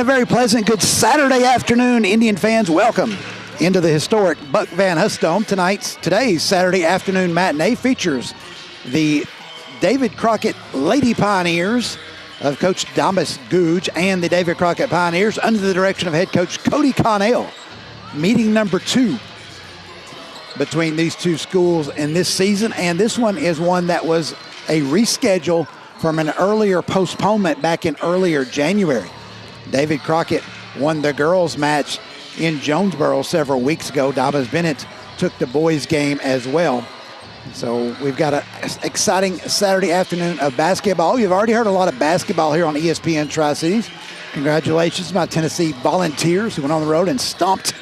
a very pleasant, good Saturday afternoon, Indian fans. Welcome into the historic Buck Van Huss Dome. Today's Saturday afternoon matinee features the David Crockett Lady Pioneers of Coach Dobyns-Bennett and the David Crockett Pioneers under the direction of head coach Cody Connell. Meeting number 2 between these two schools in this season, and this one is one that was a reschedule from an earlier postponement back in earlier January. David Crockett won the girls match in Jonesboro several weeks ago. Dobyns-Bennett took the boys game as well. So we've got an exciting Saturday afternoon of basketball. You've already heard a lot of basketball here on ESPN Tri-Cities. Congratulations to my Tennessee Volunteers who went on the road and stomped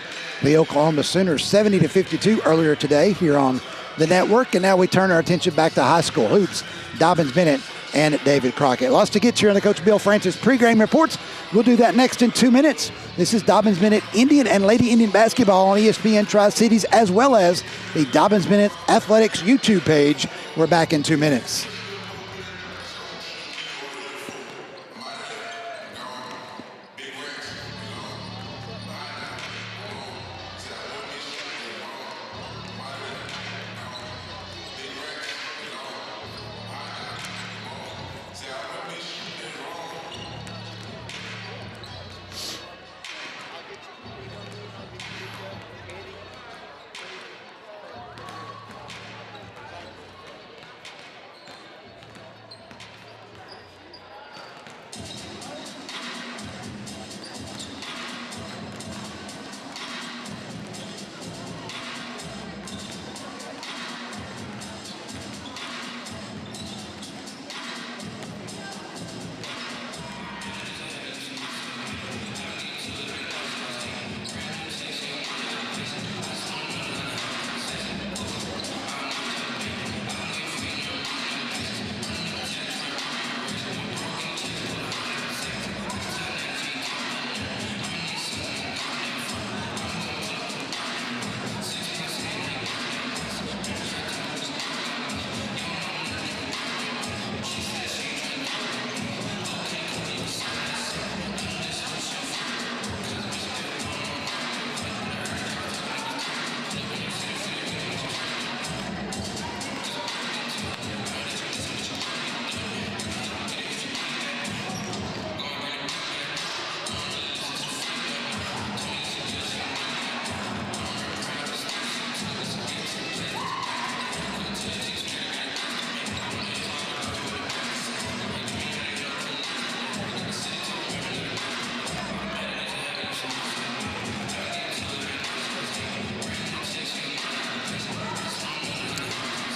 the Oklahoma Sooners 70-52 earlier today here on the network. And now we turn our attention back to high school hoops. Dobyns-Bennett and David Crockett. Lots to get to here on the Coach Bill Francis pregame reports. We'll do that next in 2 minutes. This is Dobyns-Bennett Indian and Lady Indian basketball on ESPN Tri-Cities, as well as the Dobyns-Bennett Athletics YouTube page. We're back in 2 minutes.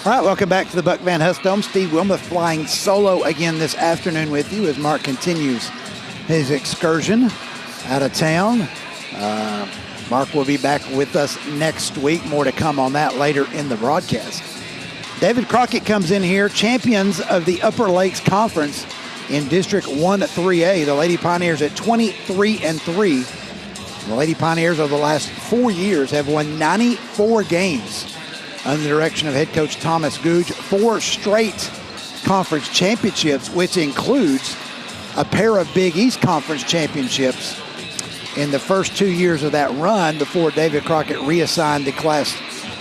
All right, welcome back to the Buck Van Huss Dome. Steve Wilmoth flying solo again this afternoon with you as Mark continues his excursion out of town. Mark will be back with us next week. More to come on that later in the broadcast. David Crockett comes in here, champions of the Upper Lakes Conference in District 1-3A. The Lady Pioneers at 23-3. The Lady Pioneers over the last 4 years have won 94 games under the direction of head coach Thomas Googe. 4 straight conference championships, which includes a pair of Big East Conference championships in the first 2 years of that run before David Crockett reassigned to Class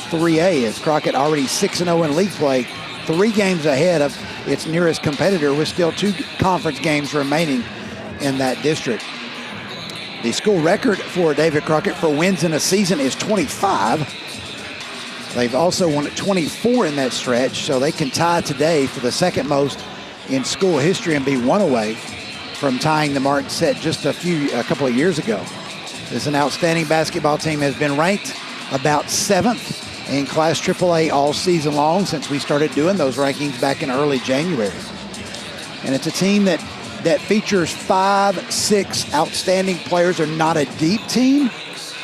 3A, as Crockett already 6-0 in league play, 3 games ahead of its nearest competitor with still 2 conference games remaining in that district. The school record for David Crockett for wins in a season is 25. They've also won at 24 in that stretch, so they can tie today for the second most in school history and be 1 away from tying the mark set just a couple of years ago. This is an outstanding basketball team, has been ranked about 7th in Class AAA all season long since we started doing those rankings back in early January. And it's a team that features 5-6 outstanding players. They're not a deep team,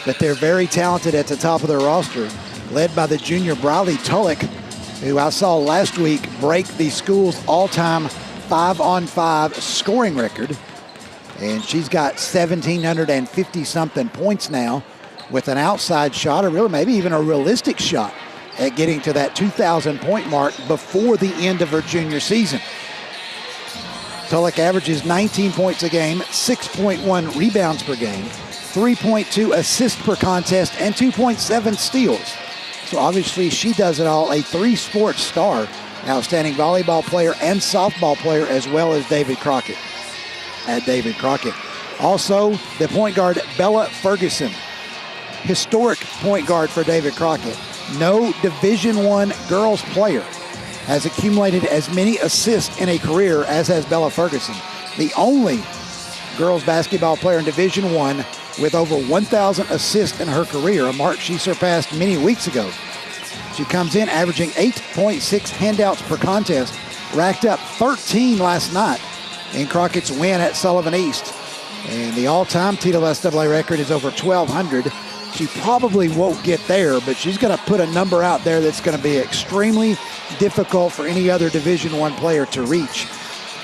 but they're very talented at the top of their roster, led by the junior Briley Tullock, who I saw last week break the school's all-time 5-on-5 scoring record. And she's got 1,750-something points now with an outside shot, or really maybe even a realistic shot at getting to that 2,000-point mark before the end of her junior season. Tulloch averages 19 points a game, 6.1 rebounds per game, 3.2 assists per contest, and 2.7 steals. So obviously she does it all. A three-sport star, outstanding volleyball player and softball player, as well as David Crockett. Also, the point guard, Bella Ferguson. Historic point guard for David Crockett. No Division I girls player has accumulated as many assists in a career as has Bella Ferguson. The only girls basketball player in Division I with over 1,000 assists in her career, a mark she surpassed many weeks ago. She comes in averaging 8.6 handouts per contest, racked up 13 last night in Crockett's win at Sullivan East. And the all-time TSSAA record is over 1,200. She probably won't get there, but she's going to put a number out there that's going to be extremely difficult for any other Division I player to reach.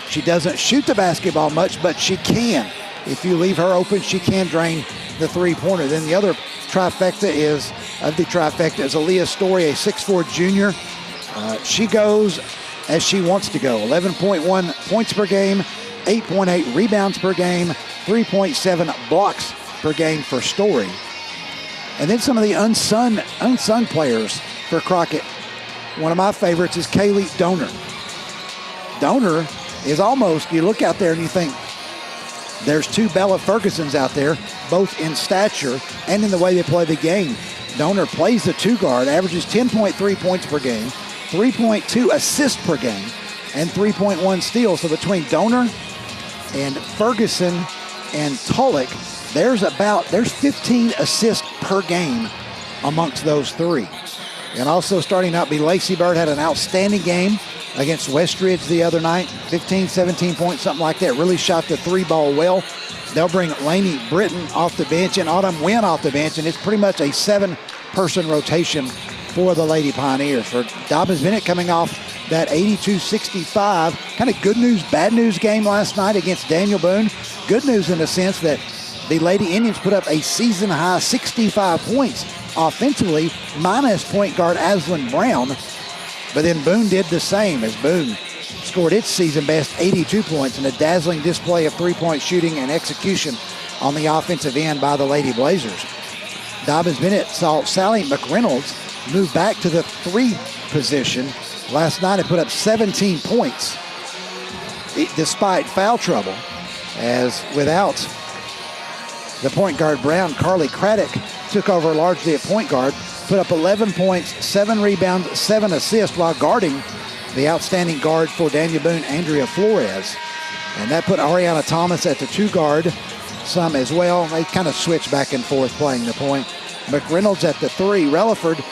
She doesn't shoot the basketball much, but she can. If you leave her open, she can drain the three-pointer. Then the other trifecta is Aaliyah Story, a 6'4 junior. She goes as she wants to go. 11.1 points per game, 8.8 rebounds per game, 3.7 blocks per game for Story. And then some of the unsung players for Crockett. One of my favorites is Kaylee Donor. Donor is almost, you look out there and you think, there's two Bella Fergusons out there, both in stature and in the way they play the game. Donor plays the two guard, averages 10.3 points per game, 3.2 assists per game, and 3.1 steals. So between Donor and Ferguson and Tulloch, there's 15 assists per game amongst those three. And also starting out, Lacey Bird had an outstanding game against Westridge the other night. 15, 17 points, something like that. Really shot the three ball well. They'll bring Lainey Britton off the bench and Autumn Wynn off the bench, and it's pretty much a 7-person rotation for the Lady Pioneers. For Dobyns-Bennett coming off that 82-65, kind of good news, bad news game last night against Daniel Boone. Good news in the sense that the Lady Indians put up a season-high 65 points offensively, minus point guard Aslan Brown. But then Boone did the same, as Boone scored its season-best 82 points in a dazzling display of three-point shooting and execution on the offensive end by the Lady Blazers. Dobyns-Bennett saw Sally McReynolds move back to the three position last night and put up 17 points despite foul trouble, as without the point guard Brown, Carly Craddock took over largely at point guard, put up 11 points, 7 rebounds, 7 assists while guarding the outstanding guard for Daniel Boone, Andrea Flores. And that put Ariana Thomas at the two guard, some as well. They kind of switched back and forth playing the point. McReynolds at the three. Relaford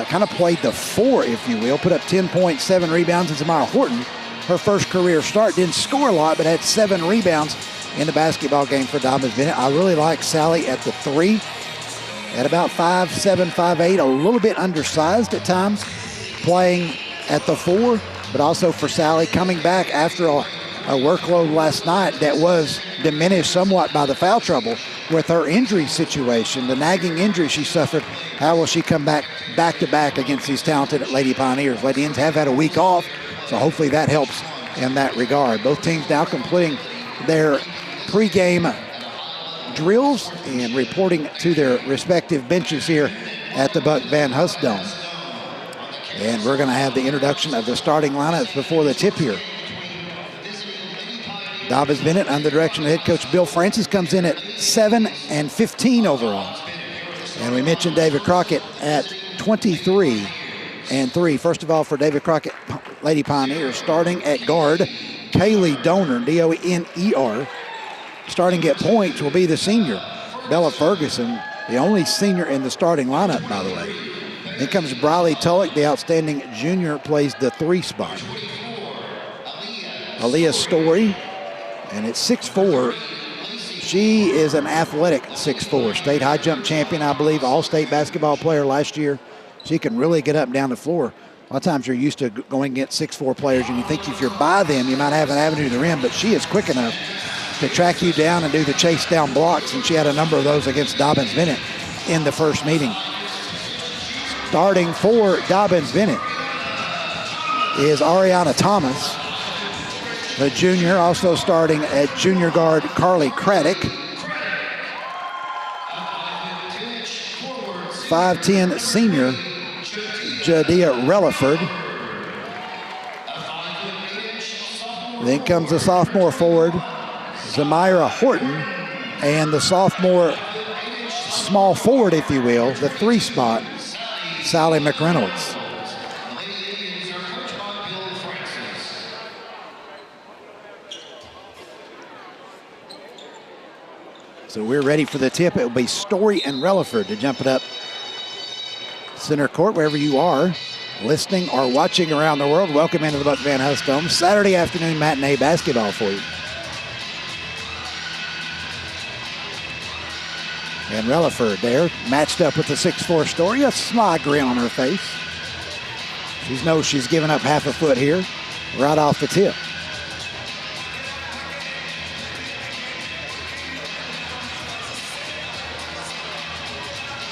kind of played the four, if you will, put up 10 points, 7 rebounds. And Samara Horton, her first career start, didn't score a lot, but had 7 rebounds in the basketball game for Dobyns-Bennett. I really like Sally at the three. At about 5'7", 5'8", a little bit undersized at times, playing at the four, but also for Sally coming back after a workload last night that was diminished somewhat by the foul trouble with her injury situation, the nagging injury she suffered. How will she come back to back against these talented Lady Pioneers? Lady Indians have had a week off, so hopefully that helps in that regard. Both teams now completing their pregame drills and reporting to their respective benches here at the Buck Van Huss Dome. And we're going to have the introduction of the starting lineups before the tip here. Dobyns-Bennett, under the direction of head coach Bill Francis, comes in at 7 and 15 overall. And we mentioned David Crockett at 23 and 3. First of all, for David Crockett Lady Pioneers, starting at guard, Kaylee Donor, D-O-N-E-R. Starting at points will be the senior, Bella Ferguson, the only senior in the starting lineup, by the way. Then comes Briley Tulloch, the outstanding junior, plays the 3 spot. Aaliyah Story, and at 6'4", she is an athletic 6'4", state high jump champion, I believe, all-state basketball player last year. She can really get up and down the floor. A lot of times you're used to going against 6'4" players, and you think if you're by them, you might have an avenue to the rim, but she is quick enough to track you down and do the chase down blocks, and she had a number of those against Dobyns-Bennett in the first meeting. Starting for Dobyns-Bennett is Ariana Thomas. the junior, also starting at junior guard Carly Craddock. 5'10" senior Jadea Relaford. Then comes the sophomore forward, Zamira Horton, and the sophomore small forward, if you will, the 3 spot, Sally McReynolds. So we're ready for the tip. It will be Story and Relaford to jump it up center court, wherever you are, listening or watching around the world. Welcome into the Buck Van Huss Dome. Saturday afternoon matinee basketball for you. And Relaford there, matched up with the 6'4" Story, a sly grin on her face. She knows she's giving up half a foot here, right off the tip.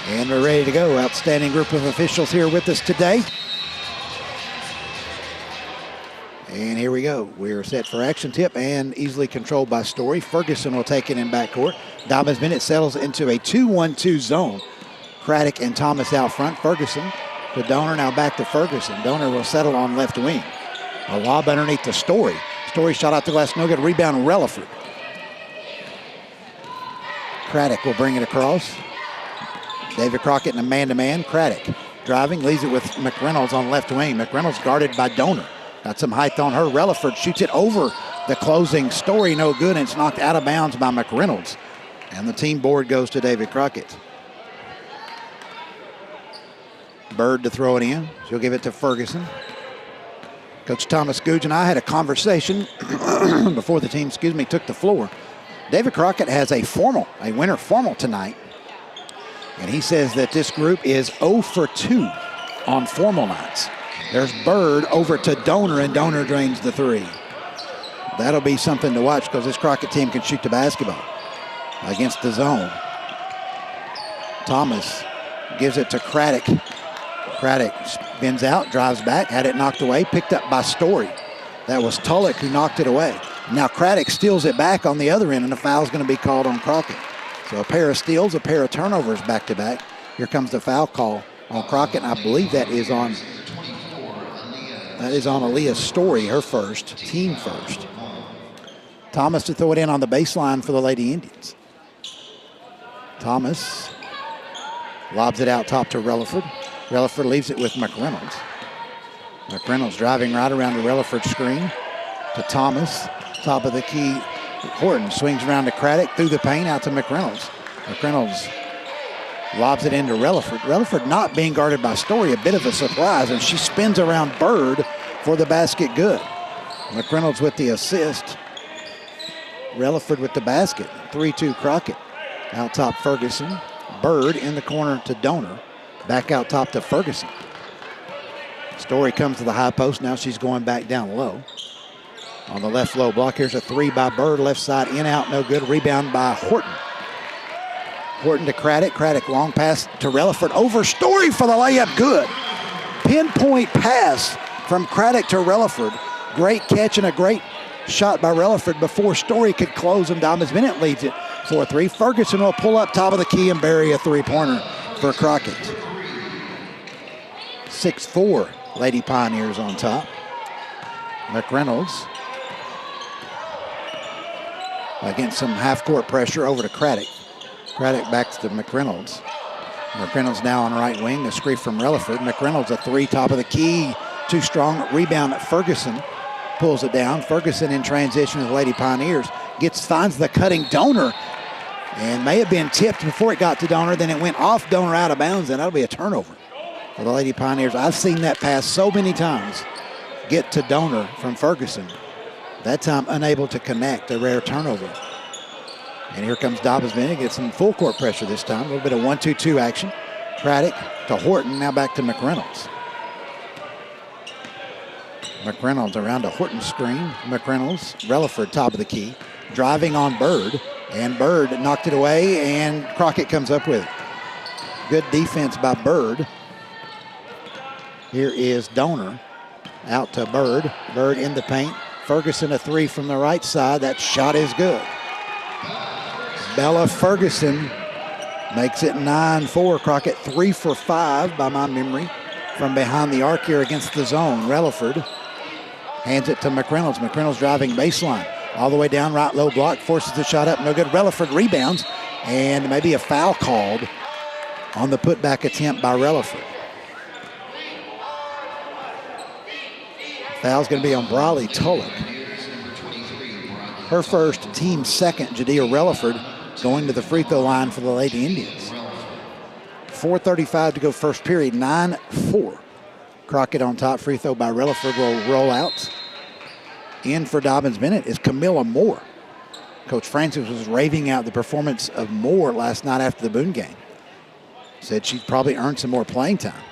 And we're ready to go. Outstanding group of officials here with us today. And here we go. We're set for action. Tip and easily controlled by Story. Ferguson will take it in backcourt. Dobyns-Bennett settles into a 2-1-2 zone. Craddock and Thomas out front. Ferguson to Donor, now back to Ferguson. Donor will settle on left wing. A lob underneath the Story. Story shot out the glass, no good. Rebound, Relaford. Craddock will bring it across. David Crockett in a man-to-man. Craddock driving, leaves it with McReynolds on left wing. McReynolds guarded by Donor. Got some height on her. Relaford shoots it over the closing Story, no good, and it's knocked out of bounds by McReynolds. And the team board goes to David Crockett. Bird to throw it in. She'll give it to Ferguson. Coach Thomas Googe and I had a conversation before the team, took the floor. David Crockett has a winter formal tonight. And he says that this group is 0 for 2 on formal nights. There's Bird over to Donor, and Donor drains the 3. That'll be something to watch because this Crockett team can shoot the basketball against the zone. Thomas gives it to Craddock. Craddock spins out, drives back, had it knocked away, picked up by Story. That was Tulloch who knocked it away. Now Craddock steals it back on the other end, and a foul's going to be called on Crockett. So a pair of steals, a pair of turnovers back-to-back. Here comes the foul call on Crockett. I believe that is on Aaliyah Story, her first, team first. Thomas to throw it in on the baseline for the Lady Indians. Thomas lobs it out top to Relaford. Relaford leaves it with McReynolds. McReynolds driving right around the Relaford screen to Thomas. Top of the key. Horton swings around to Craddock, through the paint, out to McReynolds. McReynolds lobs it into Relaford. Relaford not being guarded by Story, a bit of a surprise, and she spins around Bird for the basket good. McReynolds with the assist. Relaford with the basket. 3-2 Crockett. Out top Ferguson. Bird in the corner to Donor. Back out top to Ferguson. Story comes to the high post. Now she's going back down low. On the left low block, here's a 3 by Bird. Left side, in, out, no good. Rebound by Horton. Horton to Craddock. Craddock long pass to Relaford. Over Story for the layup, good. Pinpoint pass from Craddock to Relaford. Great catch and a great shot by Relaford before Story could close, and Dobyns-Bennett leads it 4-3. Ferguson will pull up top of the key and bury a 3-pointer for Crockett. 6-4 Lady Pioneers on top. McReynolds against some half-court pressure over to Craddock. Craddock backs to McReynolds. McReynolds now on right wing. The screen from Relaford. McReynolds a 3 top of the key. Too strong. Rebound at Ferguson. Pulls it down. Ferguson in transition with the Lady Pioneers. Finds the cutting Donor. And may have been tipped before it got to Donor. Then it went off Donor out of bounds, and that'll be a turnover for the Lady Pioneers. I've seen that pass so many times get to Donor from Ferguson. That time unable to connect, a rare turnover. And here comes Dobyns-Bennett, gets some full court pressure this time. A little bit of 1-2-2 action. Craddock to Horton, now back to McReynolds. McReynolds around a Horton screen. McReynolds, Relaford top of the key. Driving on Bird, and Bird knocked it away, and Crockett comes up with it. Good defense by Bird. Here is Donor. Out to Bird. Bird in the paint. Ferguson a three from the right side. That shot is good. Bella Ferguson makes it 9-4. Crockett 3 for 5 by my memory from behind the arc here against the zone. Relaford hands it to McReynolds. McReynolds driving baseline. All the way down, right low block, forces the shot up, no good. Relaford rebounds, and maybe a foul called on the putback attempt by Relaford. Foul's going to be on Briley Tulloch. Her first, team second, Jadea Relaford going to the free throw line for the Lady Indians. 4:35 to go first period, 9-4. Crockett on top, free throw by Relaford will roll out. In for Dobyns-Bennett is Camilla Moore. Coach Francis was raving out the performance of Moore last night after the Boone game. Said she'd probably earned some more playing time.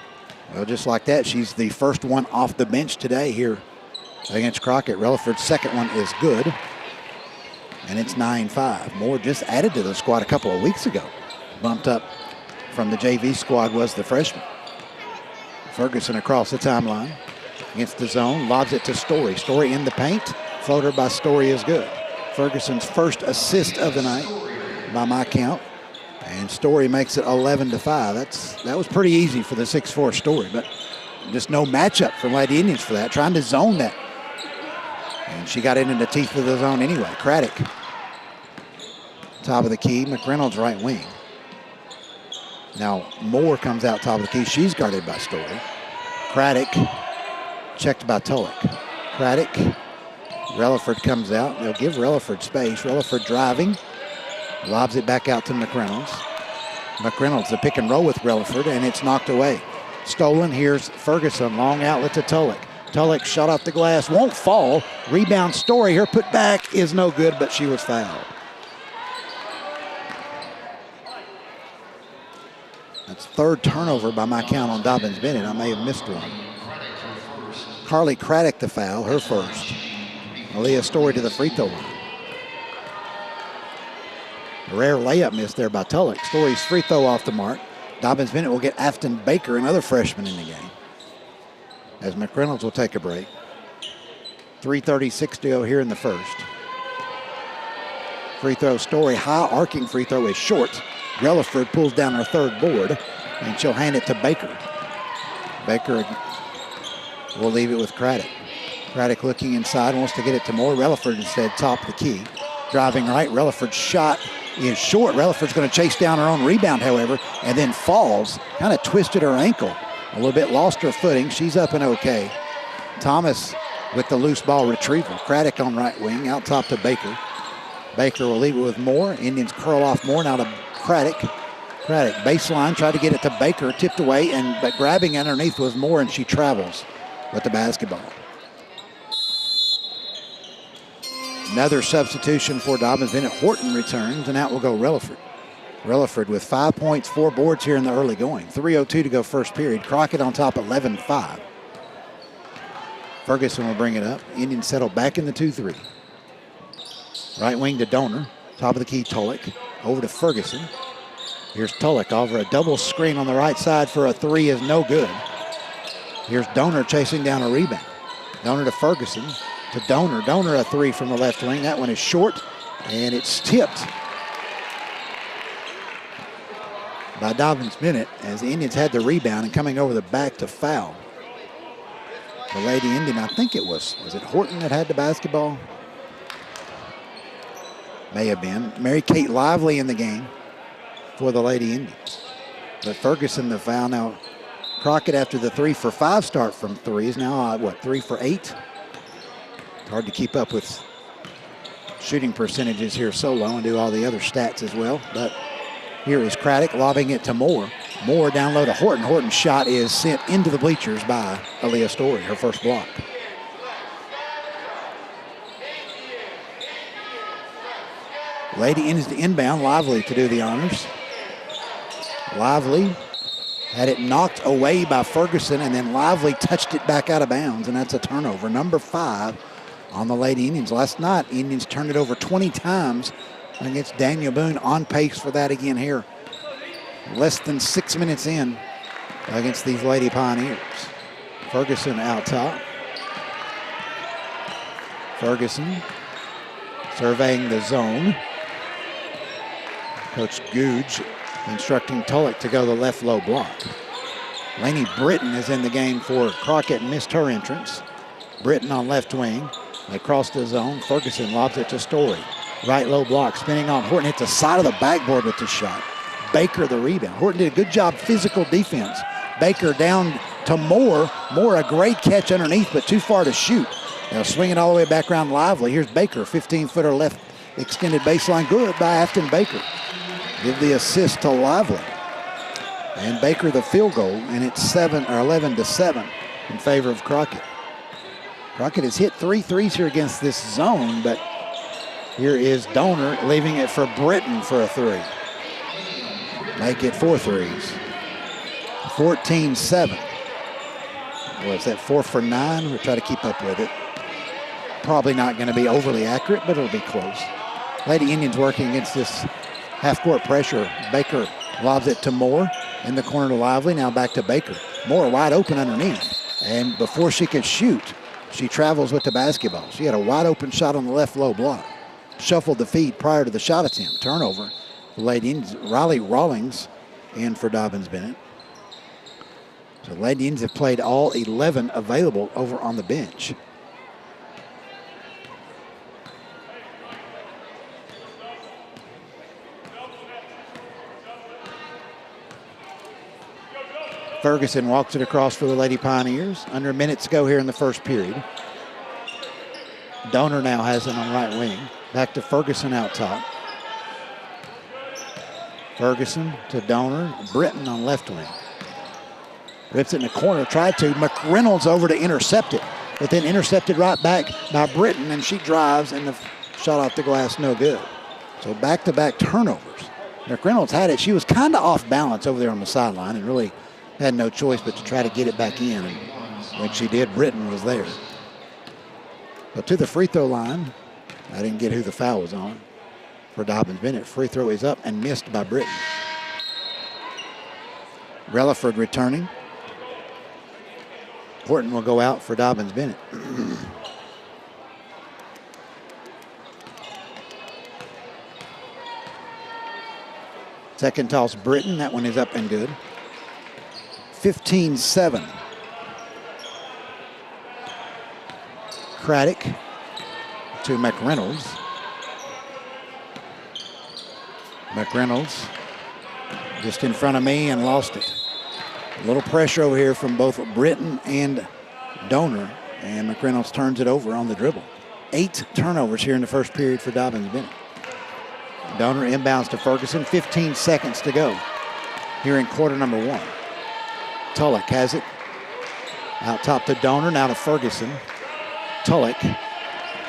Well, just like that, she's the first one off the bench today here against Crockett. Relaford's second one is good, and it's 9-5. Moore just added to the squad a couple of weeks ago. Bumped up from the JV squad was the freshman. Ferguson across the timeline against the zone, lobs it to Story. Story in the paint, floater by Story is good. Ferguson's first assist of the night by my count. And Story makes it 11-5. That was pretty easy for the 6'4" Story, but just no matchup for Lady Indians for that. Trying to zone that. And she got it in the teeth of the zone anyway. Craddock, top of the key. McReynolds right wing. Now Moore comes out top of the key. She's guarded by Story. Craddock checked by Tulloch. Craddock. Relaford comes out. They'll give Relaford space. Relaford driving. Lobs it back out to McReynolds. McReynolds, the pick and roll with Relaford, and it's knocked away. Stolen. Here's Ferguson. Long outlet to Tulloch. Tulloch shot off the glass. Won't fall. Rebound Story. Her put back is no good, but she was fouled. That's third turnover by my count on Dobyns-Bennett. I may have missed one. Carly Craddock the foul, her first. Aaliyah Story to the free throw line. A rare layup miss there by Tulloch. Story's free throw off the mark. Dobyns-Bennett will get Afton Baker, another freshman in the game, as McReynolds will take a break. 3:36 to go here in the first. Free throw Story, high arcing free throw is short. Relaford pulls down her third board, and she'll hand it to Baker. Baker will leave it with Craddock. Craddock looking inside, wants to get it to Moore. Relaford instead, top of the key. Driving right, Relaford's shot is short. Relaford's going to chase down her own rebound, however, and then falls. Kind of twisted her ankle. A little bit lost her footing. She's up and okay. Thomas with the loose ball retrieval. Craddock on right wing, out top to Baker. Baker will leave it with Moore. Indians curl off Moore, now to Craddock. Craddock baseline, tried to get it to Baker, tipped away, but grabbing underneath was Moore, and she travels with the basketball. Another substitution for Dobyns-Bennett. Horton returns, and out will go Relaford. Relaford with 5 points, 4 boards here in the early going. 3:02 to go first period. Crockett on top, 11-5. Ferguson will bring it up. Indians settle back in the 2-3. Right wing to Donor. Top of the key, Tulloch. Over to Ferguson. Here's Tulloch over a double screen on the right side for a three is no good. Here's Donor chasing down a rebound. Donor to Ferguson. To Donor. Donor a three from the left wing. That one is short, and it's tipped by Dobyns-Bennett as the Indians had the rebound and coming over the back to foul. The Lady Indian, I think it was it Horton that had the basketball? May have been. Mary Kate Lively in the game for the Lady Indians. But Ferguson the foul. Now Crockett, after the 3 for 5 start from three, is now 3 for 8. It's hard to keep up with shooting percentages here so low and do all the other stats as well. But here is Craddock lobbing it to Moore. Moore down low to Horton. Horton's shot is sent into the bleachers by Aaliyah Story, her first block. Lady Indians to inbound. Lively to do the honors. Lively had it knocked away by Ferguson, and then Lively touched it back out of bounds, and that's a turnover. Number 5 on the Lady Indians. Last night, Indians turned it over 20 times against Daniel Boone. On pace for that again here. Less than 6 minutes in against these Lady Pioneers. Ferguson out top. Ferguson surveying the zone. Coach Googe instructing Tulloch to go the left low block. Lainey Britton is in the game for Crockett, missed her entrance. Britton on left wing. They cross the zone. Ferguson lobs it to Story. Right low block, spinning on Horton, hits the side of the backboard with the shot. Baker the rebound. Horton did a good job physical defense. Baker down to Moore. Moore a great catch underneath, but too far to shoot. They'll swing it all the way back around Lively. Here's Baker, 15-footer left extended baseline. Good by Afton Baker. Give the assist to Lively. And Baker the field goal, and it's 11-7 in favor of Crockett. Crockett has hit 3 threes here against this zone, but here is Donor leaving it for Britton for a 3. Make it 4 threes. 14-7. Was that 4 for 9? We'll try to keep up with it. Probably not going to be overly accurate, but it'll be close. Lady Indians working against this half-court pressure. Baker lobs it to Moore in the corner to Lively. Now back to Baker. Moore wide open underneath. And before she could shoot, she travels with the basketball. She had a wide open shot on the left low block. Shuffled the feed prior to the shot attempt. Turnover. The Lady Indians, Riley Rawlings in for Dobyns-Bennett. So the Lady Indians have played all 11 available over on the bench. Ferguson walks it across for the Lady Pioneers. Under a minute to go here in the first period. Donor now has it on right wing. Back to Ferguson out top. Ferguson to Donor. Britton on left wing. Rips it in the corner. Tried to. McReynolds over to intercept it. But then intercepted right back by Britton. And she drives and the shot off the glass no good. So back-to-back turnovers. McReynolds had it. She was kind of off balance over there on the sideline and really had no choice but to try to get it back in. And when she did, Britton was there. But to the free throw line, I didn't get who the foul was on for Dobyns-Bennett. Free throw is up and missed by Britton. Relaford returning. Horton will go out for Dobyns-Bennett. Second toss, Britton. That one is up and good. 15-7. Craddock to McReynolds. McReynolds just in front of me and lost it. A little pressure over here from both Britton and Donor, and McReynolds turns it over on the dribble. 8 turnovers here in the first period for Dobyns-Bennett. Donor inbounds to Ferguson. 15 seconds to go here in quarter number 1. Tulloch has it. Out top to Donor, now to Ferguson. Tulloch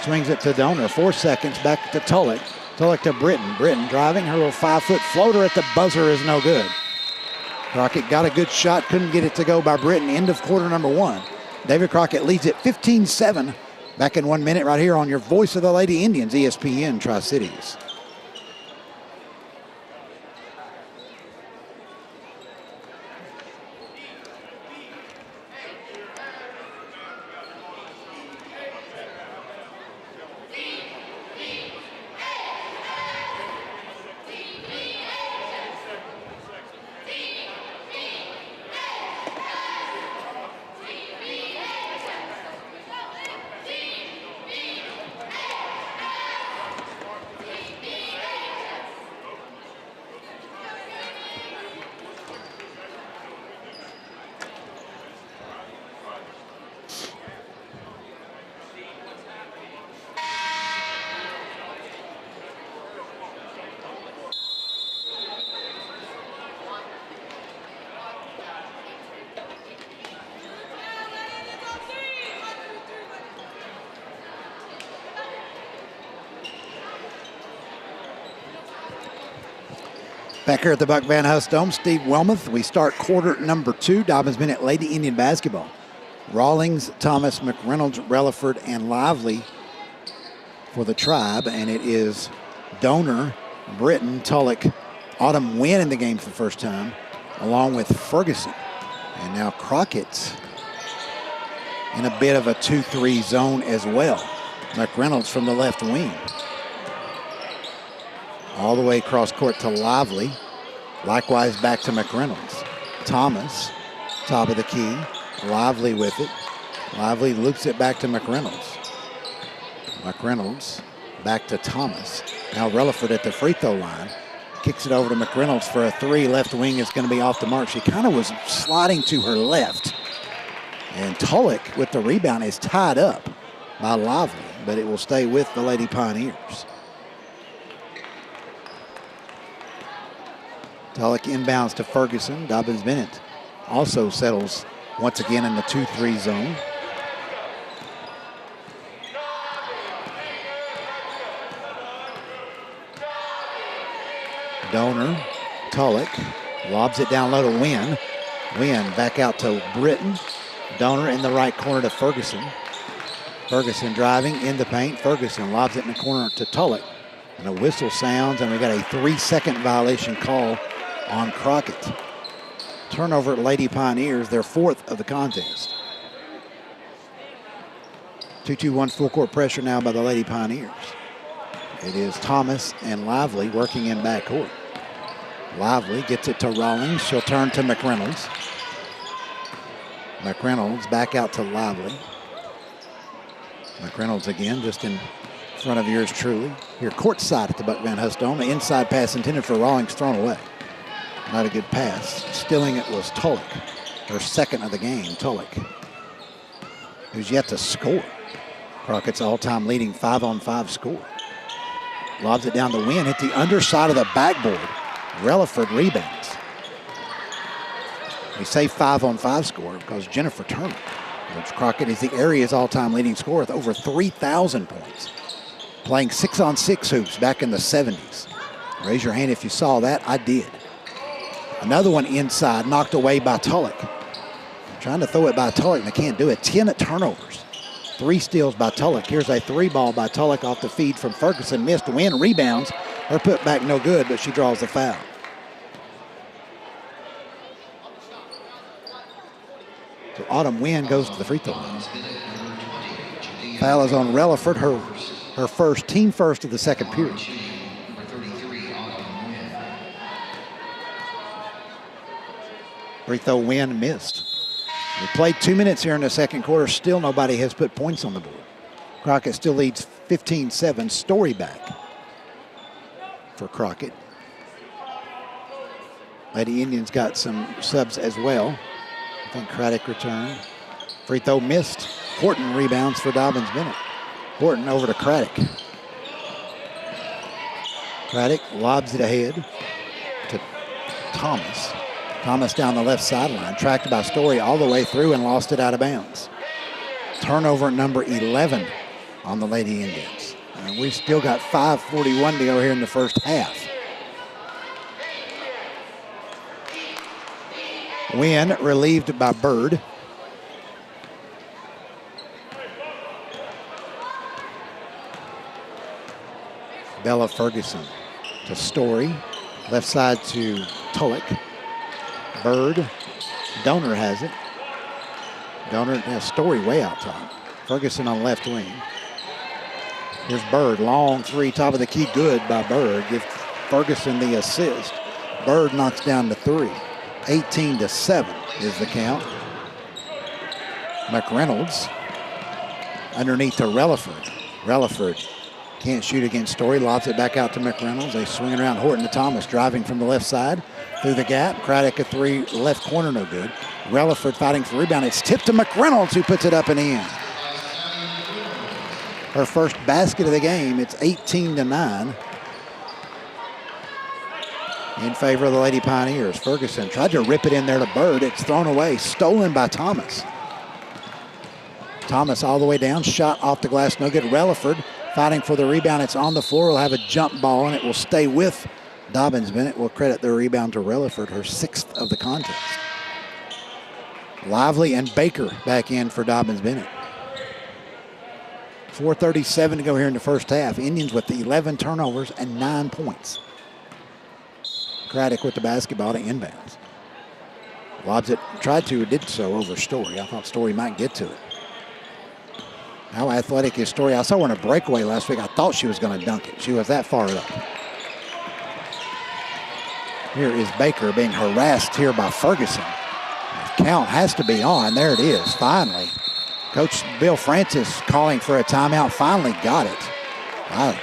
swings it to Donor. 4 seconds, back to Tulloch. Tulloch to Britton. Britton driving. Her little 5-foot floater at the buzzer is no good. Crockett got a good shot, couldn't get it to go by Britton. End of quarter number 1. David Crockett leads it 15-7. Back in 1 minute right here on your voice of the Lady Indians, ESPN Tri-Cities. Back here at the Buck Van Huss Dome, Steve Wilmoth. We start quarter number 2, Dobyns-Bennett Lady Indian basketball. Rawlings, Thomas, McReynolds, Relaford, and Lively for the Tribe. And it is Donor, Britton, Tulloch, Autumn Wynn in the game for the first time, along with Ferguson. And now Crockett's in a bit of a 2-3 zone as well. McReynolds from the left wing. All the way across court to Lively. Likewise back to McReynolds. Thomas, top of the key. Lively with it. Lively loops it back to McReynolds. McReynolds back to Thomas. Now Relaford at the free throw line. Kicks it over to McReynolds for a three. Left wing is going to be off the mark. She kind of was sliding to her left. And Tulloch with the rebound is tied up by Lively, but it will stay with the Lady Pioneers. Tulloch inbounds to Ferguson. Dobyns-Bennett also settles once again in the 2-3 zone. Donor, Tulloch, lobs it down low to Wynn. Wynn back out to Britton. Donor in the right corner to Ferguson. Ferguson driving in the paint. Ferguson lobs it in the corner to Tulloch. And a whistle sounds, and we got a 3-second violation call on Crockett. Turnover at Lady Pioneers, their fourth of the contest. 2-2-1 full court pressure now by the Lady Pioneers. It is Thomas and Lively working in backcourt. Lively gets it to Rawlings. She'll turn to McReynolds. McReynolds back out to Lively. McReynolds again just in front of yours truly. Here courtside at the Buck Van Huss Dome. The inside pass intended for Rawlings thrown away. Not a good pass. Stealing it was Tulloch. Her second of the game, Tulloch, who's yet to score. Crockett's all-time leading 5-on-5 score. Lobs it down the Wynn, hit the underside of the backboard. Relaford rebounds. We say 5-on-5 score because Jennifer Turner, which Crockett is the area's all-time leading scorer with over 3,000 points. Playing 6-on-6 hoops back in the 70s. Raise your hand if you saw that. I did. Another one inside, knocked away by Tulloch. Trying to throw it by Tulloch, and they can't do it. 10 turnovers. 3 steals by Tulloch. Here's a 3-ball by Tulloch off the feed from Ferguson. Missed. Wynn rebounds. Her putback no good, but she draws the foul. So Autumn Wynn goes to the free throw line. Foul is on Relaford, her first, team first of the second period. Free throw Wynn missed. We played 2 minutes here in the second quarter. Still nobody has put points on the board. Crockett still leads 15-7. Story back for Crockett. Lady Indians got some subs as well. I think Craddock returned. Free throw missed. Horton rebounds for Dobyns-Bennett. Horton over to Craddock. Craddock lobs it ahead to Thomas. Thomas down the left sideline, tracked by Story all the way through and lost it out of bounds. Turnover number 11 on the Lady Indians. And we still got 5:41 to go here in the first half. Wynn relieved by Bird. Bella Ferguson to Story. Left side to Tulloch. Bird. Donor has it. Donor has Story way out top. Ferguson on left wing. Here's Bird. Long three, top of the key. Good by Bird. Give Ferguson the assist. Bird knocks down the three. 18-7 is the count. McReynolds underneath to Relaford. Relaford can't shoot against Story. Lobs it back out to McReynolds. They swing it around. Horton to Thomas driving from the left side. Through the gap. Craddock a three. Left corner no good. Relaford fighting for rebound. It's tipped to McReynolds who puts it up and in. Her first basket of the game. It's 18-9. In favor of the Lady Pioneers. Ferguson tried to rip it in there to Bird. It's thrown away. Stolen by Thomas. Thomas all the way down. Shot off the glass. No good. Relaford fighting for the rebound. It's on the floor. Will have a jump ball, and it will stay with Dobyns-Bennett. Will credit the rebound to Relaford, her sixth of the contest. Lively and Baker back in for Dobyns-Bennett. 4:37 to go here in the first half. Indians with 11 turnovers and 9 points. Craddock with the basketball to inbounds. Lobs it, did so over Story. I thought Story might get to it. How athletic is Story? I saw her on a breakaway last week. I thought she was going to dunk it. She was that far up. Here is Baker being harassed here by Ferguson. The count has to be on. There it is, finally. Coach Bill Francis calling for a timeout, finally got it. Wow.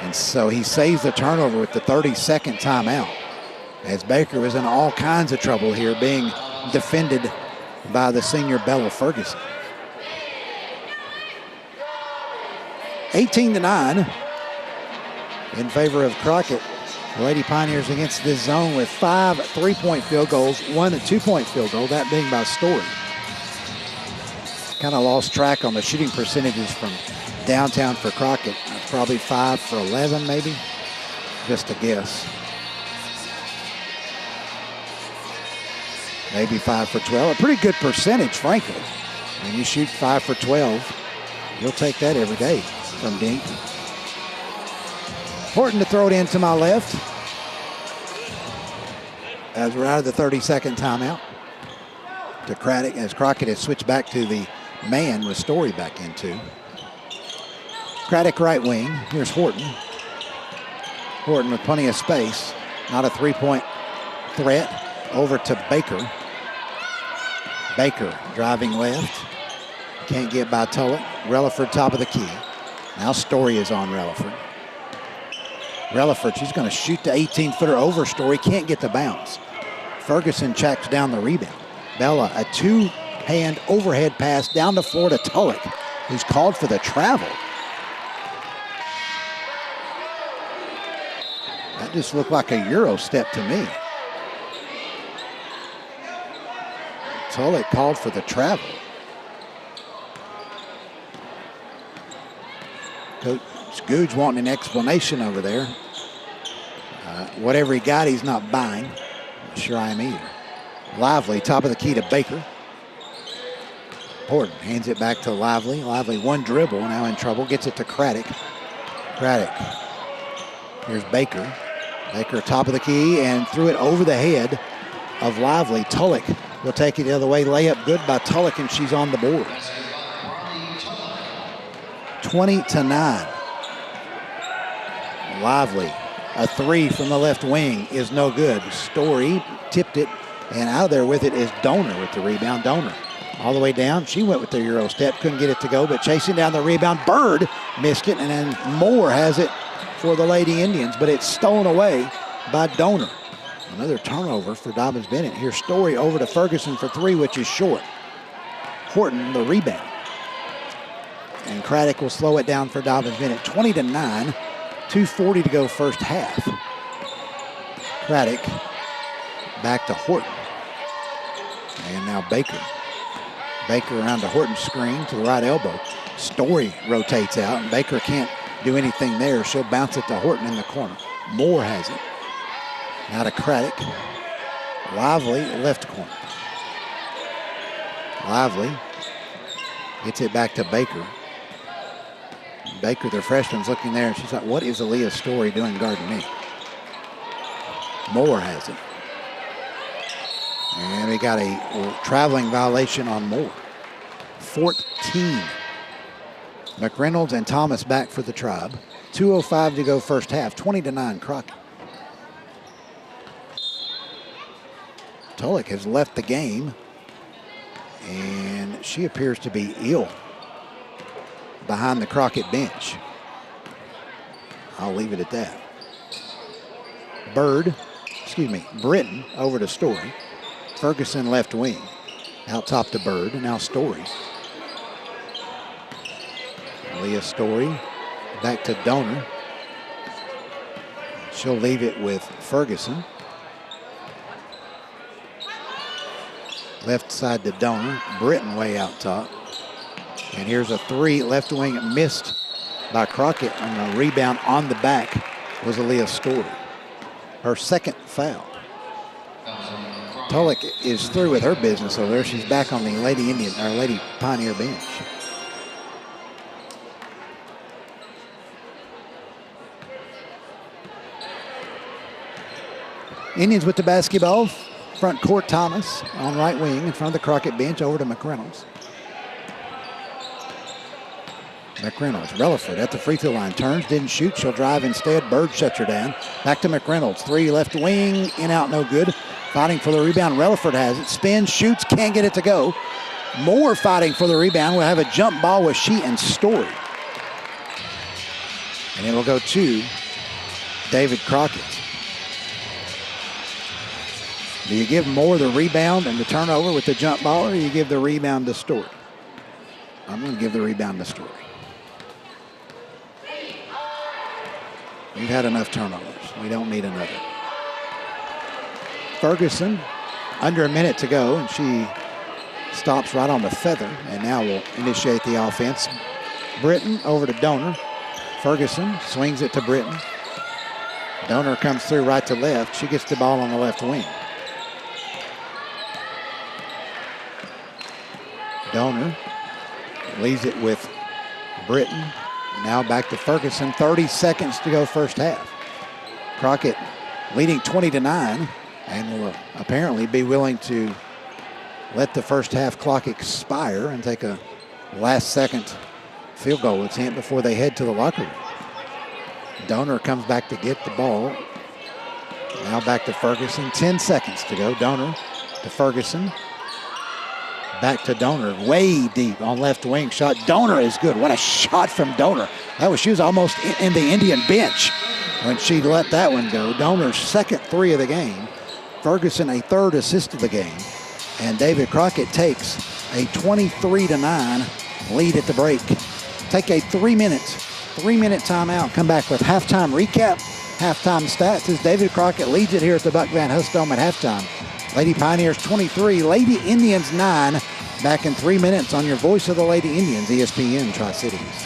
And so he saves the turnover with the 32nd timeout. As Baker was in all kinds of trouble here, being defended by the senior Bella Ferguson. 18-9 in favor of Crockett. The Lady Pioneers against this zone with 5 3-point field goals, 1 2-point field goal, that being by Story. Kind of lost track on the shooting percentages from downtown for Crockett. Probably 5 for 11 maybe, just a guess. Maybe 5 for 12, a pretty good percentage, frankly. When you shoot 5 for 12, you'll take that every day from Dink. Important to throw it in to my left as we're out of the 32nd timeout. To Craddock, as Crockett has switched back to the man with Story back into. Craddock right wing. Here's Horton. Horton with plenty of space. Not a three-point threat. Over to Baker. Baker driving left. Can't get by Tulloch. Relaford top of the key. Now Story is on Relaford. Relaford, she's going to shoot the 18-footer over Story. Can't get the bounce. Ferguson checks down the rebound. Bella, a two-hand overhead pass down the floor to Tulloch, who's called for the travel. That just looked like a Euro step to me. Tulloch called for the travel. Coach Googe wanting an explanation over there. Whatever he got, he's not buying. Not sure I am either. Lively, top of the key to Baker. Horton hands it back to Lively. Lively, one dribble, now in trouble. Gets it to Craddock. Craddock. Here's Baker. Baker, top of the key, and threw it over the head of Lively. Tulloch will take it the other way. Layup good by Tulloch, and she's on the board. 20-9. Lively, a three from the left wing is no good. Story tipped it, and out there with it is Donor with the rebound. Donor all the way down. She went with the Euro step, couldn't get it to go, but chasing down the rebound. Bird missed it, and then Moore has it for the Lady Indians, but it's stolen away by Donor. Another turnover for Dobyns-Bennett. Here's Story over to Ferguson for three, which is short. Horton the rebound. And Craddock will slow it down for Dobyns-Bennett. 20-9, 2:40 to go first half. Craddock back to Horton. And now Baker. Baker around to Horton's screen to the right elbow. Story rotates out, and Baker can't do anything there. She'll bounce it to Horton in the corner. Moore has it. Now to Craddock. Lively, left corner. Lively gets it back to Baker. Baker, the freshman's looking there, and she's like, what is Aaliyah Story doing guarding me? Moore has it. And we got a traveling violation on Moore. 14. McReynolds and Thomas back for the Tribe. 2:05 to go first half. 20-9 Crockett. Tulloch has left the game, and she appears to be ill behind the Crockett bench. I'll leave it at that. Britton over to Story. Ferguson left wing. Out top to Bird, and now Story. Leah Story back to Donor. She'll leave it with Ferguson. Left side to Donor. Britton way out top. And here's a three, left wing missed by Crockett, and a rebound on the back was Aaliyah Story. Her second foul. Tulloch is through with her business over there. She's back on the Lady Pioneer bench. Indians with the basketball. Front court, Thomas on right wing in front of the Crockett bench over to McReynolds. McReynolds. Relaford at the free throw line. Turns, didn't shoot. She'll drive instead. Bird shuts her down. Back to McReynolds. 3 left wing. In, out, no good. Fighting for the rebound. Relaford has it. Spins, shoots, can't get it to go. More fighting for the rebound. We'll have a jump ball with she and Story. And it'll go to David Crockett. Do you give Moore the rebound and the turnover with the jump ball, or do you give the rebound to Story? I'm going to give the rebound to Story. We've had enough turnovers. We don't need another. Ferguson, under a minute to go, and she stops right on the feather, and now will initiate the offense. Britton over to Donor. Ferguson swings it to Britton. Donor comes through right to left. She gets the ball on the left wing. Donor leaves it with Britton. Now back to Ferguson. 30 seconds to go first half. Crockett leading 20-9 and will apparently be willing to let the first half clock expire and take a last second field goal attempt before they head to the locker room. Donor comes back to get the ball. Now back to Ferguson. 10 seconds to go. Donor to Ferguson. Back to Donor. Way deep on left wing shot. Donor is good. What a shot from Donor. She was almost in the Indian bench when she let that one go. Donor's second 3 of the game. Ferguson a 3rd assist of the game. And David Crockett takes a 23-9 lead at the break. Take a 3-minute timeout. Come back with halftime recap, halftime stats as David Crockett leads it here at the Buck Van Huss Dome at halftime. Lady Pioneers 23, Lady Indians 9. Back in 3 minutes on your voice of the Lady Indians, ESPN Tri-Cities.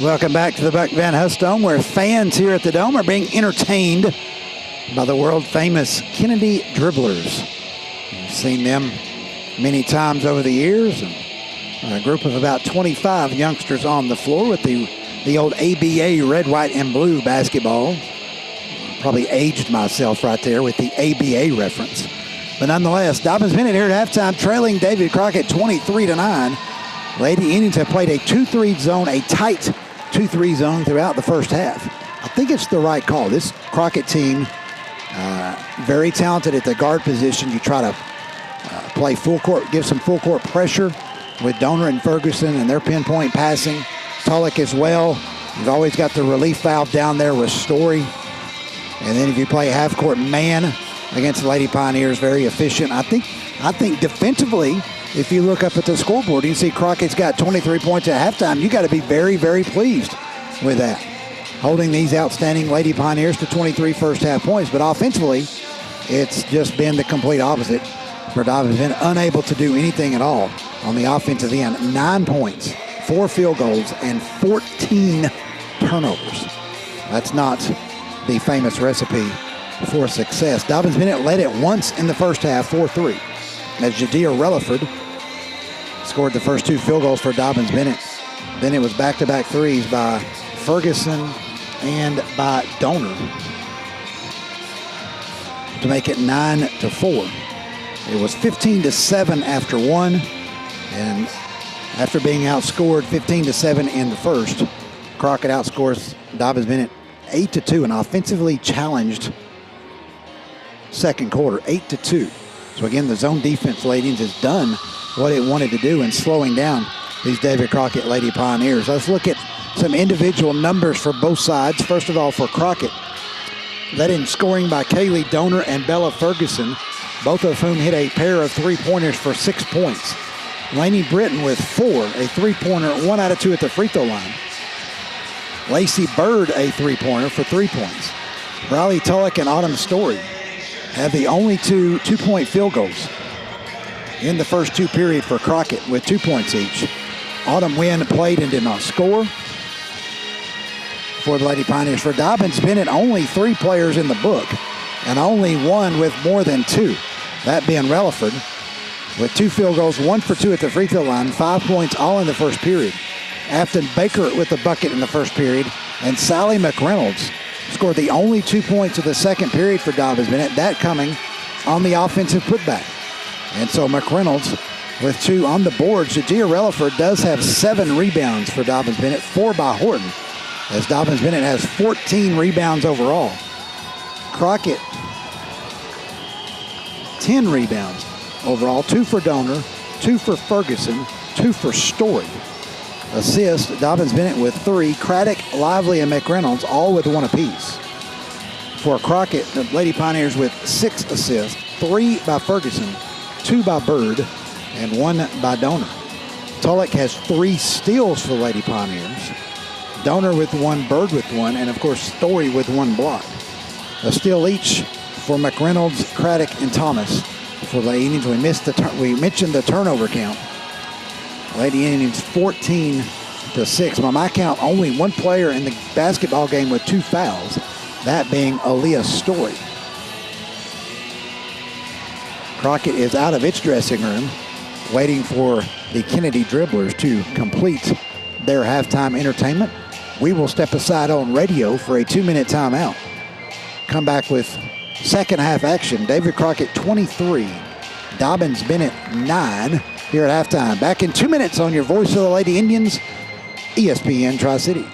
Welcome back to the Buck Van Huss Dome, where fans here at the Dome are being entertained by the world-famous Kennedy Dribblers. You've seen them many times over the years. A group of about 25 youngsters on the floor with the old ABA red, white, and blue basketball. Probably aged myself right there with the ABA reference. But nonetheless, Dobyns-Bennett here at halftime, trailing David Crockett 23-9. Lady Indians have played a 2-3 zone, a tight 2-3 zone throughout the first half. I think it's the right call. This Crockett team, very talented at the guard position. You try to play full court, give some full court pressure with Donor and Ferguson and their pinpoint passing. Tulloch as well. You've always got the relief valve down there with Story. And then if you play half court man against the Lady Pioneers, very efficient. I think defensively, if you look up at the scoreboard, you see Crockett's got 23 points at halftime. You got to be very, very pleased with that. Holding these outstanding Lady Pioneers to 23 first half points. But offensively, it's just been the complete opposite. Dobyns-Bennett unable to do anything at all on the offensive end. 9 points, 4 field goals, and 14 turnovers. That's not the famous recipe for success. Dobyns-Bennett led it once in the first half, 4-3. As Jadea Relaford scored the first 2 field goals for Dobyns-Bennett. Then it was back-to-back threes by Ferguson and by Donor to make it 9-4. It was 15-7 after one, and after being outscored 15-7 in the first, Crockett outscores Dobyns-Bennett 8-2, an offensively challenged second quarter, 8-2. So again, the zone defense, ladies, has done what it wanted to do in slowing down these David Crockett Lady Pioneers. Let's look at some individual numbers for both sides. First of all, for Crockett, led in scoring by Kaylee Donor and Bella Ferguson, both of whom hit a pair of three-pointers for 6 points. Lainey Britton with 4, a three-pointer, 1 out of 2 at the free throw line. Lacey Bird, a three-pointer for 3 points. Riley Tulloch and Autumn Story have the only two-point field goals in the first 2 periods for Crockett with 2 points each. Autumn Wynn played and did not score for the Lady Pioneers. For Dobyns-Bennett, only 3 players in the book and only one with more than 2. That being Relaford with 2 field goals, 1 for 2 at the free throw line, 5 points all in the first period. Afton Baker with the bucket in the first period, and Sally McReynolds scored the only 2 points of the second period for Dobyns-Bennett, that coming on the offensive putback. And so McReynolds with 2 on the board. Jadea Relaford does have 7 rebounds for Dobyns-Bennett, 4 by Horton, as Dobyns-Bennett has 14 rebounds overall. Crockett, 10 rebounds overall, 2 for Donor, 2 for Ferguson, 2 for Story. Assists, Dobyns-Bennett with 3, Craddock, Lively, and McReynolds all with 1 apiece. For Crockett, the Lady Pioneers with 6 assists, 3 by Ferguson, 2 by Bird, and 1 by Donor. Tulloch has 3 steals for the Lady Pioneers. Donor with 1, Bird with 1, and of course Story with 1 block. A steal each for McReynolds, Craddock, and Thomas. For the Indians, we mentioned the turnover count. Lady Indians 14-6. By my count, only 1 player in the basketball game with 2 fouls, that being Aaliyah Story. Crockett is out of its dressing room, waiting for the Kennedy Dribblers to complete their halftime entertainment. We will step aside on radio for a 2-minute timeout. Come back with second half action. David Crockett 23, Dobyns-Bennett 9 here at halftime. Back in 2 minutes on your voice of the Lady Indians, ESPN Tri-Cities.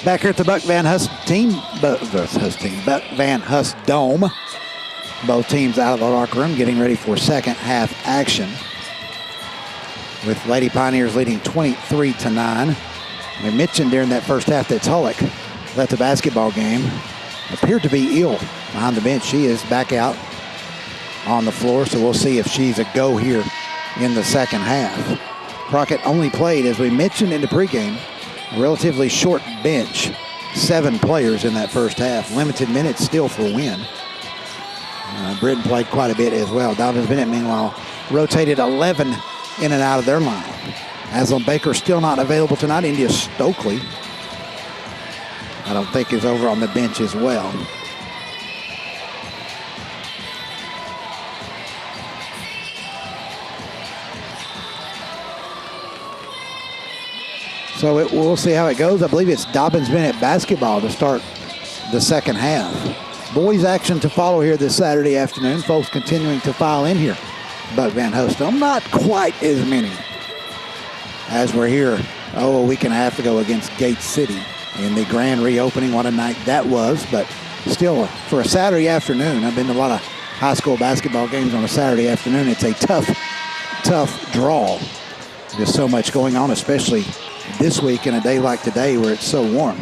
Back here at the Buck Van Huss Buck Van Huss Dome. Both teams out of the locker room getting ready for second half action. With Lady Pioneers leading 23-9. We mentioned during that first half that Tulloch left the basketball game. Appeared to be ill behind the bench. She is back out on the floor, so we'll see if she's a go here in the second half. Crockett only played, as we mentioned in the pregame, a relatively short bench. 7 players in that first half. Limited minutes still for Wynn. Britton played quite a bit as well. Dobyns-Bennett, meanwhile, rotated 11 in and out of their line. Aslan Baker still not available tonight. India Stokely, I don't think, is over on the bench as well. So we'll see how it goes. I believe it's Dobyns-Bennett basketball to start the second half. Boys action to follow here this Saturday afternoon. Folks continuing to file in here. Buck Van Huss Dome, not quite as many as we're here, a week and a half ago against Gate City in the grand reopening. What a night that was, but still, for a Saturday afternoon, I've been to a lot of high school basketball games on a Saturday afternoon. It's a tough draw. There's so much going on, especially this week in a day like today where it's so warm.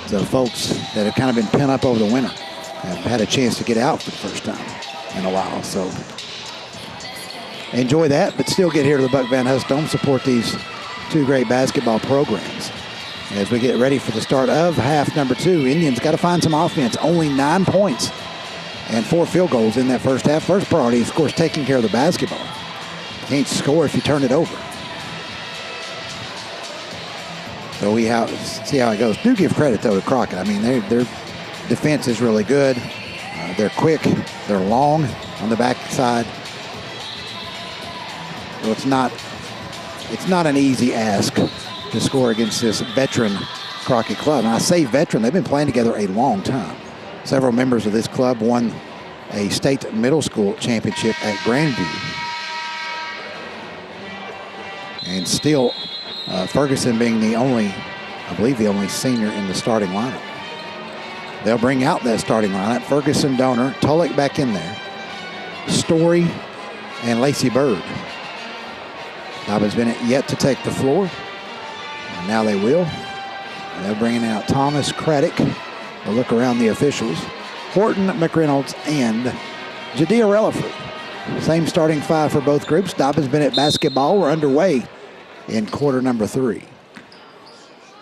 That folks that have kind of been pent up over the winter have had a chance to get out for the first time in a while. So enjoy that, but still get here to the Buck Van Huss Dome, support these 2 great basketball programs. As we get ready for the start of half number 2, Indians got to find some offense. Only 9 points and 4 field goals in that first half. First priority is, of course, taking care of the basketball. You can't score if you turn it over. So we see how it goes. Do give credit, though, to Crockett. I mean, their defense is really good. They're quick. They're long on the backside. So it's not an easy ask to score against this veteran Crockett club. And I say veteran, they've been playing together a long time. Several members of this club won a state middle school championship at Grandview. And still, Ferguson being the only senior in the starting lineup. They'll bring out that starting lineup. Ferguson, Donor, Tulloch back in there. Story and Lacey Bird. Dobyns-Bennett yet to take the floor. And now they will. And they're bringing out Thomas, Craddock. We'll look around the officials. Horton, McReynolds, and Jadea Relaford. Same starting 5 for both groups. Dobyns-Bennett basketball. We're underway in quarter number 3.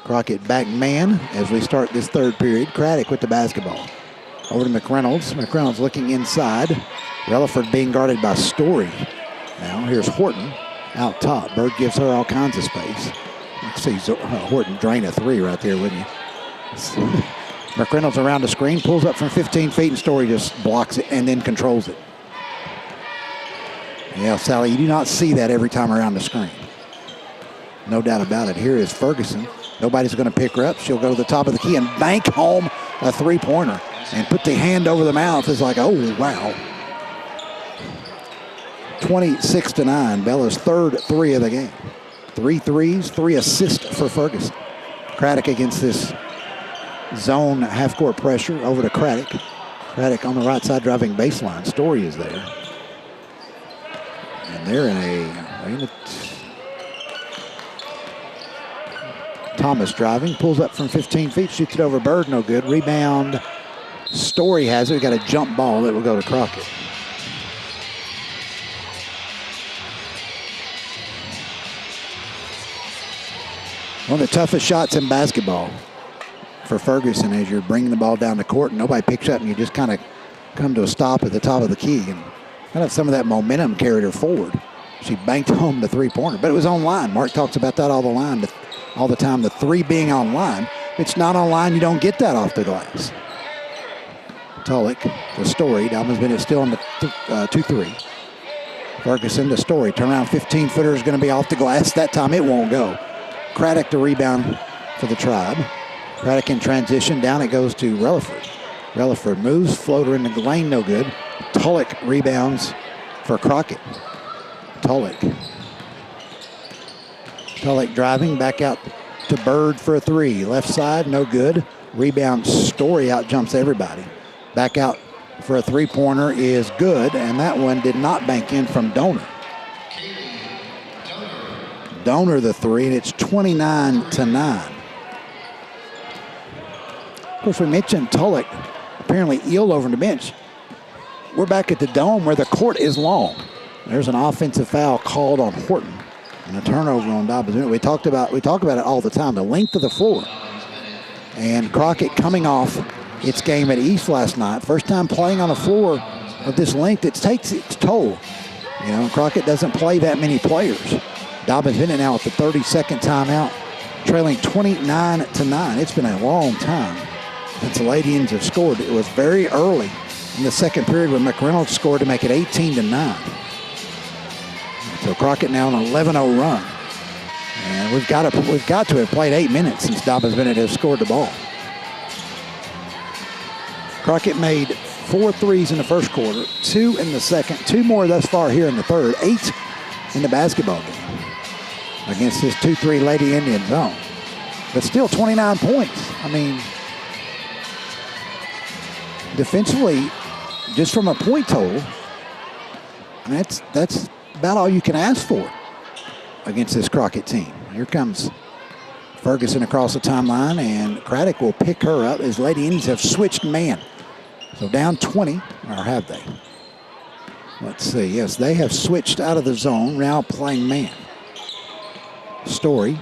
Crockett back man as we start this third period. Craddock with the basketball. Over to McReynolds. McReynolds looking inside. Relaford being guarded by Story. Now here's Horton out top. Bird gives her all kinds of space. You see Horton drain a 3 right there, wouldn't you? McReynolds around the screen, pulls up from 15 feet, and Story just blocks it and then controls it. Yeah, Sally, you do not see that every time around the screen. No doubt about it. Here is Ferguson. Nobody's going to pick her up. She'll go to the top of the key and bank home a 3-pointer and put the hand over the mouth. It's like, oh, wow. 26-9. Bella's third 3 of the game. 3 threes, 3 assists for Ferguson. Craddock against this zone half-court pressure. Over to Craddock. Craddock on the right side driving baseline. Story is there. And they're in a Thomas driving, pulls up from 15 feet, shoots it over Bird, no good. Rebound, Story has it. We got a jump ball that will go to Crockett. One of the toughest shots in basketball for Ferguson as you're bringing the ball down the court and nobody picks up and you just kind of come to a stop at the top of the key. And kind of some of that momentum carried her forward. She banked home the 3-pointer, but it was online. Mark talks about that all the time, the 3 being online. If it's not online, you don't get that off the glass. Tulloch to Story. Dobyns-Bennett still on the 2-3. Ferguson to Story. Turnaround 15-footer is going to be off the glass. That time it won't go. Craddock to rebound for the Tribe. Craddock in transition. Down it goes to Relaford. Relaford moves. Floater in the lane, no good. Tulloch rebounds for Crockett. Tulloch driving back out to Bird for a three. Left side, no good. Rebound, Story out jumps everybody. Back out for a three-pointer is good, and that one did not bank in from Donor. Donor the three, and it's 29-9. Of course, we mentioned Tulloch apparently ill over the bench. We're back at the Dome where the court is long. There's an offensive foul called on Horton and a turnover on Dobyns-Bennett. We talk about it all the time, the length of the floor. And Crockett coming off its game at East last night. First time playing on a floor of this length. It takes its toll. You know, Crockett doesn't play that many players. Dobyns-Bennett now with the 32nd timeout, trailing 29-9. It's been a long time since the Lady Indians have scored. It was very early in the second period when McReynolds scored to make it 18-9. So Crockett now on an 11-0 run. And we've got to have played 8 minutes since Dobyns-Bennett has scored the ball. Crockett made 4 threes in the first quarter, 2 in the second, 2 more thus far here in the third, 8 in the basketball game against this 2-3 Lady Indian zone. But still 29 points. I mean, defensively, just from a point total, that's about all you can ask for against this Crockett team. Here comes Ferguson across the timeline, and Craddock will pick her up as Lady Indians have switched man. So down 20, or have they? Let's see. Yes, they have switched out of the zone, now playing man. Story,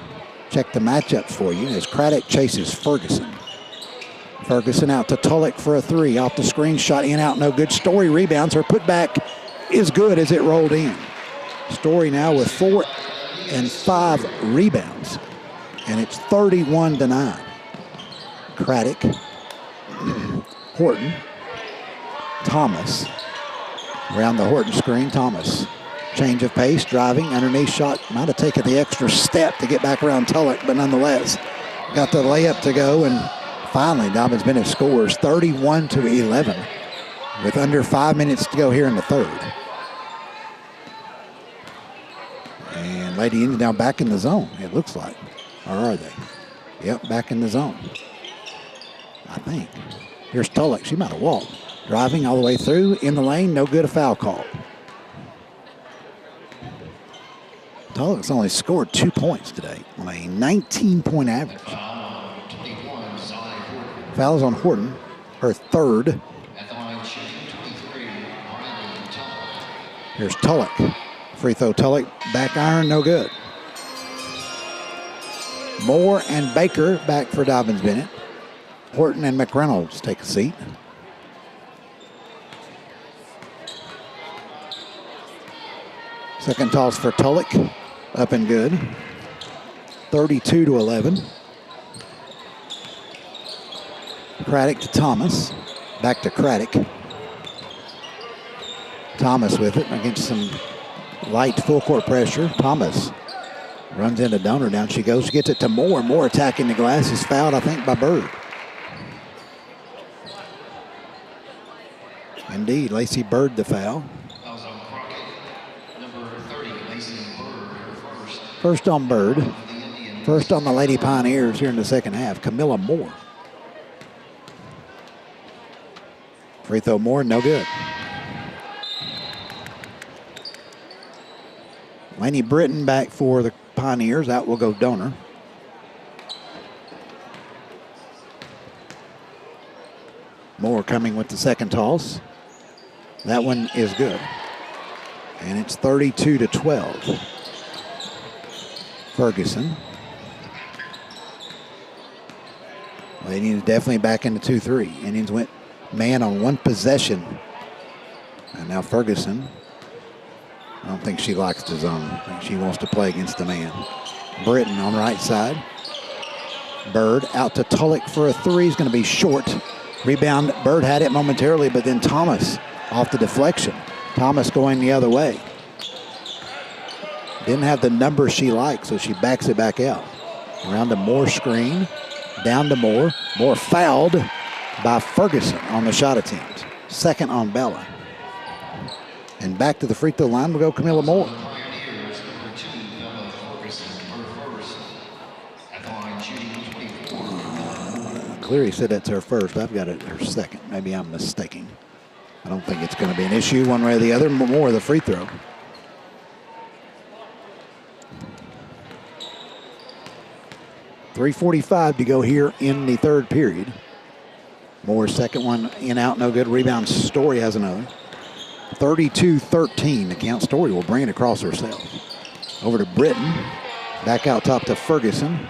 check the matchup for you as Craddock chases Ferguson. Ferguson out to Tulloch for a three. Off the screen, shot in, out, no good. Story rebounds. Her putback is good as it rolled in. Story now with 4 and 5 rebounds. And it's 31-9. Craddock, Horton, Thomas. Around the Horton screen, Thomas. Change of pace, driving, underneath shot. Might have taken the extra step to get back around Tulloch, but nonetheless, got the layup to go, and finally, Dobyns-Bennett scores 31-11 with under 5 minutes to go here in the third. And Lady Indians now back in the zone, it looks like. Or are they? Yep, back in the zone, I think. Here's Tulloch. She might have walked. Driving all the way through, in the lane, no good, a foul call. Tulloch's only scored 2 points today on a 19-point average. Fouls on Horton, her third. Here's Tulloch. Free throw, Tulloch, back iron, no good. Moore and Baker back for Dobyns-Bennett. Horton and McReynolds take a seat. Second toss for Tulloch, up and good. 32-11. Craddock to Thomas. Back to Craddock. Thomas with it against some light full court pressure. Thomas runs into Donor. Down she goes. Gets it to Moore. Moore attacking the glass. Is fouled, I think, by Bird. Indeed, Lacey Bird the foul. First on Bird. First on the Lady Pioneers here in the second half. Camilla Moore. Free throw Moore, no good. Laney Britton back for the Pioneers. Out will go Donor. Moore coming with the second toss. That one is good. And it's 32-12. Ferguson. Well, Indians definitely back into 2-3. Indians went man on one possession. And now Ferguson. I don't think she likes the zone. I think she wants to play against the man. Britton on right side. Bird out to Tulloch for a three. He's going to be short. Rebound. Bird had it momentarily, but then Thomas off the deflection. Thomas going the other way. Didn't have the number she liked, so she backs it back out. Around the Moore screen. Down to Moore. Moore fouled by Ferguson on the shot attempt. Second on Bella. And back to the free throw line will go Camilla Moore. Cleary said that's her first. I've got it her second. Maybe I'm mistaken. I don't think it's going to be an issue one way or the other. More of the free throw. .345 to go here in the third period. Moore's second one in, out, no good. Rebound, Story has another. 32-13. The count. Story will bring it across herself. Over to Britton. Back out top to Ferguson.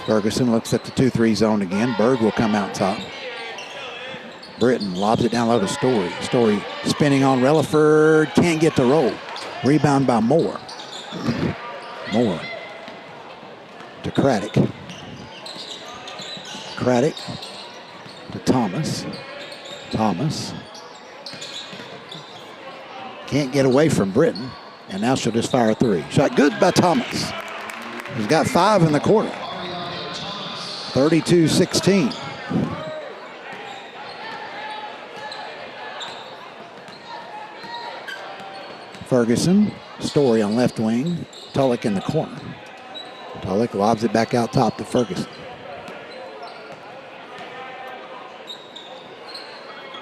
Ferguson looks at the 2-3 zone again. Berg will come out top. Britton lobs it down low to Story. Story spinning on Relaford. Can't get the roll. Rebound by Moore. Moore to Craddock. Craddock to Thomas. Thomas can't get away from Britton. And now she'll just fire a three. Shot good by Thomas. He's got 5 in the quarter. 32-16. Ferguson, Story on left wing. Tulloch in the corner. Tulloch lobs it back out top to Ferguson.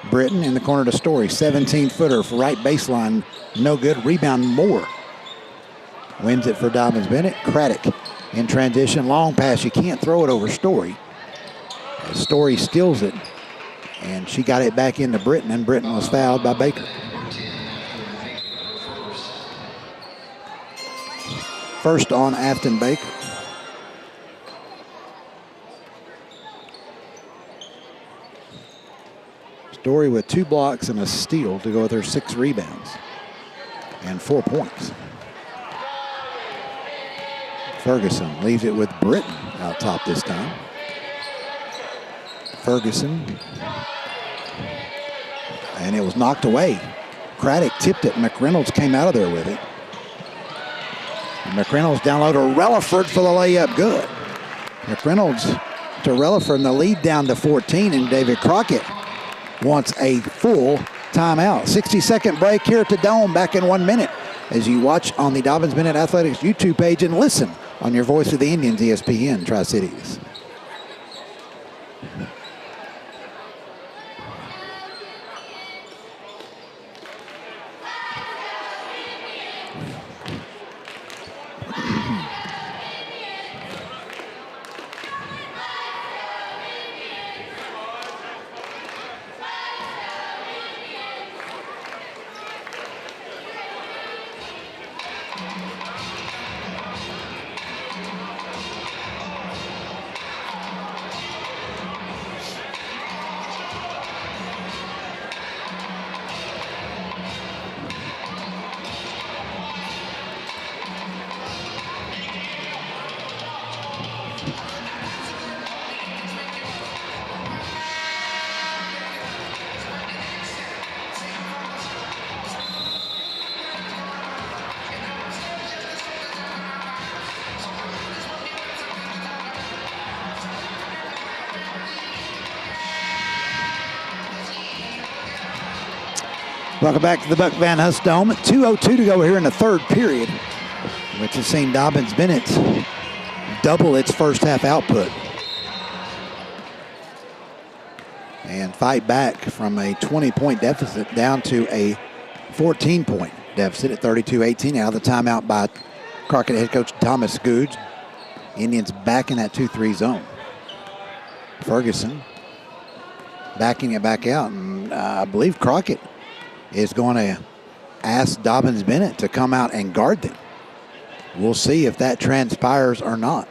Britton in the corner to Story. 17-footer for right baseline. No good. Rebound Moore. Wins it for Dobyns-Bennett. Craddock in transition. Long pass. You can't throw it over Story. Story steals it. And she got it back into Britton, and Britton was fouled by Baker. First on Afton Baker. Story with 2 blocks and a steal to go with her 6 rebounds and 4 points. Ferguson leaves it with Britton out top this time. Ferguson. And it was knocked away. Craddock tipped it. McReynolds came out of there with it. And McReynolds down low to Relaford for the layup. Good. McReynolds to Relaford, and the lead down to 14, and David Crockett wants a full timeout. 60-second break here at the Dome. Back in 1 minute as you watch on the Dobyns-Bennett Athletics YouTube page and listen on your Voice of the Indians, ESPN Tri-Cities. Welcome back to the Buck Van Huss Dome. 2:02 to go here in the third period, which has seen Dobyns-Bennett double its first half output and fight back from a 20-point deficit down to a 14-point deficit at 32-18. Out of the timeout by Crockett head coach Thomas Googe. Indians back in that 2-3 zone. Ferguson backing it back out, and I believe Crockett is going to ask Dobyns-Bennett to come out and guard them. We'll see if that transpires or not.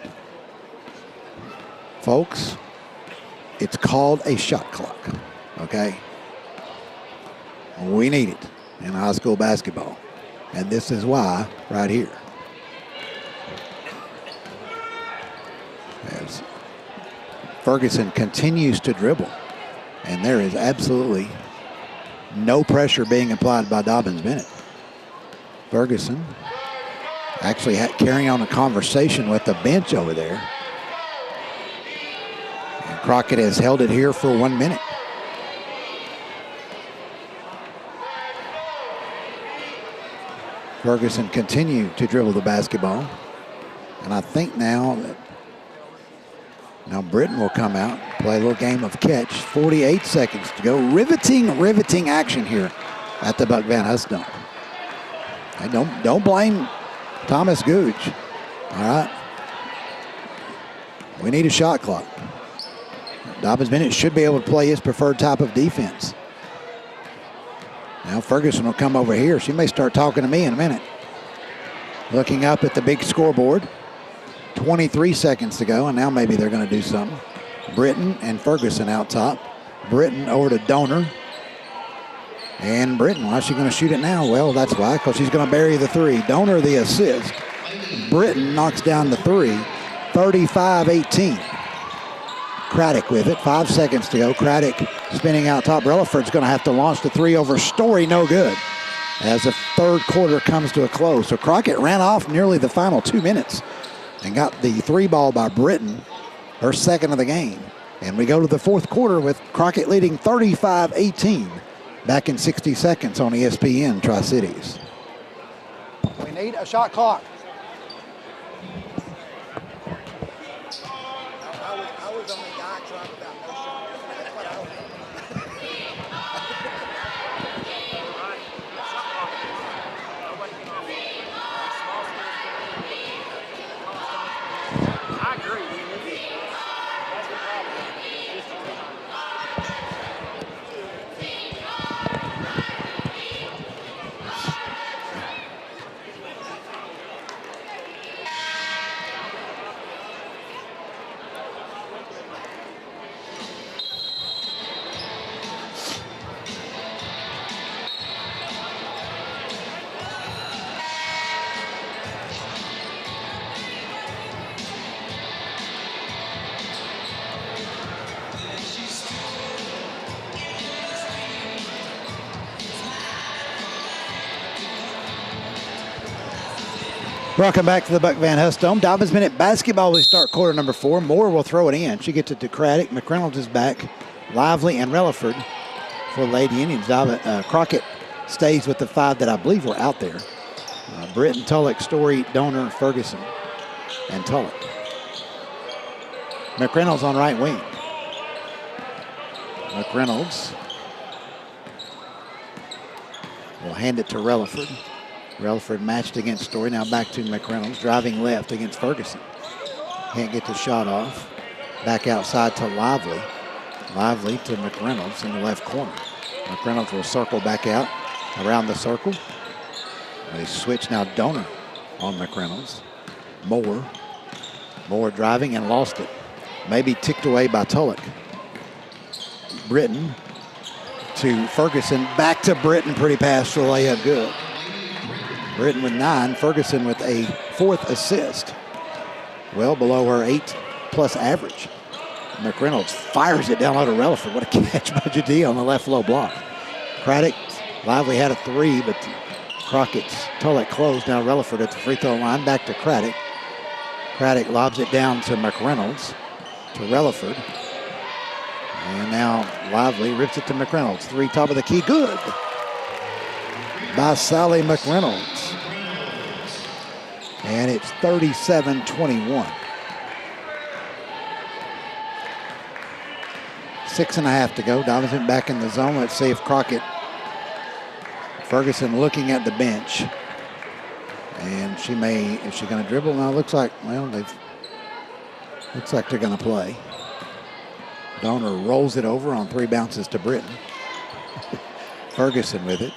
Folks, it's called a shot clock, okay? We need it in high school basketball, and this is why right here. As Ferguson continues to dribble, and there is absolutely no pressure being applied by Dobyns-Bennett. Ferguson actually carrying on a conversation with the bench over there. And Crockett has held it here for 1 minute. Ferguson continued to dribble the basketball. And I think now Britton will come out, play a little game of catch. 48 seconds to go. Riveting action here at the Buck Van Huss Dome. And don't blame Thomas Gooch. All right. We need a shot clock. Dobyns-Bennett should be able to play his preferred type of defense. Now Ferguson will come over here. She may start talking to me in a minute. Looking up at the big scoreboard. 23 seconds to go, and now maybe they're going to do something. Britton and Ferguson out top. Britton over to Donor. And Britton, why is she going to shoot it now? Well, that's why, because she's going to bury the three. Donor the assist. Britton knocks down the three. 35-18. Craddock with it. 5 seconds to go. Craddock spinning out top. Relaford's going to have to launch the three over Story. No good. As the third quarter comes to a close. So Crockett ran off nearly the final 2 minutes and got the three ball by Britton, her second of the game. And we go to the fourth quarter with Crockett leading 35-18. Back in 60 seconds on ESPN Tri-Cities. We need a shot clock. I was on the diatribe about no shot. That's what I was. I agree. Welcome back to the Buck Van Huss Dome. Dobyns-Bennett basketball. We start quarter number 4. Moore will throw it in. She gets it to Craddock. McReynolds is back. Lively and Relaford for Lady Indians. Crockett stays with the 5 that I believe were out there. Britton, Tulloch, Story, Donor, Ferguson, and Tulloch. McReynolds on right wing. McReynolds will hand it to Relaford. Relaford matched against Story. Now back to McReynolds, driving left against Ferguson. Can't get the shot off. Back outside to Lively. Lively to McReynolds in the left corner. McReynolds will circle back out around the circle. They switch now. Donor on McReynolds. Moore driving and lost it. Maybe ticked away by Tulloch. Britton to Ferguson. Back to Britton. Pretty pass for the layup. Good. Britton with 9, Ferguson with a 4th assist. Well below her 8+ average. McReynolds fires it down low to Relaford. What a catch by Jadee on the left low block. Craddock, Lively had a 3, but Crockett's Tulloch closed. Now Relaford at the free throw line, back to Craddock. Craddock lobs it down to McReynolds, to Relaford. And now Lively rips it to McReynolds. 3 top of the key, good. By Sally McReynolds. And it's 37-21. 6.5 to go. Donovan back in the zone. Let's see if Crockett. Ferguson looking at the bench. And she may, is she going to dribble? Now it looks like, well, looks like they're going to play. Donor rolls it over on 3 bounces to Britton. Ferguson with it.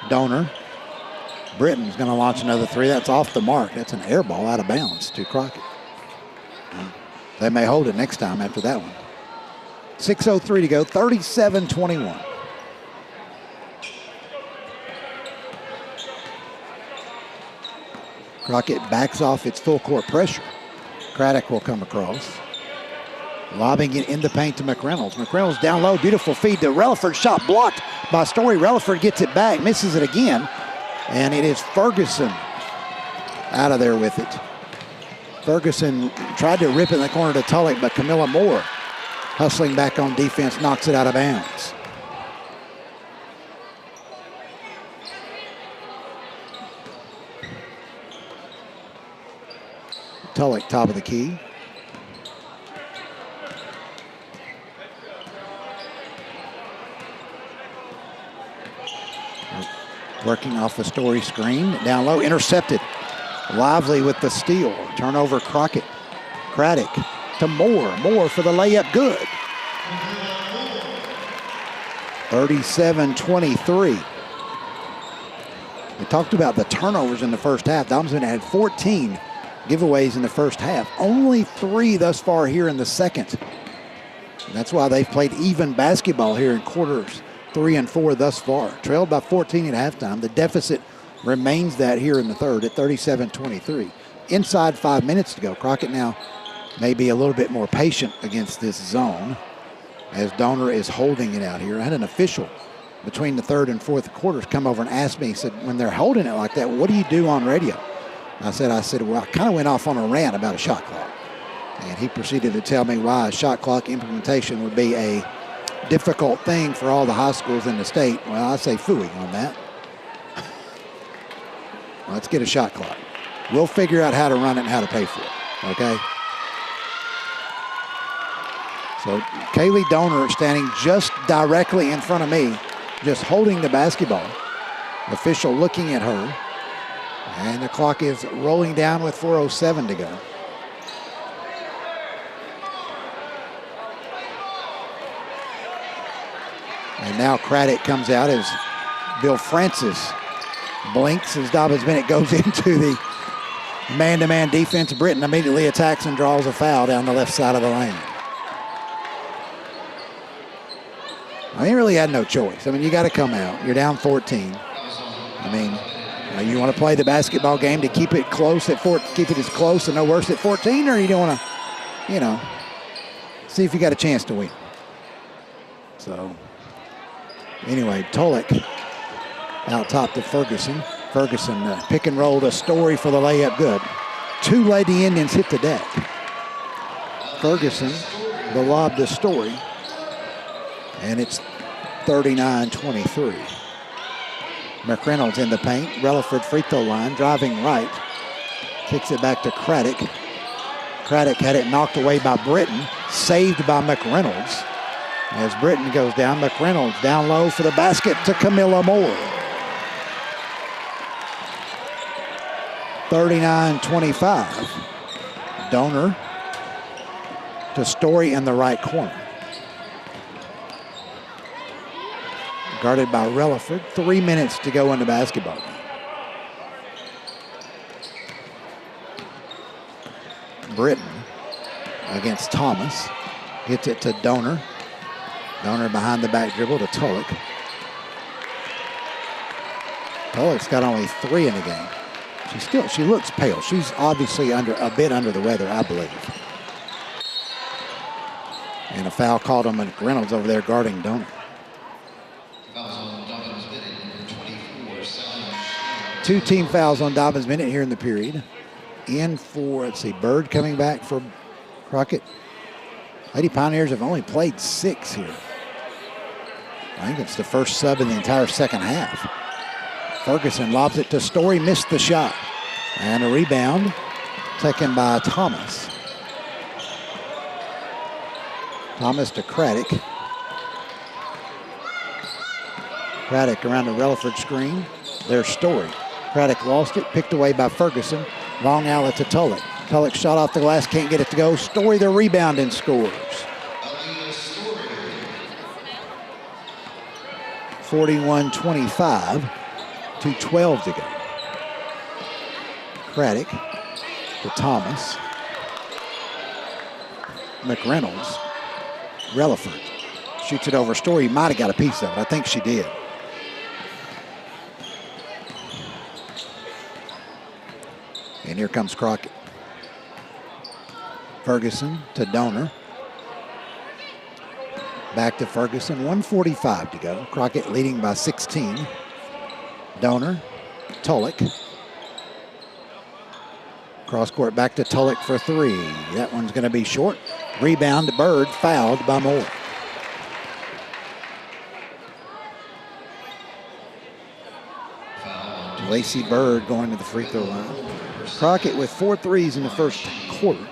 Donor. Britton's going to launch another 3. That's off the mark. That's an air ball out of bounds to Crockett. They may hold it next time after that one. 6:03 to go. 37-21. Crockett backs off its full court pressure. Craddock will come across. Lobbing it in the paint to McReynolds. McReynolds down low. Beautiful feed to Relaford. Shot blocked by Story. Relaford gets it back. Misses it again. And it is Ferguson out of there with it. Ferguson tried to rip in the corner to Tulloch, but Camilla Moore, hustling back on defense, knocks it out of bounds. Tulloch, top of the key. Working off the Story screen. Down low, intercepted. Lively with the steal. Turnover, Crockett. Craddock to Moore. Moore for the layup, good. 37-23. We talked about the turnovers in the first half. Dobyns-Bennett had 14 giveaways in the first half. Only 3 thus far here in the second. And that's why they've played even basketball here in quarters 3 and 4 thus far. Trailed by 14 at halftime. The deficit remains that here in the third at 37-23. Inside 5 minutes to go. Crockett now may be a little bit more patient against this zone as Donor is holding it out here. I had an official between the third and fourth quarters come over and asked me, he said, when they're holding it like that, what do you do on radio? I said, well, I kind of went off on a rant about a shot clock. And he proceeded to tell me why a shot clock implementation would be a difficult thing for all the high schools in the state. Well, I say phooey on that. Let's get a shot clock. We'll figure out how to run it and how to pay for it, okay? So Kaylee Donor standing just directly in front of me, just holding the basketball. Official looking at her. And the clock is rolling down with 4:07 to go. And now Craddock comes out as Bill Francis blinks as Dobyns-Bennett goes into the man-to-man defense. Britton immediately attacks and draws a foul down the left side of the lane. I mean, he really had no choice. I mean, you got to come out. You're down 14. I mean, you want to play the basketball game to keep it close at keep it as close and no worse at 14, or you don't want to, see if you got a chance to win. So, anyway, Tulloch out top to Ferguson. Ferguson pick and roll to Story for the layup, good. 2 Lady Indians hit the deck. Ferguson, the lob to Story. And it's 39-23. McReynolds in the paint. Relaford free throw line, driving right. Kicks it back to Craddock. Craddock had it knocked away by Britton. Saved by McReynolds. As Britton goes down, McReynolds down low for the basket to Camilla Moore. 39-25. Donor to Story in the right corner. Guarded by Relaford. 3 minutes to go in the basketball game. Britton against Thomas. Gets it to Donor. Donor behind the back dribble to Tulloch. Tulloch's got only 3 in the game. She looks pale. She's obviously a bit under the weather, I believe. And a foul called on McReynolds over there guarding Donor. 2 team fouls on Dobyns-Bennett here in the period. In for, let's see, Bird coming back for Crockett. Lady Pioneers have only played 6 here. I think it's the first sub in the entire second half. Ferguson lobs it to Story, missed the shot. And a rebound taken by Thomas. Thomas to Craddock. Craddock around the Relaford screen. There's Story. Craddock lost it, picked away by Ferguson. Long outlet to Tulloch. Tulloch shot off the glass, can't get it to go. Story the rebound and scores. 41-25 to 12 to go. Craddock to Thomas. McReynolds. Relaford shoots it over Story. Might have got a piece of it. I think she did. And here comes Crockett. Ferguson to Donor. Back to Ferguson, 1:45 to go. Crockett leading by 16. Donor, Tulloch. Cross court back to Tulloch for 3. That one's going to be short. Rebound, Bird, fouled by Moore. Lacey Bird going to the free throw line. Crockett with 4 threes in the first quarter.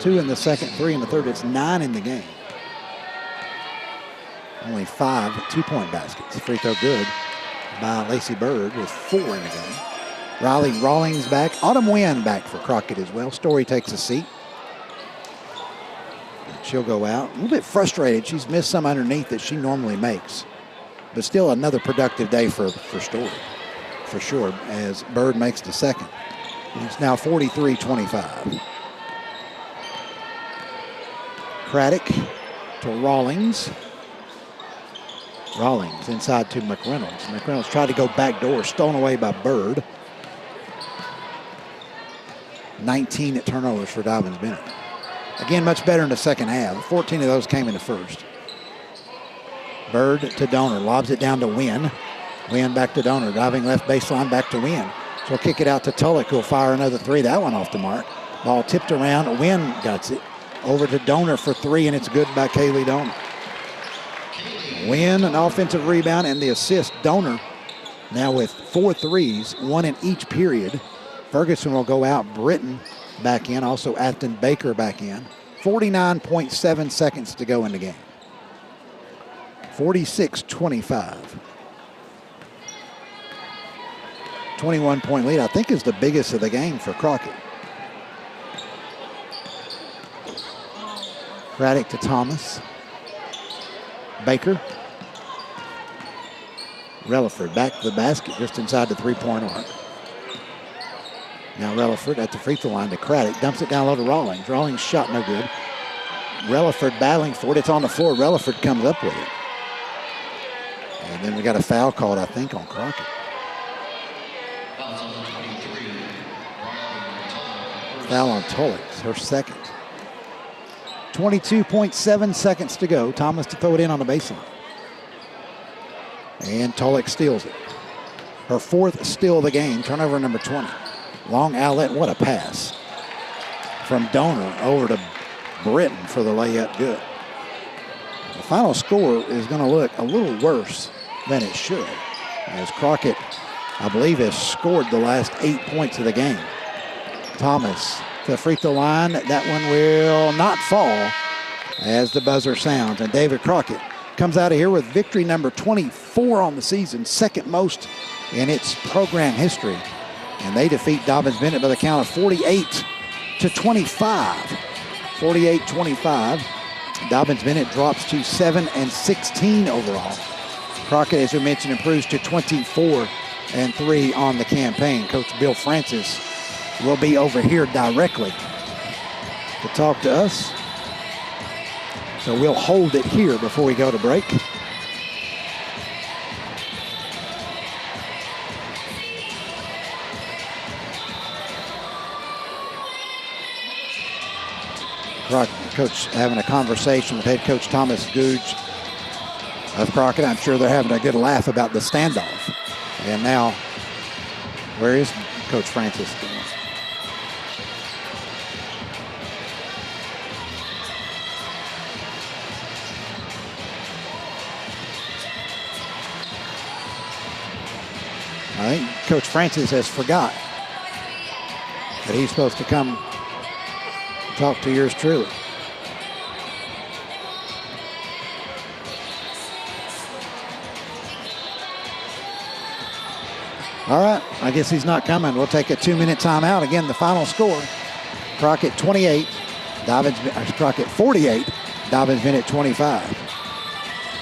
2 in the second, 3 in the third. It's 9 in the game. Only 5 2-point baskets. Free throw good by Lacey Bird with 4 in the game. Riley Rawlings back. Autumn Wynn back for Crockett as well. Story takes a seat. She'll go out. A little bit frustrated. She's missed some underneath that she normally makes. But still another productive day for Story, for sure, as Bird makes the second. It's now 43-25. Craddock to Rawlings. Rawlings inside to McReynolds. McReynolds tried to go backdoor, stolen away by Bird. 19 turnovers for Dobyns-Bennett. Again, much better in the second half. 14 of those came in the first. Bird to Donor, lobs it down to Wynn. Wynn back to Donor, driving left baseline back to Wynn. She'll kick it out to Tulloch, who'll fire another 3. That one off the mark. Ball tipped around. Wynn guts it. Over to Donor for 3, and it's good by Kaylee Donor. Wynn, an offensive rebound, and the assist. Donor now with 4 threes, 1 in each period. Ferguson will go out. Britton back in. Also Afton Baker back in. 49.7 seconds to go in the game. 46-25. 21-point lead, I think, is the biggest of the game for Crockett. Craddock to Thomas. Baker. Relaford back to the basket just inside the 3-point arc. Now Relaford at the free throw line to Craddock. Dumps it down low to Rawlings. Rawlings shot no good. Relaford battling for it. It's on the floor. Relaford comes up with it. And then we got a foul called, I think, on Crockett. Foul on Tulloch, her second. 22.7 seconds to go. Thomas to throw it in on the baseline. And Tulloch steals it. Her 4th steal of the game, turnover number 20. Long outlet, what a pass. From Donor over to Britton for the layup, good. The final score is going to look a little worse than it should, as Crockett, I believe, has scored the last 8 points of the game. Thomas to the free throw line. That one will not fall as the buzzer sounds. And David Crockett comes out of here with victory number 24 on the season, second most in its program history. And they defeat Dobyns-Bennett by the count of 48-25. 48-25. Dobyns-Bennett drops to 7-16 overall. Crockett, as we mentioned, improves to 24-3 on the campaign. Coach Bill Francis will be over here directly to talk to us. So we'll hold it here before we go to break. Coach having a conversation with head coach Thomas Googe of Crockett. I'm sure they're having a good laugh about the standoff. And now, where is Coach Francis? I think Coach Francis has forgot that he's supposed to come talk to yours truly. All right, I guess he's not coming. We'll take a 2-minute timeout. Again, the final score, Crockett 28, Crockett 48, Dobyns-Bennett 25.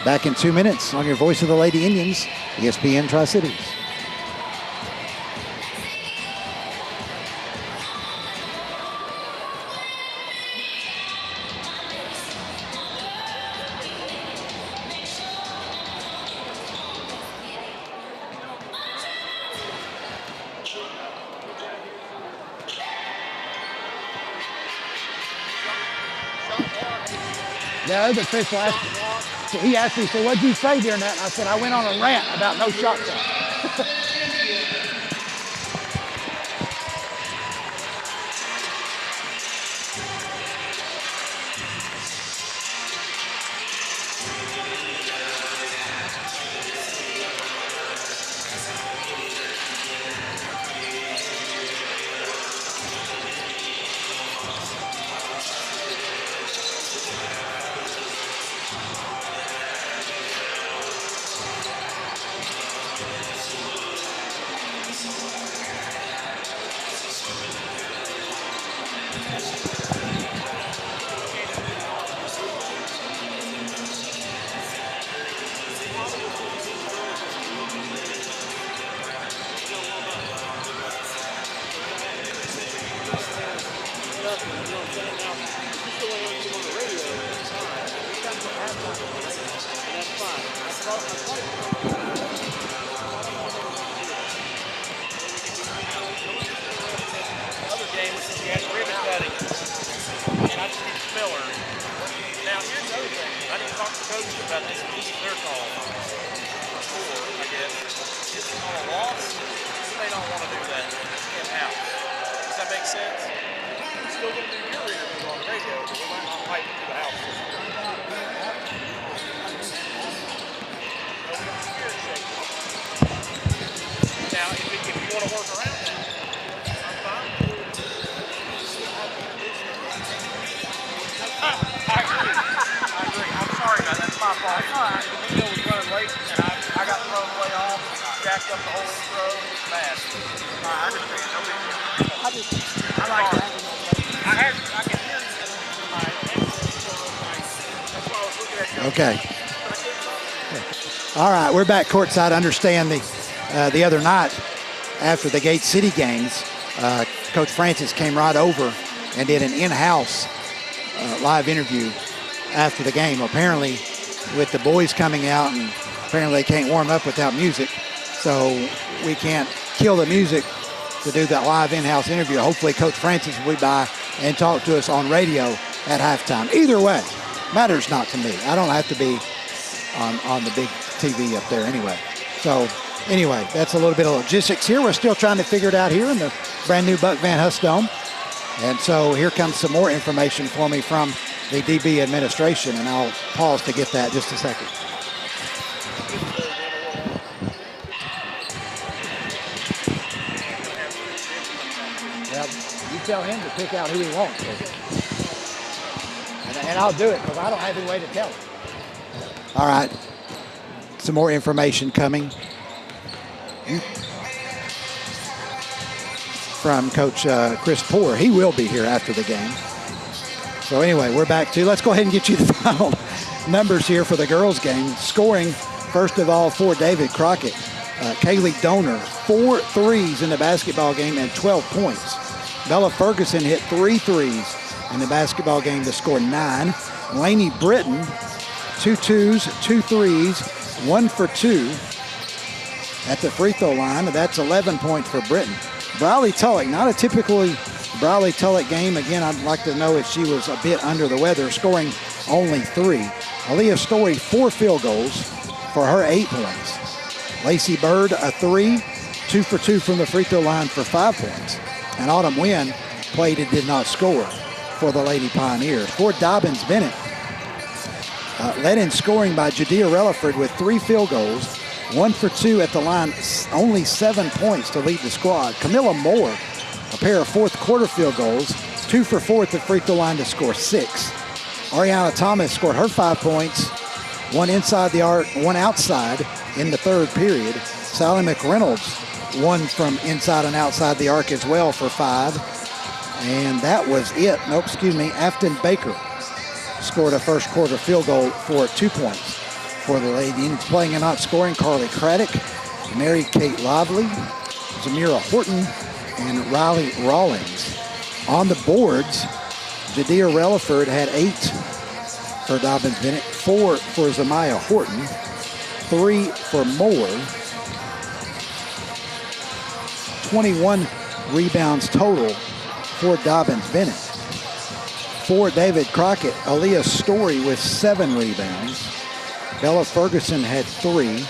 Back in 2 minutes on your voice of the Lady Indians, ESPN Tri-Cities. The other official asked me, so he asked me, so what'd you say during that? And I said, I went on a rant about no shot clock. Okay. All right, we're back courtside. Understand the other night after the Gate City games, Coach Francis came right over and did an in-house live interview after the game. Apparently, with the boys coming out, and apparently they can't warm up without music, so we can't kill the music to do that live in-house interview. Hopefully, Coach Francis will be by and talk to us on radio at halftime. Either way, matters not to me. I don't have to be on the big TV up there anyway. So anyway, that's a little bit of logistics here. We're still trying to figure it out here in the brand new Buck Van Huss Dome. And so here comes some more information for me from the DB administration, and I'll pause to get that just a second. Well, you tell him to pick out who he wants. And I'll do it because I don't have any way to tell him. All right. Some more information coming from Coach Chris Poore. He will be here after the game. So anyway, we're back to, let's go ahead and get you the final numbers here for the girls game. Scoring, first of all, for David Crockett. Kaylee Donor, 4 threes in the basketball game and 12 points. Bella Ferguson hit 3 threes in the basketball game to score 9. Lainey Britton, 2 twos, 2 threes, 1 for 2 at the free throw line. That's 11 points for Britton. Briley Tulloch, not a typically Briley Tulloch game. Again, I'd like to know if she was a bit under the weather, scoring only 3. Aaliyah Story, 4 field goals for her 8 points. Lacey Bird, a 3, 2 for 2 from the free throw line for 5 points. And Autumn Wynn played and did not score for the Lady Pioneers. For Dobyns-Bennett, led in scoring by Jadea Relaford with 3 field goals, 1 for 2 at the line, only 7 points to lead the squad. Camilla Moore, a pair of fourth quarter field goals, 2 for 4 at the free throw line to score 6. Ariana Thomas scored her 5 points, 1 inside the arc, 1 outside in the third period. Sally McReynolds, 1 from inside and outside the arc as well for 5. And that was it. Nope, excuse me. Afton Baker scored a first quarter field goal for 2 points for the lady. Playing and not scoring, Carly Craddock, Mary Kate Lively, Zamira Horton, and Riley Rawlings. On the boards, Jadea Relaford had 8 for Dobyns-Bennett, 4 for Zamaya Horton, 3 for Moore, 21 rebounds total for Dobyns-Bennett. For David Crockett, Aaliyah Story with 7 rebounds. Bella Ferguson had 3.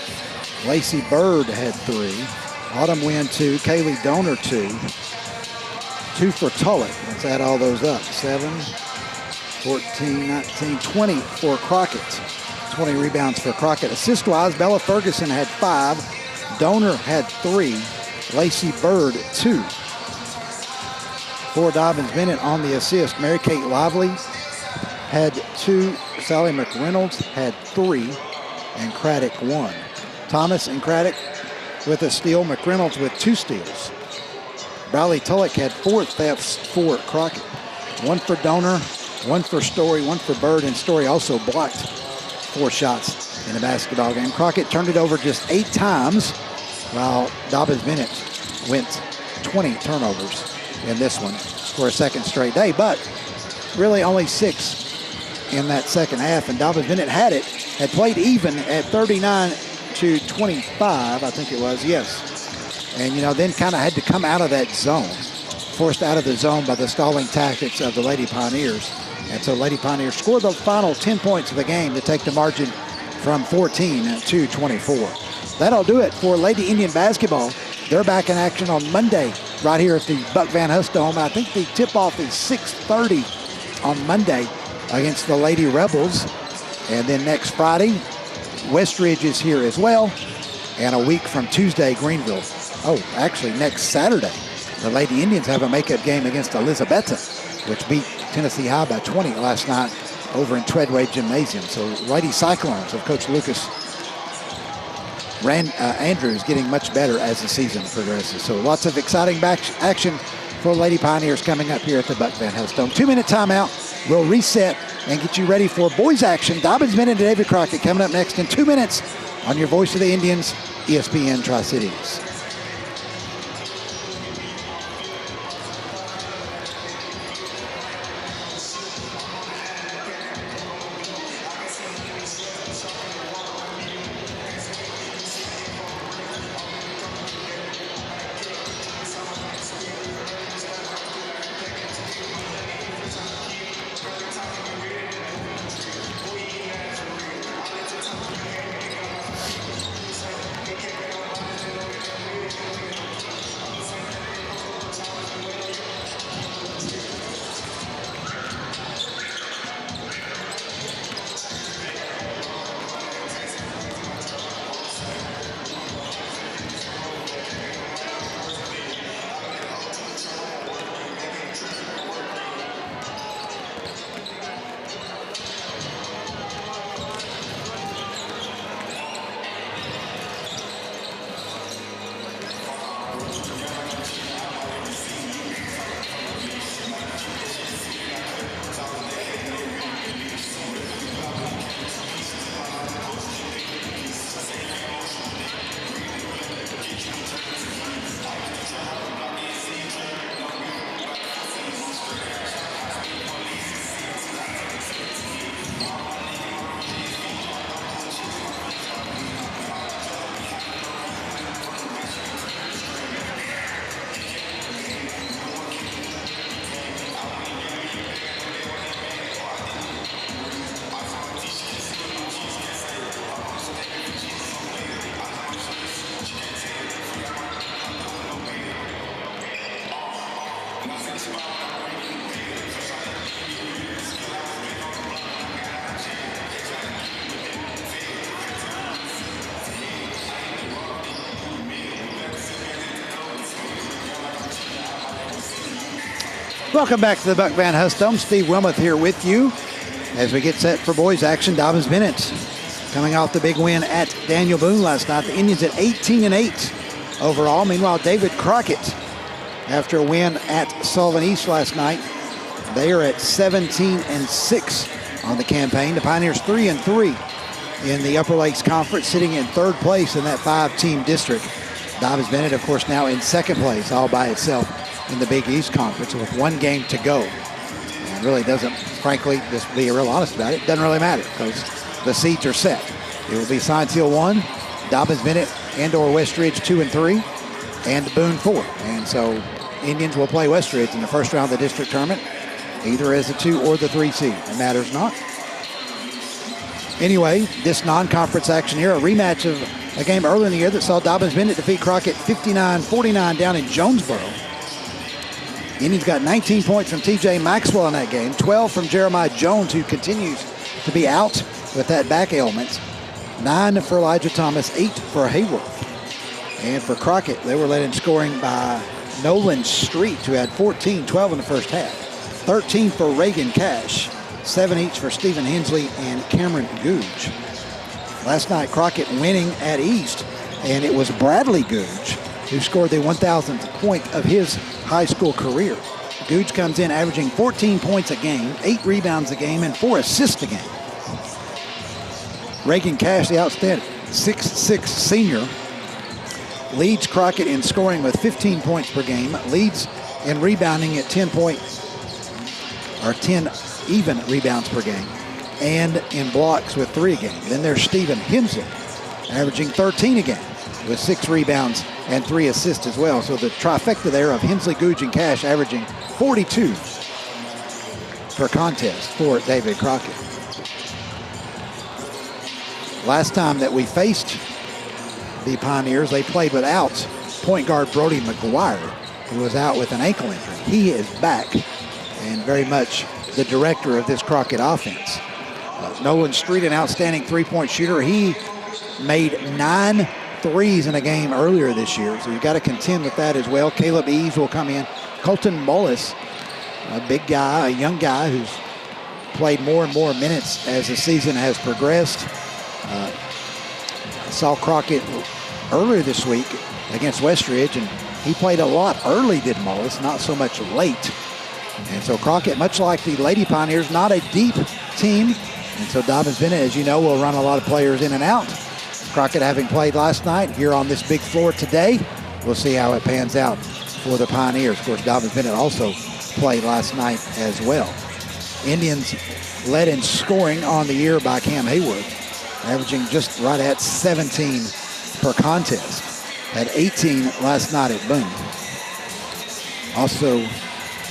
Lacey Bird had 3. Autumn Wynn 2. Kaylee Donor 2. 2 for Tulloch. Let's add all those up. 7, 14, 19, 20 for Crockett. 20 rebounds for Crockett. Assist-wise, Bella Ferguson had 5. Donor had 3. Lacey Bird 2. For Dobyns-Bennett on the assist, Mary Kate Lively had 2. Sally McReynolds had 3. And Craddock 1. Thomas and Craddock with a steal. McReynolds with 2 steals. Briley Tulloch had 4 thefts for Crockett. 1 for Donor, 1 for Story, 1 for Bird, and Story also blocked 4 shots in the basketball game. Crockett turned it over just 8 times, while Dobyns-Bennett went 20 turnovers in this one for a second straight day, but really only 6 in that second half, and Dobyns-Bennett had played even at 39-25, I think it was, yes. And, then kind of had to come out of that zone, forced out of the zone by the stalling tactics of the Lady Pioneers. And so Lady Pioneers scored the final 10 points of the game to take the margin from 14 to 24. That'll do it for Lady Indian basketball. They're back in action on Monday right here at the Buck Van Huss Dome. I think the tip-off is 6:30 on Monday against the Lady Rebels. And then next Friday, Westridge is here as well. And a week from Tuesday, Greenville. Oh, actually next Saturday, the Lady Indians have a makeup game against Elizabetta, which beat Tennessee High by 20 last night over in Treadway Gymnasium. So Lady Cyclones of Coach Lucas Andrews getting much better as the season progresses. So lots of exciting action for Lady Pioneers coming up here at the Buck Van Huss Dome. 2-minute timeout. We'll reset and get you ready for boys action. Dobyns-Bennett and David Crockett coming up next in 2 minutes on your Voice of the Indians, ESPN Tri-Cities. Welcome back to the Buck Van Huss Dome. Steve Wilmoth here with you as we get set for boys action. Dobyns-Bennett coming off the big win at Daniel Boone last night. The Indians at 18-8 overall. Meanwhile, David Crockett, after a win at Sullivan East last night, they are at 17-6 on the campaign. The Pioneers 3-3 in the Upper Lakes Conference, sitting in 3rd place in that 5-team district. Dobyns-Bennett, of course, now in 2nd place all by itself in the Big East Conference with 1 game to go. And really doesn't, frankly, just be real honest about it, doesn't really matter because the seeds are set. It will be Science Hill 1, Dobyns-Bennett and/or Westridge 2 and 3, and Boone 4. And so Indians will play Westridge in the first round of the district tournament, either as the 2 or the 3 seed. It matters not. Anyway, this non-conference action here, a rematch of a game earlier in the year that saw Dobyns-Bennett defeat Crockett 59-49 down in Jonesboro. Indians got 19 points from TJ Maxwell in that game, 12 from Jeremiah Jones, who continues to be out with that back ailment, 9 for Elijah Thomas, 8 for Hayworth. And for Crockett, they were led in scoring by Nolan Street, who had 14, 12 in the first half, 13 for Reagan Cash, 7 each for Stephen Hensley and Cameron Googe. Last night, Crockett winning at East, and it was Bradley Googe who scored the 1,000th point of his high school career. Googe comes in averaging 14 points a game, 8 rebounds a game, and 4 assists a game. Reagan Cash, the outstanding 6'6" senior, leads Crockett in scoring with 15 points per game, leads in rebounding at 10 even rebounds per game, and in blocks with 3 a game. Then there's Stephen Hensley, averaging 13 a game with 6 rebounds and 3 assists as well. So the trifecta there of Hensley, Googe, and Cash averaging 42 per contest for David Crockett. Last time that we faced the Pioneers, they played without point guard Brody McGuire, who was out with an ankle injury. He is back and very much the director of this Crockett offense. Nolan Street, an outstanding three-point shooter. He made 9 threes in a game earlier this year, so you've got to contend with that as well. Caleb Eves will come in. Colton Mullis, a big guy, a young guy who's played more and more minutes as the season has progressed. Saw Crockett earlier this week against Westridge, and he played a lot early, did Mullis, not so much late. And so Crockett, much like the Lady Pioneers, not a deep team. And so Dobyns-Bennett, as you know, will run a lot of players in and out. Crockett having played last night here on this big floor today. We'll see how it pans out for the Pioneers. Of course, Dobyns-Bennett also played last night as well. Indians led in scoring on the year by Cam Haywood, averaging just right at 17 per contest. Had 18 last night at Boone. Also,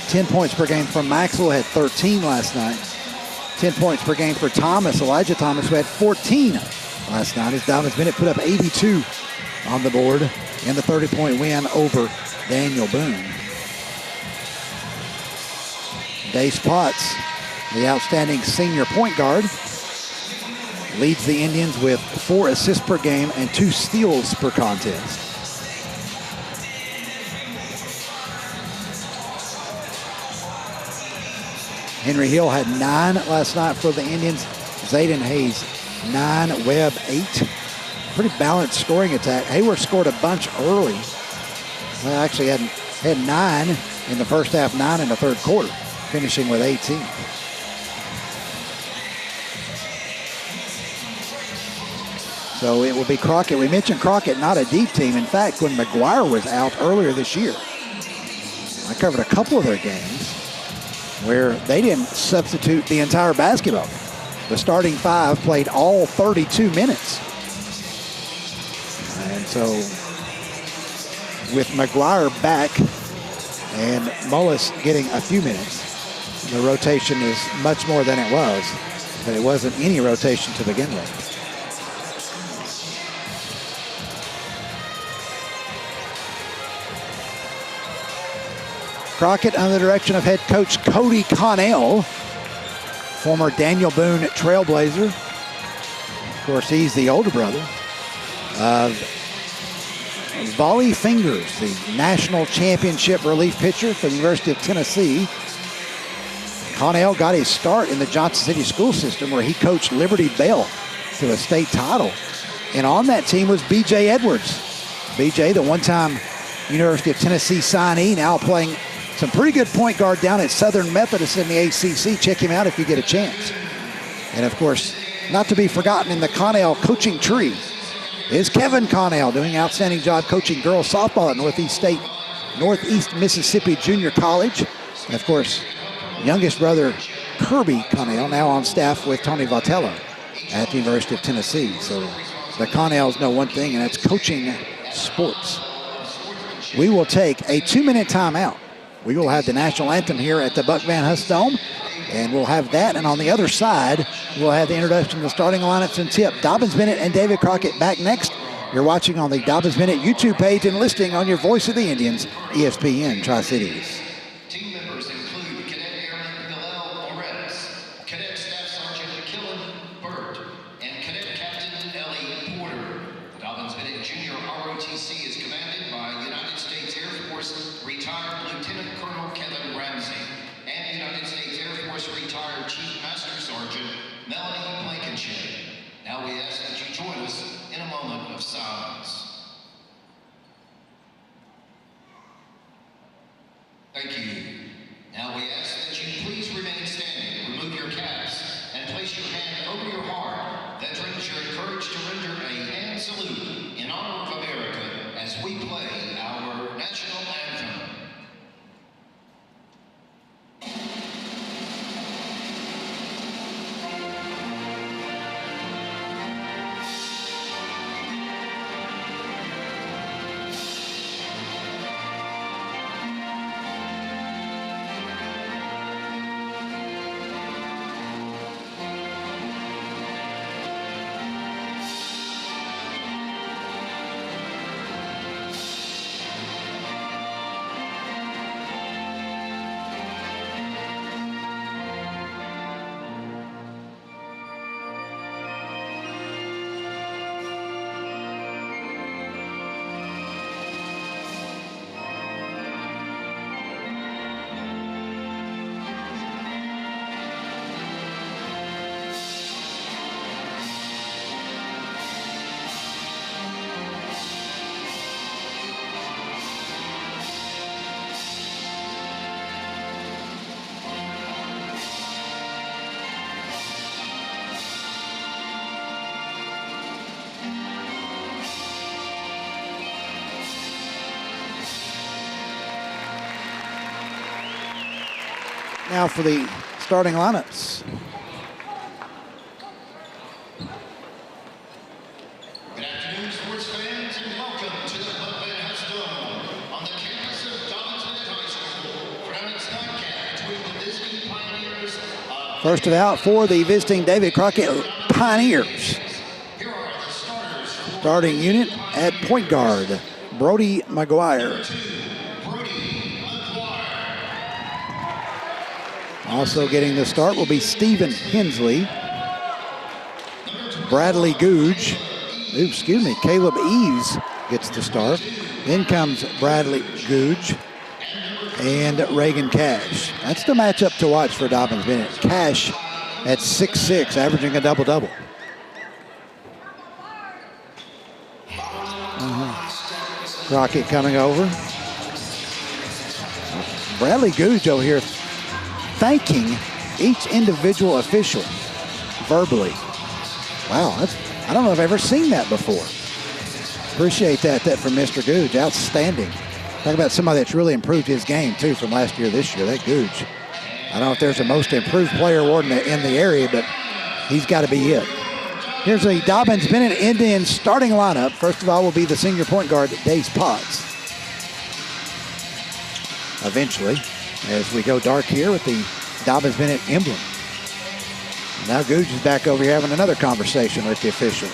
10 points per game from Maxwell, had 13 last night. 10 points per game for Thomas, Elijah Thomas, who had 14 last night, as Dobyns-Bennett put up 82 on the board in the 30-point win over Daniel Boone. Dace Potts, the outstanding senior point guard, leads the Indians with 4 assists per game and 2 steals per contest. Henry Hill had 9 last night for the Indians. Zayden Hayes, 9, Webb 8. Pretty balanced scoring attack. Hayward scored a bunch early. Well, actually had 9 in the first half, 9 in the third quarter, finishing with 18. So it will be Crockett. We mentioned Crockett, not a deep team. In fact, when McGuire was out earlier this year, I covered a couple of their games where they didn't substitute the entire basketball. The starting 5 played all 32 minutes. And so with McGuire back and Mullis getting a few minutes, the rotation is much more than it was, but it wasn't any rotation to begin with. Crockett under the direction of head coach Cody Connell, former Daniel Boone Trailblazer. Of course, he's the older brother of Volley Fingers, the national championship relief pitcher for the University of Tennessee. Connell got his start in the Johnson City school system, where he coached Liberty Bell to a state title. And on that team was B.J. Edwards. B.J., the one-time University of Tennessee signee, now playing some pretty good point guard down at Southern Methodist in the ACC. Check him out if you get a chance. And of course, not to be forgotten in the Connell coaching tree is Kevin Connell, doing an outstanding job coaching girls softball at Northeast Mississippi Junior College. And of course, youngest brother Kirby Connell, now on staff with Tony Vitello at the University of Tennessee. So the Connells know one thing, and that's coaching sports. We will take a 2-minute timeout. We will have the national anthem here at the Buck Van Huss Dome, and we'll have that. And on the other side, we'll have the introduction of the starting lineups and tip. Dobyns-Bennett and David Crockett back next. You're watching on the Dobyns-Bennett YouTube page and listening on your Voice of the Indians, ESPN Tri-Cities. Team members include Cadet Airman Hillel Moretz, Cadet Staff Sergeant Killen Burt, and Cadet Captain Ellie Porter. The Dobyns-Bennett Junior ROTC is commanded by United States Air Force retired Lieutenant Colonel Kevin Ramsey and United States Air Force retired Chief Master Sergeant Melanie Blankenship. Now we ask that you join us in a moment of silence. Thank over your heart. Veterans, you're encouraged to render a hand salute in honor of America as we play our national anthem. Now for the starting lineups. Good afternoon, sports fans, and welcome to the Buck Van Huss Dome on the campus of Dobyns-Bennett High School for tonight's nightcap between the visiting Pioneers. First it out for the visiting David Crockett Pioneers. Here are the starters. Starting unit at point guard, Brody McGuire. Also getting the start will be Stephen Hensley. Bradley Googe. Caleb Eves gets the start. Then comes Bradley Googe and Reagan Cash. That's the matchup to watch for Dobyns-Bennett. Cash at 6'6", averaging a double-double. Crockett coming over. Bradley Googe over here thanking each individual official verbally. Wow, I don't know if I've ever seen that before. Appreciate that from Mr. Googe. Outstanding. Talk about somebody that's really improved his game, too, from last year this year. That Googe. I don't know if there's a most improved player award in the area, but he's got to be it. Here's a Dobyns-Bennett Indian starting lineup. First of all will be the senior point guard, Dace Potts. Eventually, as we go dark here with the Dobyns-Bennett emblem. Now Googe is back over here having another conversation with the official.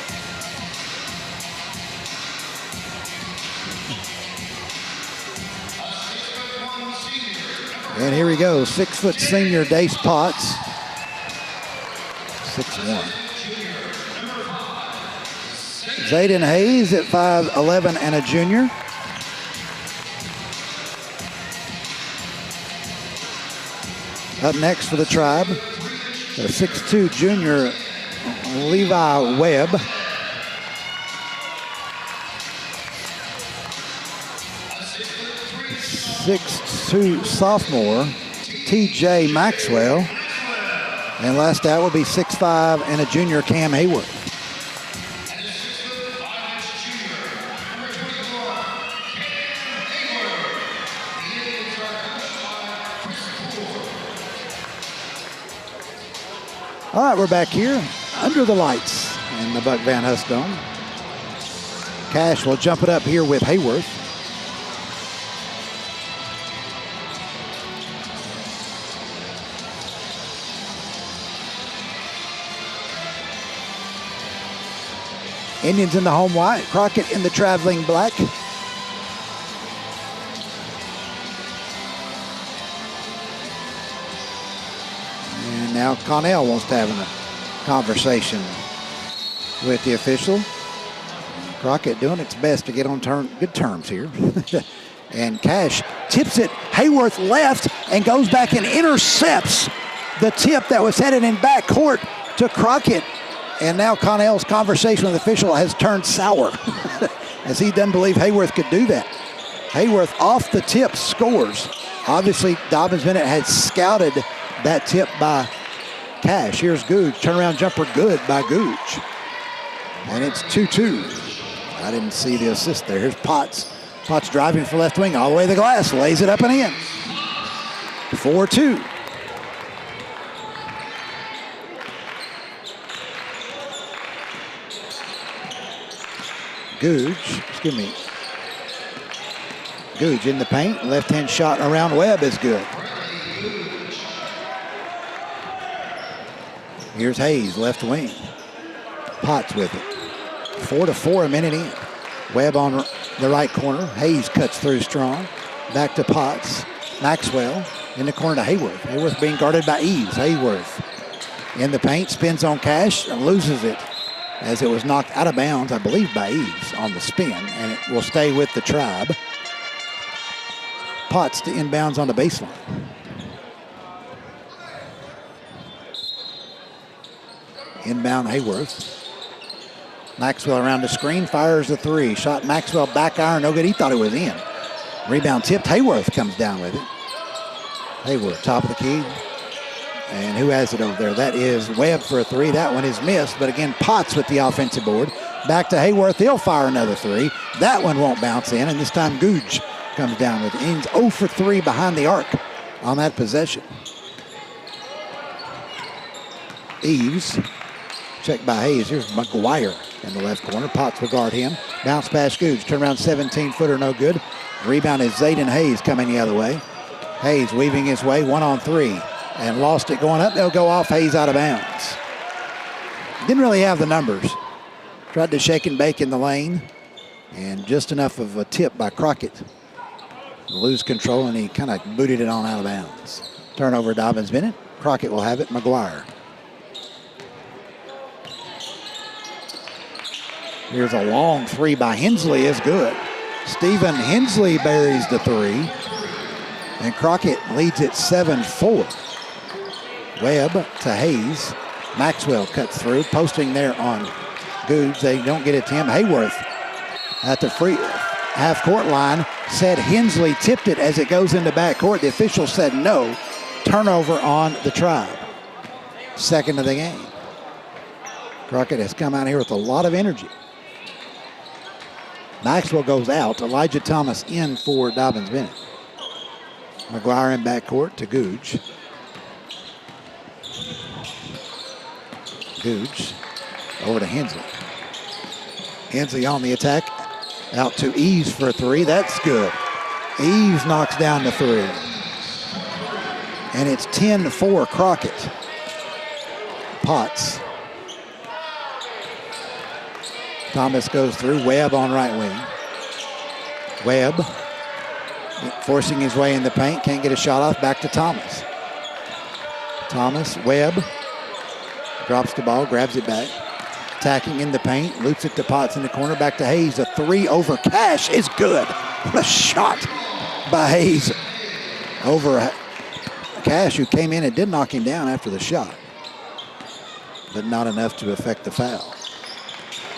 And here we go, 6-foot senior Dace Potts. 6'1". Zayden Hayes at 5'11" and a junior. Up next for the Tribe, the 6'2" junior Levi Webb. 6'2" sophomore TJ Maxwell. And last out will be 6'5" and a junior Cam Hayworth. All right, we're back here under the lights in the Buck Van Huss Dome. Cash will jump it up here with Hayworth. Indians in the home white, Crockett in the traveling black. And now Connell wants to have a conversation with the official. Crockett doing its best to get on good terms here. And Cash tips it Hayworth left and goes back and intercepts the tip that was headed in back court to Crockett. And now Connell's conversation with the official has turned sour as he doesn't believe Hayworth could do that. Hayworth off the tip scores. Obviously, Dobyns-Bennett had scouted that tip by Cash. Here's Googe. Turnaround jumper good by Googe. And it's 2-2. I didn't see the assist there. Here's Potts. Potts driving for left wing all the way to the glass. Lays it up and in. 4-2. Googe in the paint. Left-hand shot around Webb is good. Here's Hayes, left wing. Potts with it. 4-4, a minute in. Webb on the right corner. Hayes cuts through strong. Back to Potts. Maxwell in the corner to Hayworth. Hayworth being guarded by Eves. Hayworth in the paint, spins on Cash and loses it as it was knocked out of bounds, I believe, by Eves on the spin, and it will stay with the Tribe. Potts to inbounds on the baseline. Inbound Hayworth. Maxwell around the screen, fires the three. Shot Maxwell back iron, no good. He thought it was in. Rebound tipped. Hayworth comes down with it. Hayworth, top of the key. And who has it over there? That is Webb for a three. That one is missed, but again, Potts with the offensive board. Back to Hayworth. He'll fire another three. That one won't bounce in, and this time Googe comes down with it. He's 0 for 3 behind the arc on that possession. Eves, checked by Hayes. Here's McGuire in the left corner. Potts will guard him. Bounce past Googe. Turn around 17-footer, no good. Rebound is Zayden Hayes coming the other way. Hayes weaving his way, 1-on-3. And lost it going up. They'll go off. Hayes out of bounds. Didn't really have the numbers. Tried to shake and bake in the lane. And just enough of a tip by Crockett to lose control, and he kind of booted it on out of bounds. Turnover, Dobyns-Bennett. Crockett will have it. McGuire. Here's a long three by Hensley is good. Stephen Hensley buries the three. And Crockett leads it 7-4. Webb to Hayes. Maxwell cuts through, posting there on Googe. They don't get it to him. Hayworth at the free half-court line said Hensley tipped it as it goes into backcourt. The official said no. Turnover on the Tribe. Second of the game. Crockett has come out here with a lot of energy. Maxwell goes out. Elijah Thomas in for Dobyns-Bennett. McGuire in backcourt to Googe. Googe over to Hensley. Hensley on the attack. Out to Eves for a three. That's good. Eves knocks down the three. And it's 10-4 Crockett. Potts. Thomas goes through. Webb on right wing. Webb forcing his way in the paint. Can't get a shot off. Back to Thomas. Thomas, Webb. Drops the ball, grabs it back. Attacking in the paint. Loops it to Potts in the corner. Back to Hayes. A three over Cash is good. What a shot by Hayes over Cash, who came in and did knock him down after the shot. But not enough to affect the foul.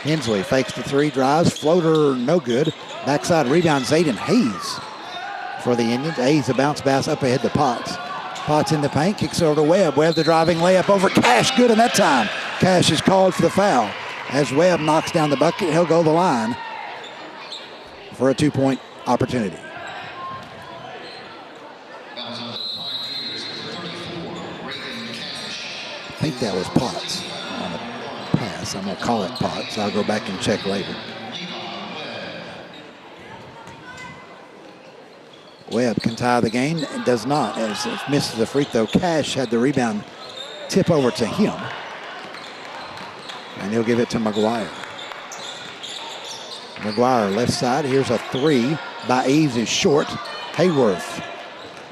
Hensley fakes the three, drives. Floater, no good. Backside rebound, Zayden Hayes for the Indians. Hayes a bounce pass up ahead to Potts. Potts in the paint, kicks over to Webb. Webb the driving layup over Cash, good in that time. Cash is called for the foul. As Webb knocks down the bucket, he'll go the line for a two-point opportunity. I think that was Potts on the pass. I'm going to call it Potts. I'll go back and check later. Webb can tie the game. It does not, as it misses the free throw. Cash had the rebound tip over to him. And he'll give it to McGuire. McGuire left side. Here's a three by Eves is short. Hayworth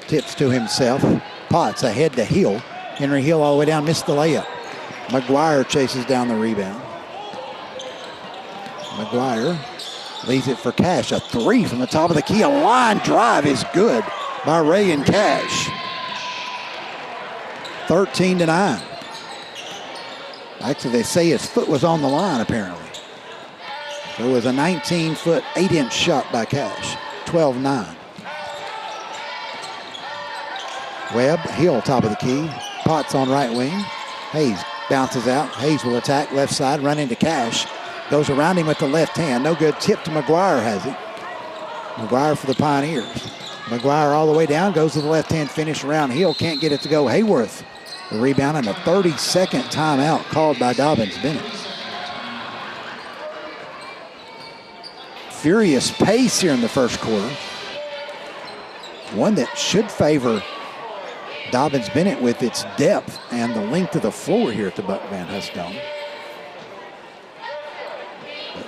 tips to himself. Potts ahead to Hill. Henry Hill all the way down, missed the layup. McGuire chases down the rebound. McGuire leaves it for Cash. A three from the top of the key. A line drive is good by Ray and Cash. 13-9. Actually, they say his foot was on the line, apparently. So it was a 19-foot, 8-inch shot by Cash. 12-9. Webb, Hill, top of the key. Potts on right wing. Hayes bounces out. Hayes will attack left side, run into Cash. Goes around him with the left hand. No good. Tip to McGuire has it. McGuire for the Pioneers. McGuire all the way down. Goes to the left hand finish around Hill. Can't get it to go. Hayworth. The rebound and a 30-second timeout called by Dobyns-Bennett. Furious pace here in the first quarter. One that should favor Dobyns-Bennett with its depth and the length of the floor here at the Buck Van Huss Dome. But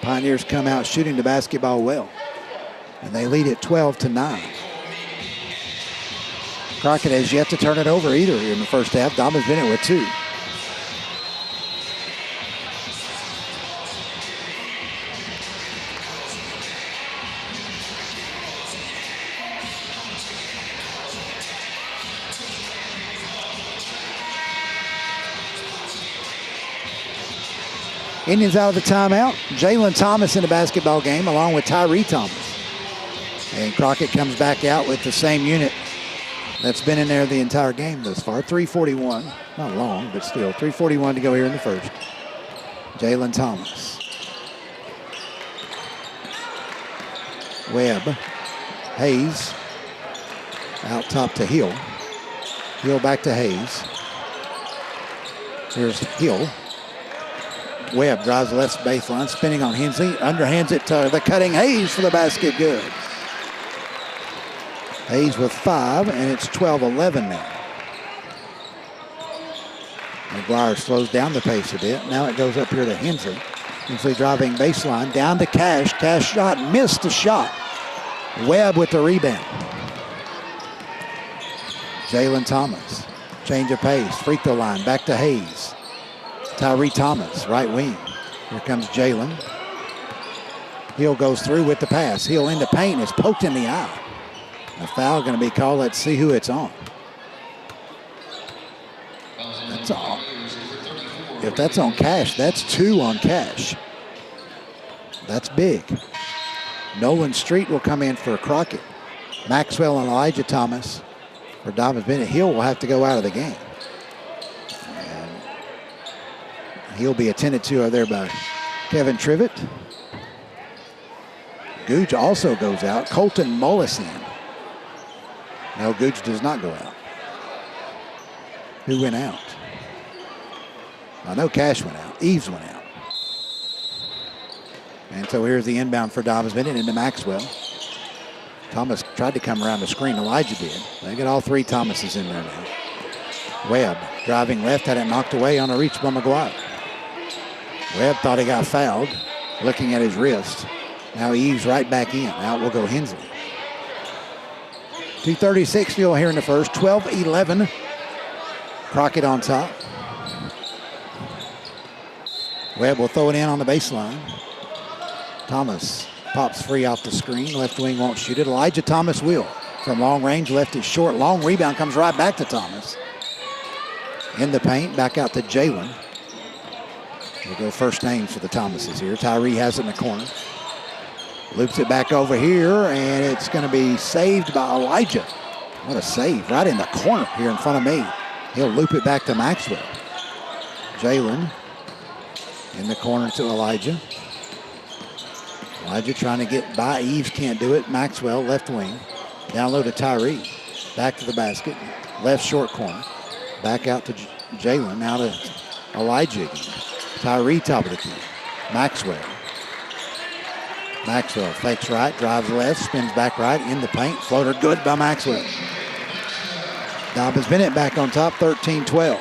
Pioneers come out shooting the basketball well, and they lead it 12-9. Crockett has yet to turn it over either here in the first half. Dobyns-Bennett with 2. Indians out of the timeout. Jalen Thomas in the basketball game along with Tyree Thomas. And Crockett comes back out with the same unit that's been in there the entire game thus far. 3:41, not long, but still 3:41 to go here in the first. Jalen Thomas. Webb. Hayes. Out top to Hill. Hill back to Hayes. Here's Hill. Webb drives the left baseline, spinning on Hensley. Underhands it to the cutting Hayes for the basket. Good. Hayes with 5, and it's 12-11 now. McGuire slows down the pace a bit. Now it goes up here to Hensley. Hensley driving baseline, down to Cash. Cash shot, missed the shot. Webb with the rebound. Jalen Thomas, change of pace, free throw line, back to Hayes. Tyree Thomas, right wing. Here comes Jalen. Hill goes through with the pass. Hill into paint, is poked in the eye. A foul going to be called. Let's see who it's on. That's on. If that's on Cash, that's 2 on Cash. That's big. Nolan Street will come in for Crockett. Maxwell and Elijah Thomas for Dobyns-Bennett. Hill will have to go out of the game. And he'll be attended to over there by Kevin Trivett. Googe also goes out. Colton Mullis in. No, Googe does not go out. Who went out? I know Cash went out. Eves went out. And so here's the inbound for Dobyns-Bennett into Maxwell. Thomas tried to come around the screen. Elijah did. They got all 3 Thomases in there now. Webb driving left, had it knocked away on a reach by McGuire. Webb thought he got fouled, looking at his wrist. Now Eves right back in. Out will go Hensley. 2:36 still here in the first. 12-11. Crockett on top. Webb will throw it in on the baseline. Thomas pops free off the screen. Left wing won't shoot it. Elijah Thomas will. From long range, left is short. Long rebound comes right back to Thomas. In the paint, back out to Jalen. We'll go first names for the Thomases here. Tyree has it in the corner. Loops it back over here, and it's going to be saved by Elijah. What a save, right in the corner here in front of me. He'll loop it back to Maxwell. Jalen in the corner to Elijah. Elijah trying to get by. Eves can't do it. Maxwell, left wing. Down low to Tyree. Back to the basket. Left short corner. Back out to Jalen. Now to Elijah again. Tyree top of the key. Maxwell. Maxwell fakes right, drives left, spins back right, in the paint. Floater good by Maxwell. Dobyns-Bennett back on top, 13-12.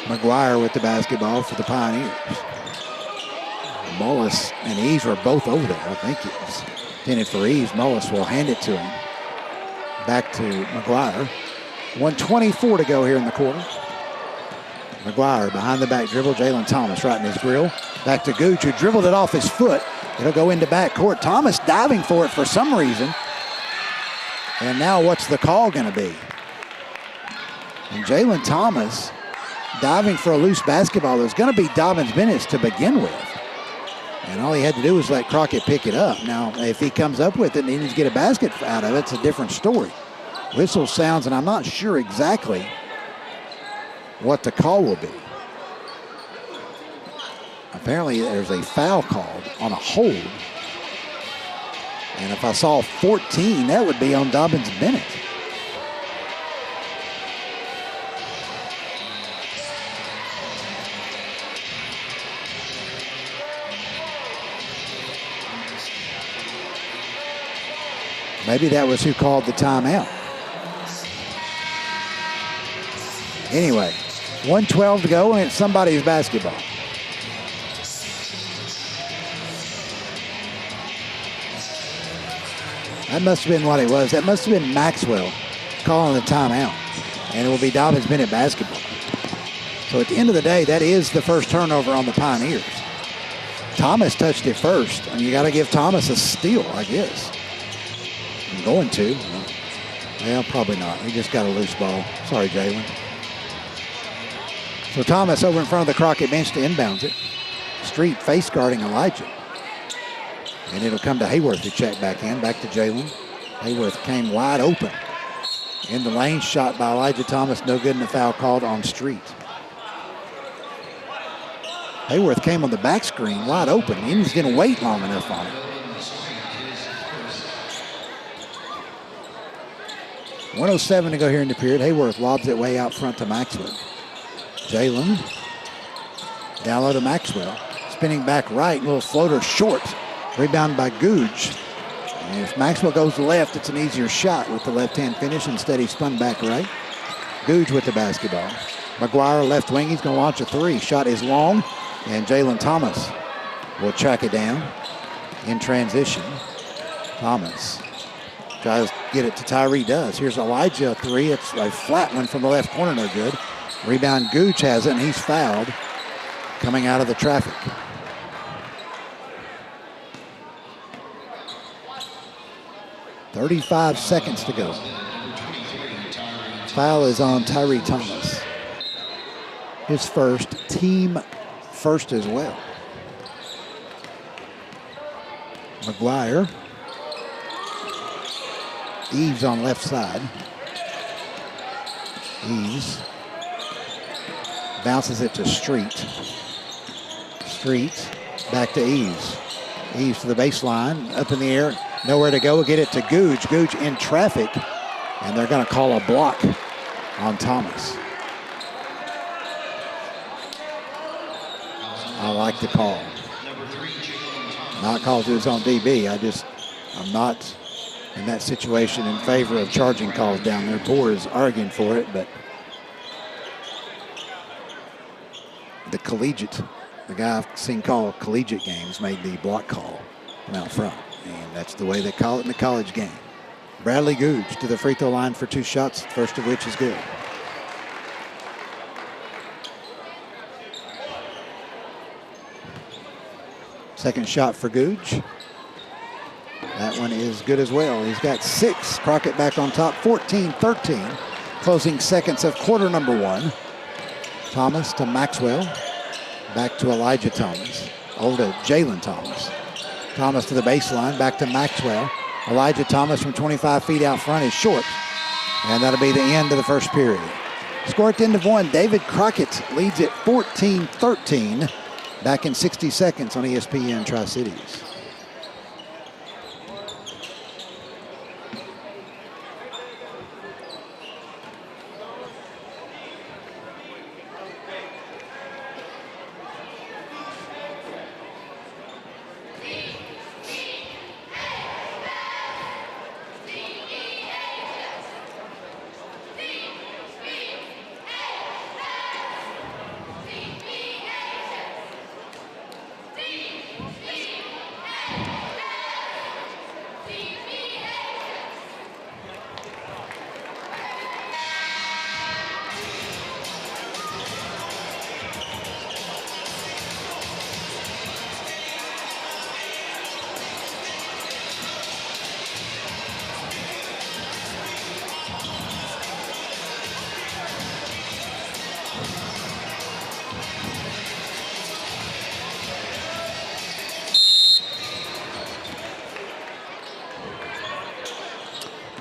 McGuire with the basketball for the Pioneers. Mullis and Eves were both over there. I think it was intended for Eves. Mullis will hand it to him. Back to McGuire. 1:24 to go here in the quarter. McGuire behind the back dribble. Jalen Thomas right in his grill. Back to Gooch, who dribbled it off his foot. It'll go into backcourt. Thomas diving for it for some reason. And now what's the call going to be? And Jalen Thomas diving for a loose basketball. There's going to be Dobyns-Bennett to begin with. And all he had to do was let Crockett pick it up. Now, if he comes up with it and he needs to get a basket out of it, it's a different story. Whistle sounds, and I'm not sure exactly what the call will be. Apparently, there's a foul called on a hold. And if I saw 14, that would be on Dobyns-Bennett. Maybe that was who called the timeout. Anyway, 1:12 to go, and it's somebody's basketball. That must have been what it was. That must have been Maxwell calling the timeout, and it will be Dobyns-Bennett basketball. So at the end of the day, that is the first turnover on the Pioneers. Thomas touched it first, and you got to give Thomas a steal, I guess. I'm going to. Well, probably not. He just got a loose ball. Sorry, Jalen. So Thomas over in front of the Crockett bench to inbounds it. Street face guarding Elijah. And it'll come to Hayworth to check back in. Back to Jalen. Hayworth came wide open. In the lane, shot by Elijah Thomas. No good, and the foul called on Street. Hayworth came on the back screen wide open. He was going to wait long enough on it. 1:07 to go here in the period. Hayworth lobs it way out front to Maxwell. Jalen down low to Maxwell. Spinning back right, little floater short. Rebound by Googe. And if Maxwell goes left, it's an easier shot with the left-hand finish. Instead, he spun back right. Googe with the basketball. McGuire left wing. He's going to launch a three. Shot is long, and Jalen Thomas will track it down in transition. Thomas tries to get it to Tyree. Does. Here's Elijah, three. It's a flat one from the left corner. No good. Rebound, Gooch has it, and he's fouled coming out of the traffic. .35 seconds to go. Foul is on Tyree Thomas. His first, team first as well. McGuire. Eves on left side. Eves bounces it to Street. Street back to Eves. Eves to the baseline, up in the air, nowhere to go. We'll get it to Googe. Googe in traffic, and they're going to call a block on Thomas. I like the call. Not called to his own DB. I'm not in that situation in favor of charging calls down there. Poor is arguing for it, but the guy I've seen call collegiate games made the block call from out front. And that's the way they call it in the college game. Bradley Googe to the free throw line for two shots, first of which is good. Second shot for Googe. That one is good as well. He's got 6. Crockett back on top, 14-13. Closing seconds of quarter number 1. Thomas to Maxwell. Back to Elijah Thomas. Over to Jalen Thomas. Thomas to the baseline, back to Maxwell. Elijah Thomas from 25 feet out front is short. And that'll be the end of the first period. Score at the end of 1. David Crockett leads it 14-13. Back in 60 seconds on ESPN Tri-Cities.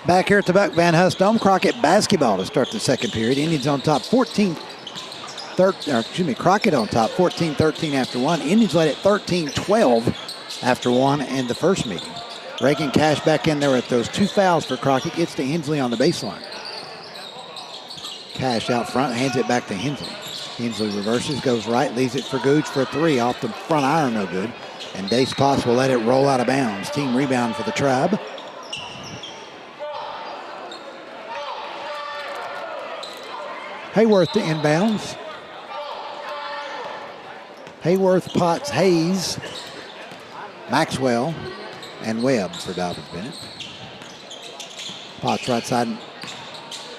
Back here at the Buck Van Huss Dome, Crockett basketball to start the second period. Indians on top 14-13, Crockett on top 14-13 after one. Indians led at 13-12 after one in the first meeting. Reagan Cash back in there with those 2 fouls for Crockett. Gets to Hensley on the baseline. Cash out front, hands it back to Hensley. Hensley reverses, goes right, leaves it for Gooch for a 3 off the front iron, no good. And Dace-Potts will let it roll out of bounds. Team rebound for the Tribe. Hayworth to inbounds. Hayworth, Potts, Hayes, Maxwell, and Webb for Dobyns-Bennett. Potts right side.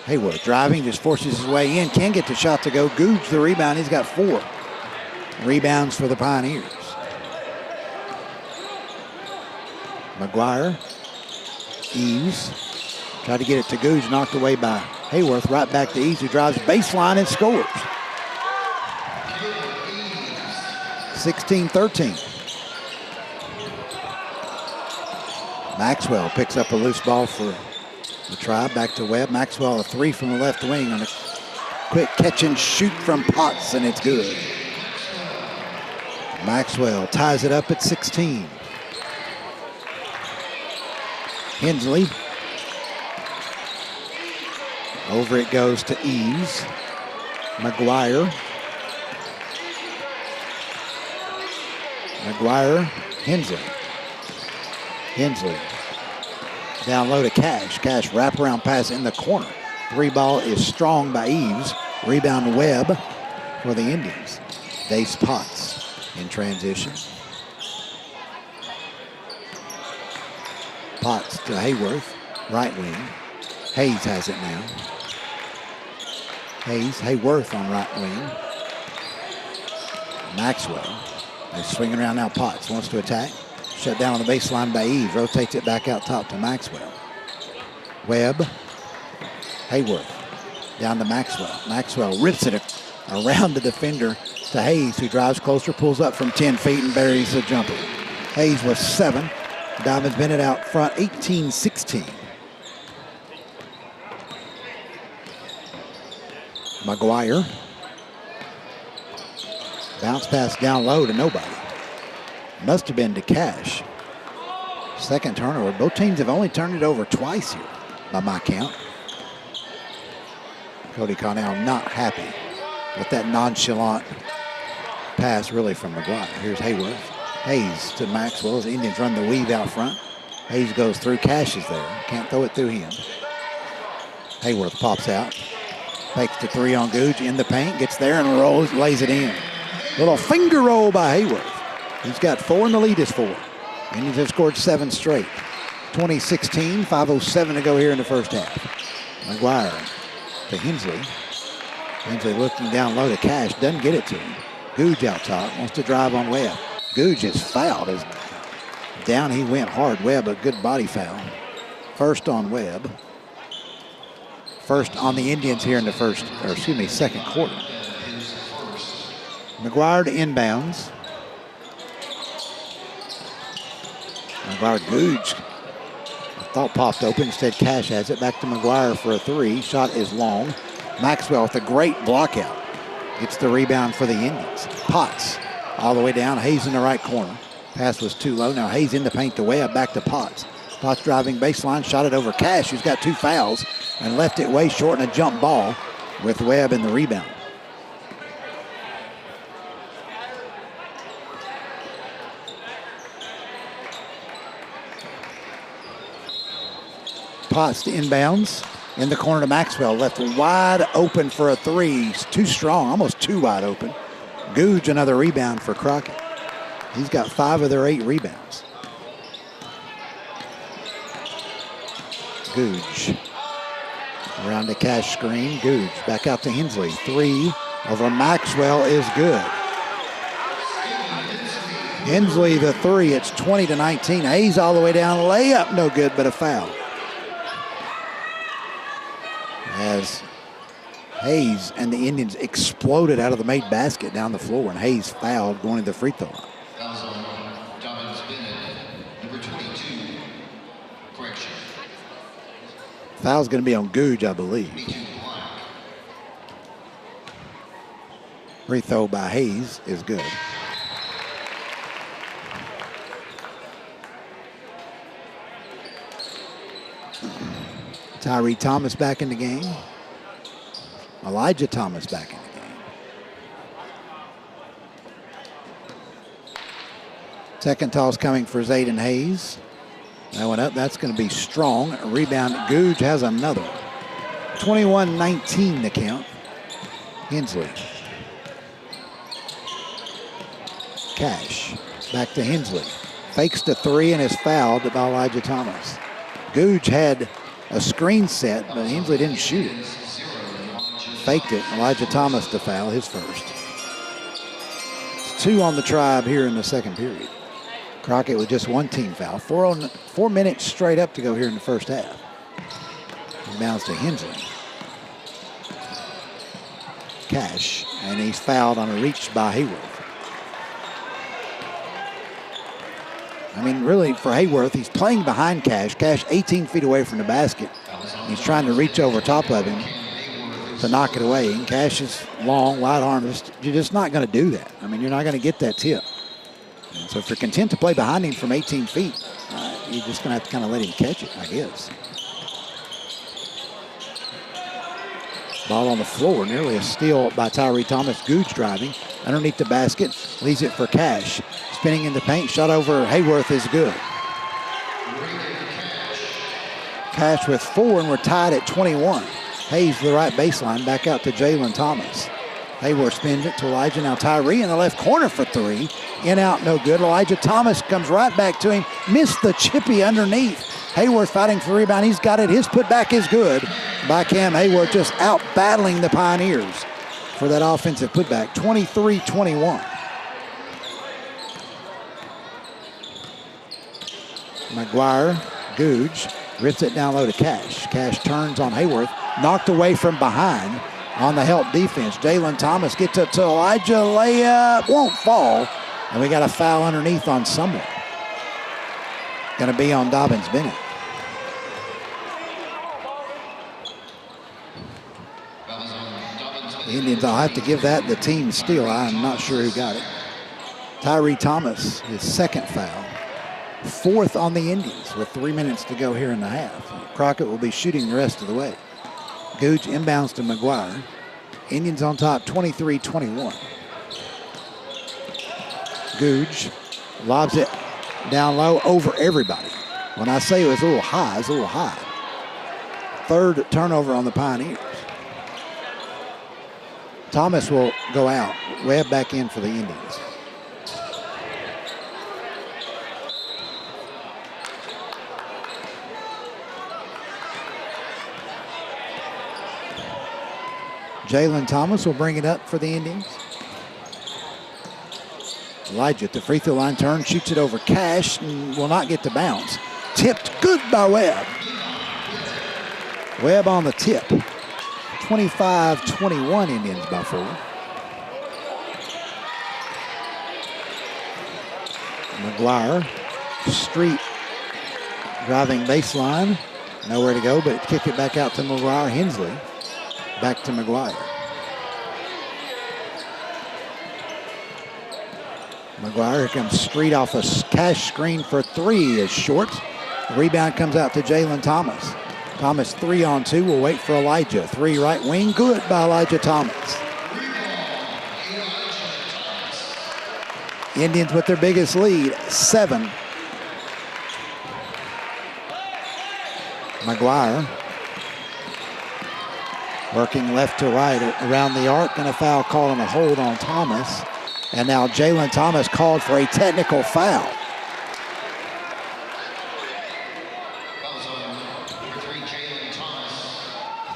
Hayworth driving, just forces his way in. Can't get the shot to go. Googe the rebound. He's got 4 rebounds for the Pioneers. McGuire, Eves, tried to get it to Googe, knocked away by Hayworth. Right back to Eves, who drives baseline and scores. 16-13. Maxwell picks up a loose ball for the Tribe. Back to Webb. Maxwell, a 3 from the left wing on a quick catch and shoot from Potts, and it's good. Maxwell ties it up at 16. Hensley. Over it goes to Eves. McGuire. Hensley. Down low to Cash. Cash wraparound pass in the corner. 3 ball is strong by Eves. Rebound Webb for the Indians. Dace-Potts in transition. Potts to Hayworth. Right wing. Hayes has it now. Hayworth on right wing. Maxwell. They're swinging around now. Potts wants to attack. Shut down on the baseline by Eves. Rotates it back out top to Maxwell. Webb. Hayworth. Down to Maxwell. Maxwell rips it around the defender to Hayes, who drives closer, pulls up from 10 feet and buries the jumper. Hayes was 7. Dobyns-Bennett out front, 18-16. McGuire. Bounce pass down low to nobody. Must have been to Cash. Second turnover. Both teams have only turned it over twice here, by my count. Cody Connell not happy with that nonchalant pass really from McGuire. Here's Hayworth. Hayes to Maxwell as the Indians run the weave out front. Hayes goes through. Cash is there. Can't throw it through him. Hayworth pops out. Fakes the 3 on Googe in the paint. Gets there and rolls, lays it in. Little finger roll by Hayworth. He's got 4 and the lead is 4. Indians have scored 7 straight. 20-16, 5:07 to go here in the first half. McGuire to Hensley. Hensley looking down low to Cash. Doesn't get it to him. Googe out top. Wants to drive on Webb. Googe is fouled. As down he went hard. Webb, a good body foul. First on Webb. First on the Indians here in the second quarter. McGuire to inbounds. McGuire, Googe, I thought popped open. Instead, Cash has it. Back to McGuire for a 3. Shot is long. Maxwell with a great block out. Gets the rebound for the Indians. Potts all the way down. Hayes in the right corner. Pass was too low. Now Hayes in the paint to Webb. Back to Potts. Potts driving baseline. Shot it over Cash, who's got 2 fouls. And left it way short in a jump ball with Webb in the rebound. Potts to inbounds. In the corner to Maxwell. Left wide open for a 3. Too strong. Almost too wide open. Googe another rebound for Crockett. He's got 5 of their 8 rebounds. Googe. Around the Cash screen. Googe back out to Hensley. 3 over Maxwell is good. Hensley the 3. It's 20-19. Hayes all the way down. Layup no good, but a foul. As Hayes and the Indians exploded out of the made basket down the floor, and Hayes fouled going to the free throw line. Fouls on Dobyns-Bennett, number 22. Correction. Foul's going to be on Googe, I believe. Free throw by Hayes is good. Tyree Thomas back in the game. Elijah Thomas back in the game. Second toss coming for Zayden Hayes. That one up. That's going to be strong. A rebound. Googe has another. 21-19 the count. Hensley. Cash. Back to Hensley. Fakes to three and is fouled by Elijah Thomas. Googe had a screen set, but Hensley didn't shoot it. Faked it. Elijah Thomas to foul, his first. It's 2 on the Tribe here in the second period. Crockett with just one team foul. 4 minutes straight up to go here in the first half. Bounce to Hensley. Cash, and he's fouled on a reach by Hayworth. I mean, really, for Hayworth, he's playing behind Cash. Cash 18 feet away from the basket. He's trying to reach over top of him to knock it away. And Cash is long, wide armed. You're just not going to do that. I mean, you're not going to get that tip. And so if you're content to play behind him from 18 feet, you're just going to have to kind of let him catch it, I guess. Ball on the floor, nearly a steal by Tyree Thomas. Googe driving underneath the basket, leaves it for Cash. Spinning in the paint, shot over Hayworth is good. Cash with 4, and we're tied at 21. Hayes to the right baseline, back out to Jalen Thomas. Hayworth spins it to Elijah. Now Tyree in the left corner for 3. In, out, no good. Elijah Thomas comes right back to him. Missed the chippy underneath. Hayworth fighting for the rebound. He's got it. His putback is good by Cam Hayworth, just out battling the Pioneers for that offensive putback. 23-21. McGuire, Googe, rips it down low to Cash. Cash turns on Hayworth, knocked away from behind on the help defense. Jalen Thomas gets up to Elijah, layup, won't fall. And we got a foul underneath on someone. Going to be on Dobyns-Bennett. The Indians, I'll have to give that the team steal. I'm not sure who got it. Tyree Thomas, his second foul. 4th on the Indians with 3 minutes to go here in the half. Crockett will be shooting the rest of the way. Googe inbounds to McGuire. Indians on top, 23-21. Googe lobs it down low over everybody. When I say it was a little high, it's a little high. 3rd turnover on the Pioneers. Thomas will go out. Webb back in for the Indians. Jalen Thomas will bring it up for the Indians. Elijah at the free throw line, turns, shoots it over Cash, and will not get the bounce. Tipped, good by Webb. Webb on the tip. 25-21 Indians by 4. McGuire, street driving baseline. Nowhere to go, but kick it back out to McGuire. Hensley. Back to McGuire. McGuire, here comes Street off a Cash screen for 3 is short. The rebound comes out to Jalen Thomas. Thomas 3 on 2. We'll wait for Elijah. 3 right wing. Good by Elijah Thomas. Indians with their biggest lead, 7. McGuire working left to right around the arc, and a foul call on a hold on Thomas. And now Jalen Thomas called for a technical foul.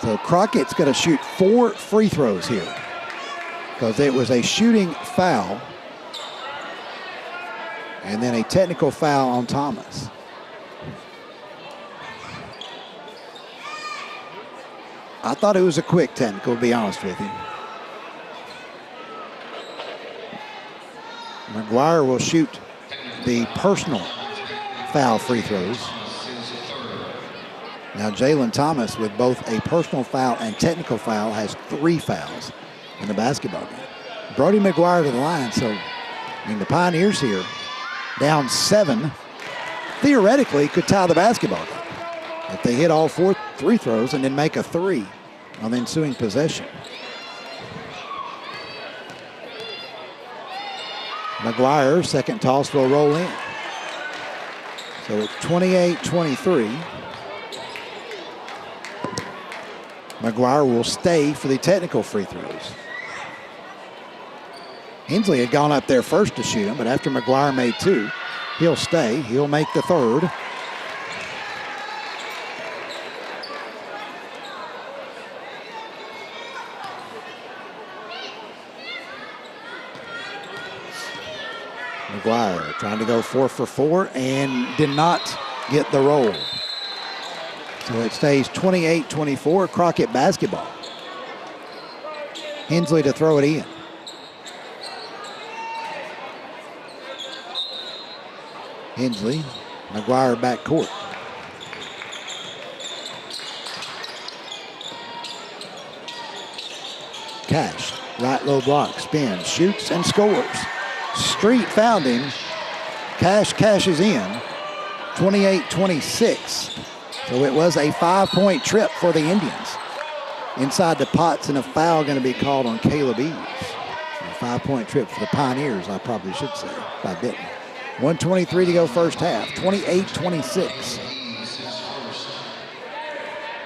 So Crockett's going to shoot 4 free throws here because it was a shooting foul and then a technical foul on Thomas. I thought it was a quick technical, to be honest with you. McGuire will shoot the personal foul free throws. Now Jalen Thomas, with both a personal foul and technical foul, has 3 fouls in the basketball game. Brody McGuire to the line. So, I mean, the Pioneers here, down 7, theoretically could tie the basketball game if they hit all 4 free throws and then make a 3 on the ensuing possession. McGuire, second toss will roll in. So it's 28-23. McGuire will stay for the technical free throws. Hensley had gone up there first to shoot him, but after McGuire made 2, he'll stay. He'll make the 3rd. McGuire trying to go 4 for 4 and did not get the roll. So it stays 28-24, Crockett basketball. Hensley to throw it in. Hensley, McGuire back court. Cash, right low block, spins, shoots, and scores. Street found him. Cash cashes in. 28-26. So it was a 5-point trip for the Indians. Inside the Potts, and a foul going to be called on Caleb Eves. A 5-point trip for the Pioneers, I probably should say, if I didn't. 1:23 to go first half. 28-26.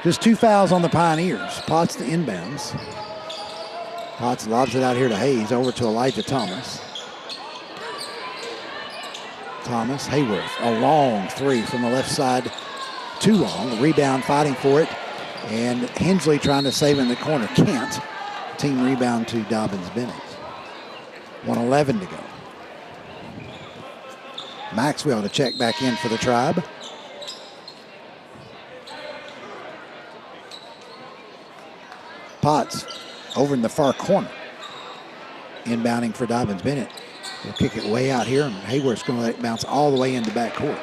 Just 2 fouls on the Pioneers. Potts to inbounds. Potts lobs it out here to Hayes, over to Elijah Thomas. Thomas, Hayworth, a long 3 from the left side. Too long. Rebound, fighting for it. And Hensley trying to save in the corner. Can't. Team rebound to Dobyns-Bennett. 1:11 to go. Maxwell to check back in for the Tribe. Potts over in the far corner. Inbounding for Dobyns-Bennett. He'll kick it way out here, and Hayworth's going to let it bounce all the way into backcourt.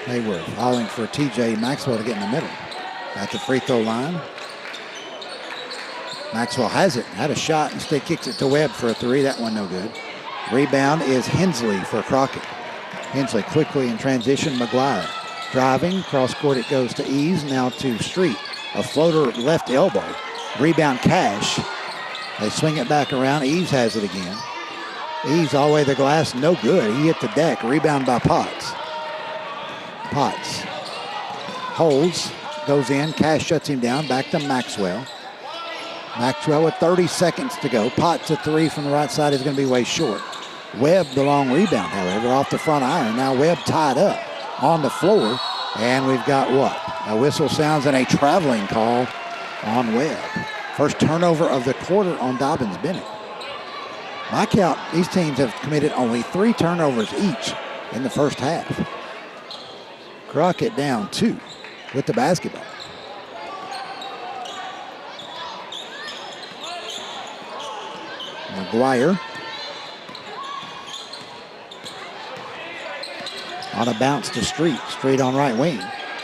Hayworth hauling for TJ Maxwell to get in the middle. At the free throw line. Maxwell has it, had a shot, instead kicks it to Webb for a 3. That one no good. Rebound is Hensley for Crockett. Hensley quickly in transition. McGuire driving, cross court it goes to Eves, now to Street. A floater left elbow. Rebound Cash. They swing it back around. Eves has it again. Eves all the way to the glass, no good. He hit the deck. Rebound by Potts. Potts holds, goes in. Cash shuts him down. Back to Maxwell. Maxwell with 30 seconds to go. Potts a 3 from the right side is going to be way short. Webb the long rebound, however, off the front iron. Now Webb tied up on the floor. And we've got what? A whistle sounds and a traveling call on Webb. First turnover of the quarter on Dobyns-Bennett. My count, these teams have committed only 3 turnovers each in the first half. Crockett down 2 with the basketball. McGuire on a bounce to Street. Street on right wing.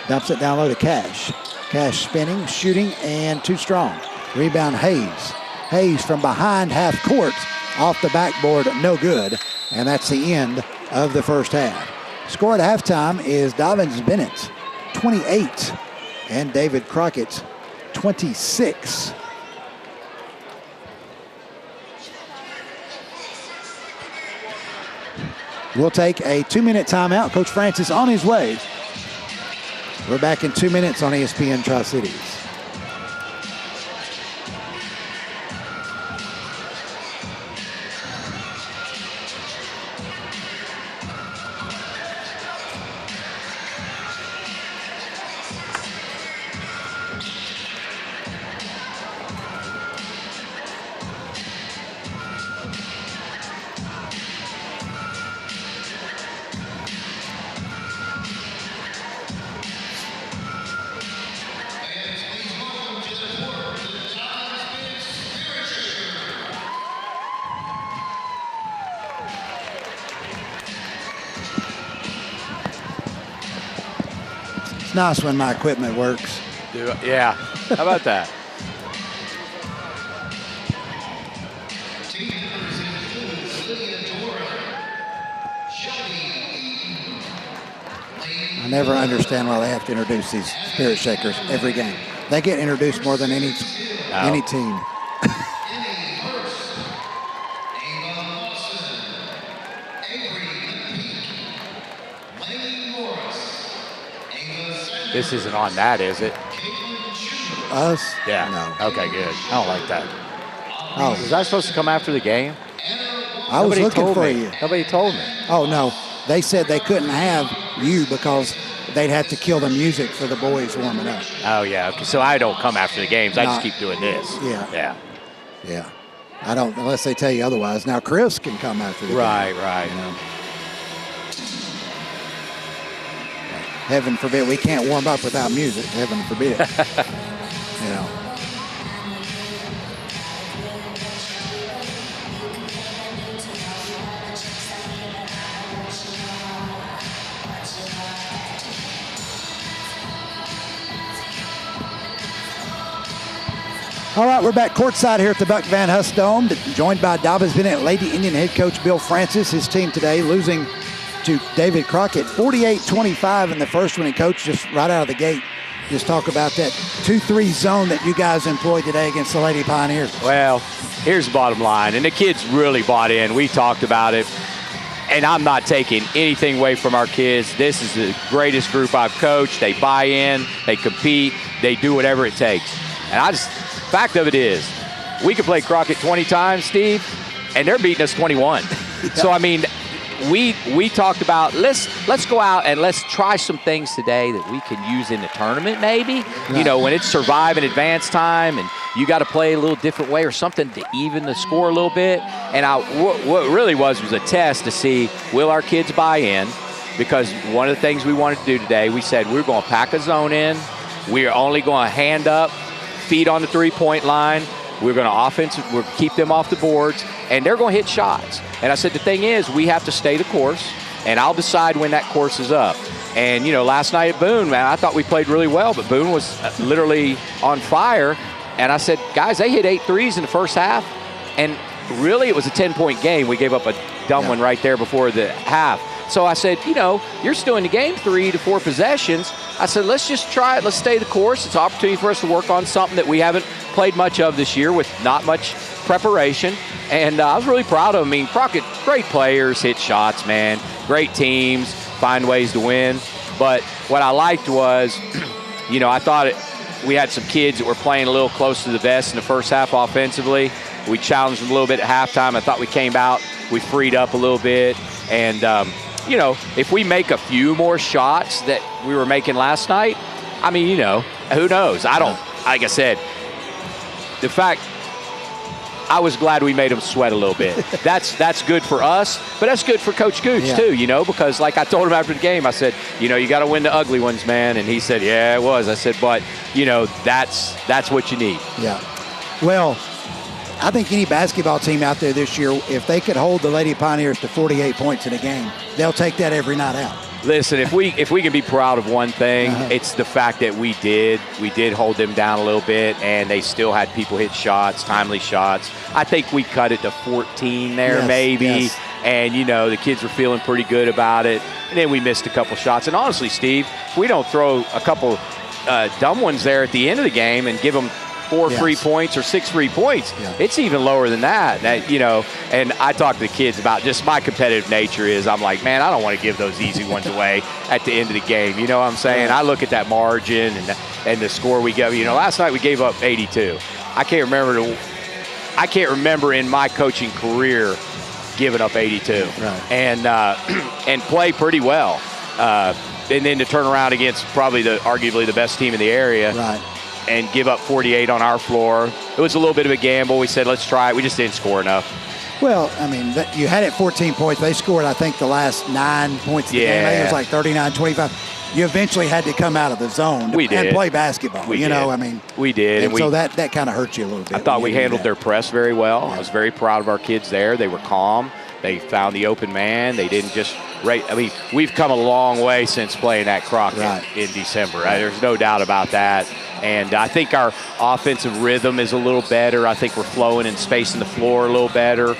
Dumps it down low to Cash. Cash spinning, shooting, and too strong. Rebound Hayes. Hayes from behind half court. Off the backboard, no good. And that's the end of the first half. Score at halftime is Dobyns-Bennett 28 and David Crockett 26. We'll take a 2-minute timeout. Coach Francis on his way. We're back in 2 minutes on ESPN Tri-Cities. It's nice when my equipment works. Yeah. How about that? I never understand why they have to introduce these spirit shakers every game. They get introduced more than any team. This isn't on that, is it? Us? Yeah. No. Okay, good. I don't like that. Oh, Was I supposed to come after the game? I was looking for me. you. Nobody told me. Oh, no. They said they couldn't have you because they'd have to kill the music for the boys warming up. Oh, yeah. Okay. So I don't come after the games. I just No. keep doing this. Yeah. Yeah. Yeah. I don't, unless they tell you otherwise. Now, Chris can come after the Right, game. right. You know. Heaven forbid, we can't warm up without music. Heaven forbid. You know. All right, we're back courtside here at the Buck Van Huss Dome, joined by Dobyns-Bennett Lady Indian head coach Bill Francis. His team today losing to David Crockett 48-25 in the first one. And coach, just right out of the gate, just talk about that 2-3 zone that you guys employed today against the Lady Pioneers. Well, here's the bottom line, and the kids really bought in. We talked about it, and I'm not taking anything away from our kids. This is the greatest group I've coached. They buy in, they compete, they do whatever it takes. And fact of it is, we could play Crockett 20 times, Steve, and they're beating us 21. Yeah. So, I mean, we talked about let's go out and let's try some things today that we can use in the tournament maybe. Right. You know, when it's survive and advance time and you got to play a little different way or something to even the score a little bit. And what really was a test to see, will our kids buy in? Because one of the things we wanted to do today, we said we're going to pack a zone in. We're only going to hand up, feet on the three-point line. We're going to we'll keep them off the boards, and they're going to hit shots. And I said, the thing is, we have to stay the course, and I'll decide when that course is up. And, you know, last night at Boone, man, I thought we played really well, but Boone was literally on fire. And I said, guys, they hit 8 threes in the first half, and really it was a 10-point game. We gave up a dumb one right there before the half. So I said, you know, you're still in the game 3 to 4 possessions. I said, let's just try it. Let's stay the course. It's an opportunity for us to work on something that we haven't played much of this year with not much preparation. And I was really proud of them. I mean, Crockett, great players, hit shots, man. Great teams, find ways to win. But what I liked was, you know, I thought we had some kids that were playing a little close to the vest in the first half offensively. We challenged them a little bit at halftime. I thought we came out, we freed up a little bit. And, you know, if we make a few more shots that we were making last night, I mean, you know, who knows? I don't, like I said, the fact, I was glad we made them sweat a little bit. That's good for us, but that's good for Coach Gooch too, you know, because like I told him after the game, I said, you know, you got to win the ugly ones, man. And he said, yeah, it was. I said, but, you know, that's what you need. Yeah. Well, I think any basketball team out there this year, if they could hold the Lady Pioneers to 48 points in a game, they'll take that every night out. Listen, if we can be proud of one thing, it's the fact that we did hold them down a little bit, and they still had people hit shots, timely shots. I think we cut it to 14 there, maybe. Yes. And, you know, the kids were feeling pretty good about it. And then we missed a couple shots. And honestly, Steve, if we don't throw a couple dumb ones there at the end of the game and give them 4 free points or 6 free points, it's even lower than that. You know, and I talk to the kids about just my competitive nature is I'm like, man, I don't want to give those easy ones away at the end of the game. You know what I'm saying? I look at that margin and the score we gave. You know, last night we gave up 82. I can't remember in my coaching career giving up 82 and play pretty well. And then to turn around against probably arguably the best team in the area. And give up 48 on our floor. It was a little bit of a gamble. We said, let's try it. We just didn't score enough. Well, I mean, you had it 14 points. They scored, I think, the last 9 points of the game. I think it was like 39-25. You eventually had to come out of the zone and play basketball. We did. And so that kind of hurt you a little bit. I thought we handled their press very well. I was very proud of our kids there. They were calm. They found the open man. They didn't just I mean, we've come a long way since playing at Crockett in December. Right? There's no doubt about that. And I think our offensive rhythm is a little better. I think we're flowing and spacing the floor a little better.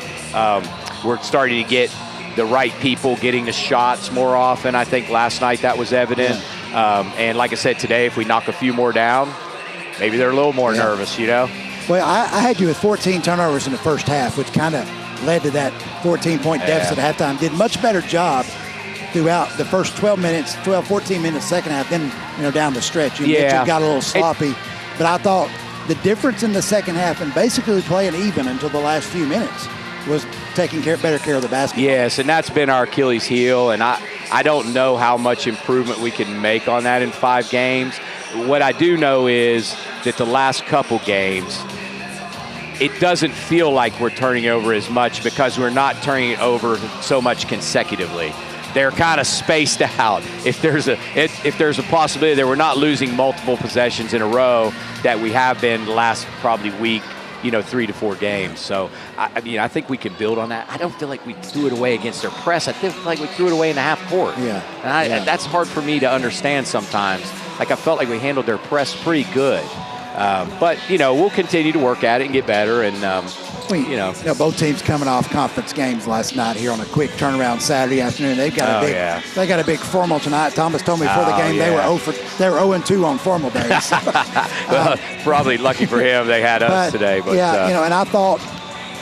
We're starting to get the right people getting the shots more often. I think last night that was evident. And like I said, today, if we knock a few more down, maybe they're a little more nervous, you know? Well, I had you with 14 turnovers in the first half, which kind of led to that 14-point deficit at halftime. Did much better job throughout the first 14 minutes second half, then down the stretch. Mitchell got a little sloppy. But I thought the difference in the second half and basically playing even until the last few minutes was taking better care of the basketball. Yes, and that's been our Achilles heel, and I don't know how much improvement we can make on that in 5 games. What I do know is that the last couple games, it doesn't feel like we're turning it over as much because we're not turning it over so much consecutively. They're kind of spaced out. If there's a possibility that we're not losing multiple possessions in a row that we have been the last probably week, 3 to 4 games. So, I think we can build on that. I don't feel like we threw it away against their press. I feel like we threw it away in the half court. And that's hard for me to understand sometimes. Like, I felt like we handled their press pretty good. But, we'll continue to work at it and get better. And, both teams coming off conference games last night here on a quick turnaround Saturday afternoon. They've got they got a big formal tonight. Thomas told me before the game they were 0-2 on formal days. Well, probably lucky for him they had us today. But and I thought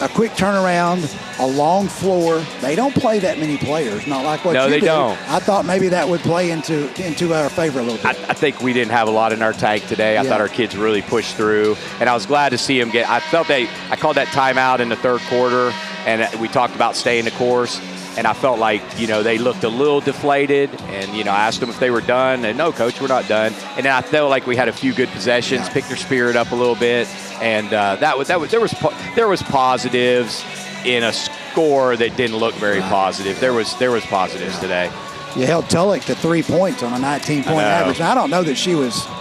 a quick turnaround, a long floor. They don't play that many players, not like what you do. No, they don't. I thought maybe that would play into our favor a little bit. I think we didn't have a lot in our tank today. I thought our kids really pushed through, and I was glad to see them get. I called that timeout in the third quarter, and we talked about staying the course. And I felt like, they looked a little deflated. And, I asked them if they were done. And, no, Coach, we're not done. And then I felt like we had a few good possessions, picked their spirit up a little bit. And there was positives in a score that didn't look very positive. There was positives today. You held Tulloch to 3 points on a 19-point average. Now, I don't know that she was –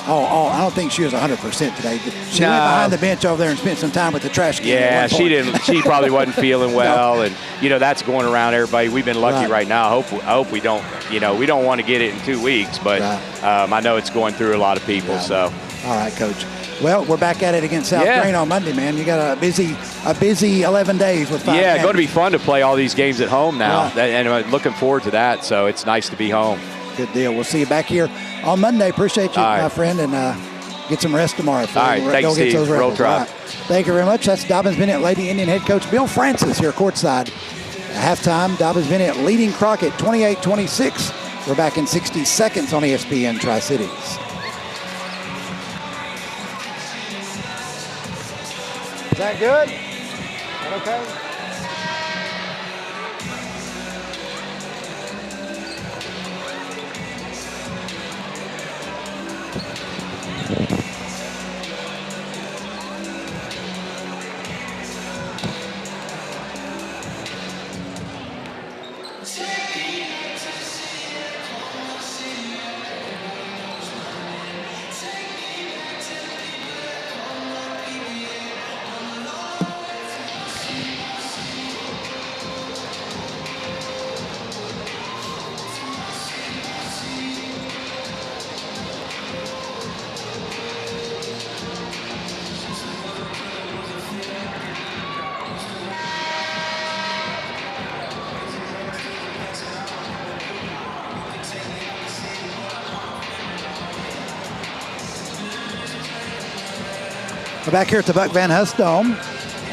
I don't think she was 100% today. She went behind the bench over there and spent some time with the trash can. Yeah, she didn't. She probably wasn't feeling well, and that's going around everybody. We've been lucky right now. I hope we don't. We don't want to get it in 2 weeks, but I know it's going through a lot of people. So, all right, Coach. Well, we're back at it against South Green on Monday, man. You got a busy 11 days with 5 games. Yeah, going to be fun to play all these games at home now, and I'm looking forward to that. So it's nice to be home. Good deal. We'll see you back here on Monday. Appreciate you, my friend, and get some rest tomorrow. All right, thanks, Steve. Roll Tribe. Thank you very much. That's Dobyns-Bennett Lady Indian head coach Bill Francis here courtside. At halftime, Dobyns-Bennett leading Crockett 28-26. We're back in 60 seconds on ESPN Tri-Cities. Is that good? Is that okay? We're back here at the Buck Van Huss Dome,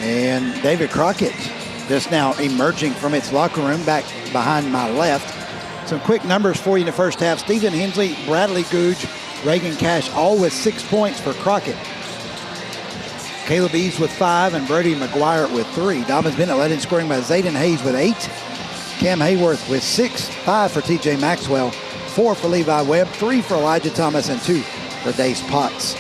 and David Crockett just now emerging from its locker room back behind my left. Some quick numbers for you in the first half. Stephen Hensley, Bradley Googe, Reagan Cash, all with 6 points for Crockett. Caleb Eves with 5 and Brady McGuire with 3. Dobyns-Bennett led in scoring by Zayden Hayes with 8. Cam Hayworth with 6, 5 for TJ Maxwell, 4 for Levi Webb, 3 for Elijah Thomas, and 2 for Dace Potts.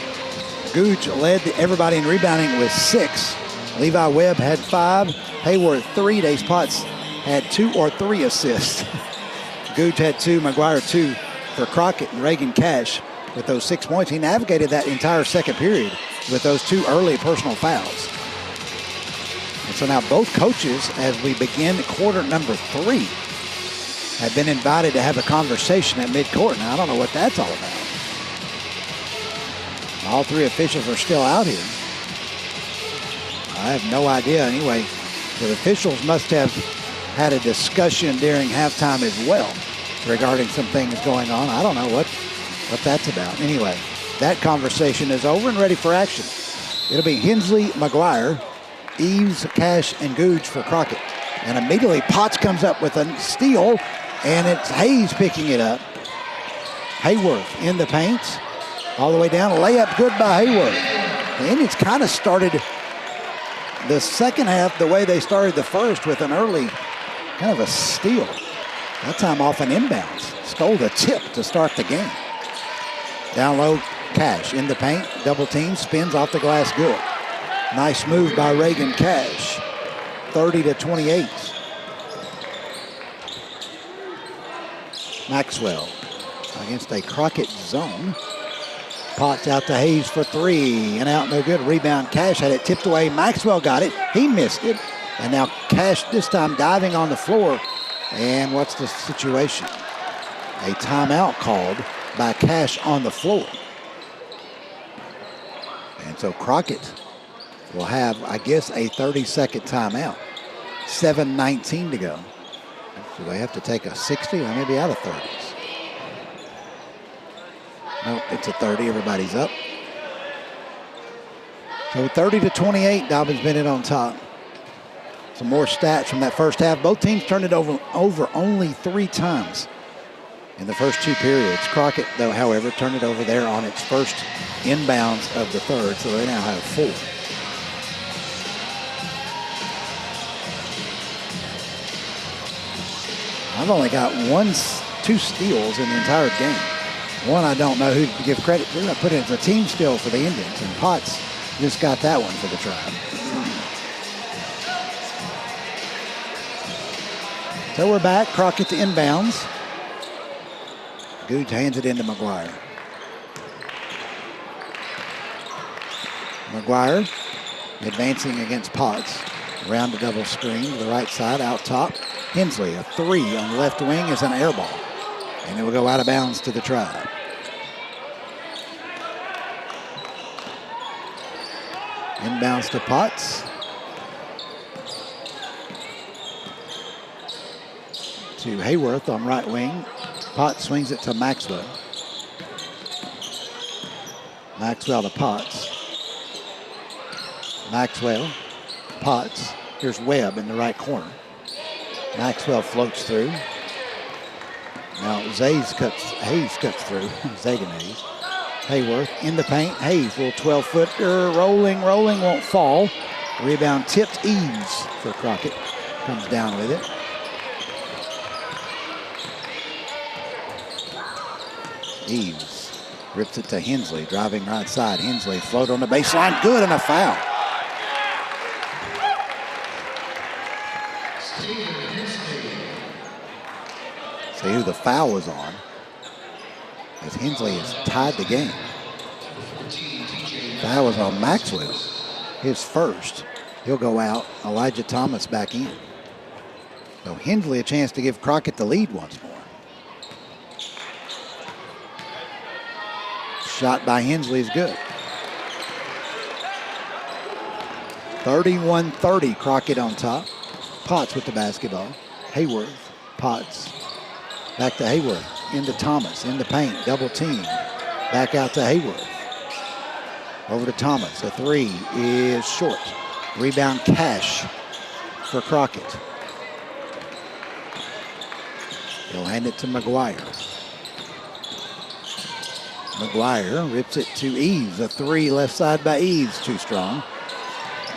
Googe led everybody in rebounding with 6. Levi Webb had 5, Hayworth 3, Dace Potts had 2 or 3 assists. Googe had 2, McGuire 2 for Crockett, and Reagan Cash with those 6 points. He navigated that entire second period with those 2 early personal fouls. And so now both coaches, as we begin quarter number 3, have been invited to have a conversation at midcourt. Now, I don't know what that's all about. All 3 officials are still out here. I have no idea. Anyway, the officials must have had a discussion during halftime as well regarding some things going on. I don't know what that's about. Anyway, that conversation is over and ready for action. It'll be Hensley, McGuire, Eves, Cash, and Googe for Crockett. And immediately Potts comes up with a steal, and it's Hayes picking it up. Hayworth in the paint, all the way down. Layup good by Hayworth. The Indians kind of started the second half the way they started the first, with an early kind of a steal. That time off an inbounds. Stole the tip to start the game. Down low, Cash in the paint. Double team, spins off the glass good. Nice move by Reagan Cash. 30-28. Maxwell against a Crockett zone. Potts out to Hayes for 3, and out no good. Rebound, Cash had it tipped away. Maxwell got it. He missed it. And now Cash this time diving on the floor. And what's the situation? A timeout called by Cash on the floor. And so Crockett will have, I guess, a 30-second timeout. 7:19 to go. So they have to take a 60 or maybe out of 30s. Nope, it's a 30. Everybody's up. So 30-28, Dobyns-Bennett on top. Some more stats from that first half. Both teams turned it over only 3 times in the first 2 periods. Crockett, though, however, turned it over there on its first inbounds of the third, so they now have 4. I've only got 2 steals in the entire game. One I don't know who to give credit to. I put it as a team steal for the Indians, and Potts just got that one for the Tribe. So we're back. Crockett to inbounds. Googe hands it into McGuire. McGuire advancing against Potts. Around the double screen to the right side, out top. Hensley, a 3 on the left wing is an air ball. And it will go out of bounds to the Tribe. Inbounds to Potts. To Hayworth on right wing. Potts swings it to Maxwell. Maxwell to Potts. Maxwell, Potts. Here's Webb in the right corner. Maxwell floats through. Now Hayes cuts through. Zagan Hayes. Hayworth in the paint. Hayes, little 12-footer, rolling, won't fall. Rebound tipped. Eves for Crockett. Comes down with it. Eves rips it to Hensley, driving right side. Hensley float on the baseline, good, and a foul. See who the foul was on, as Hensley has tied the game. Foul was on Maxwell, his first. He'll go out. Elijah Thomas back in. So Hensley a chance to give Crockett the lead once more. Shot by Hensley is good. 31-30, Crockett on top. Potts with the basketball. Hayworth, Potts. Back to Hayworth, into Thomas, in the paint, double team. Back out to Hayworth. Over to Thomas, a 3 is short. Rebound Cash for Crockett. He'll hand it to McGuire. McGuire rips it to Eves, a 3 left side by Eves, too strong.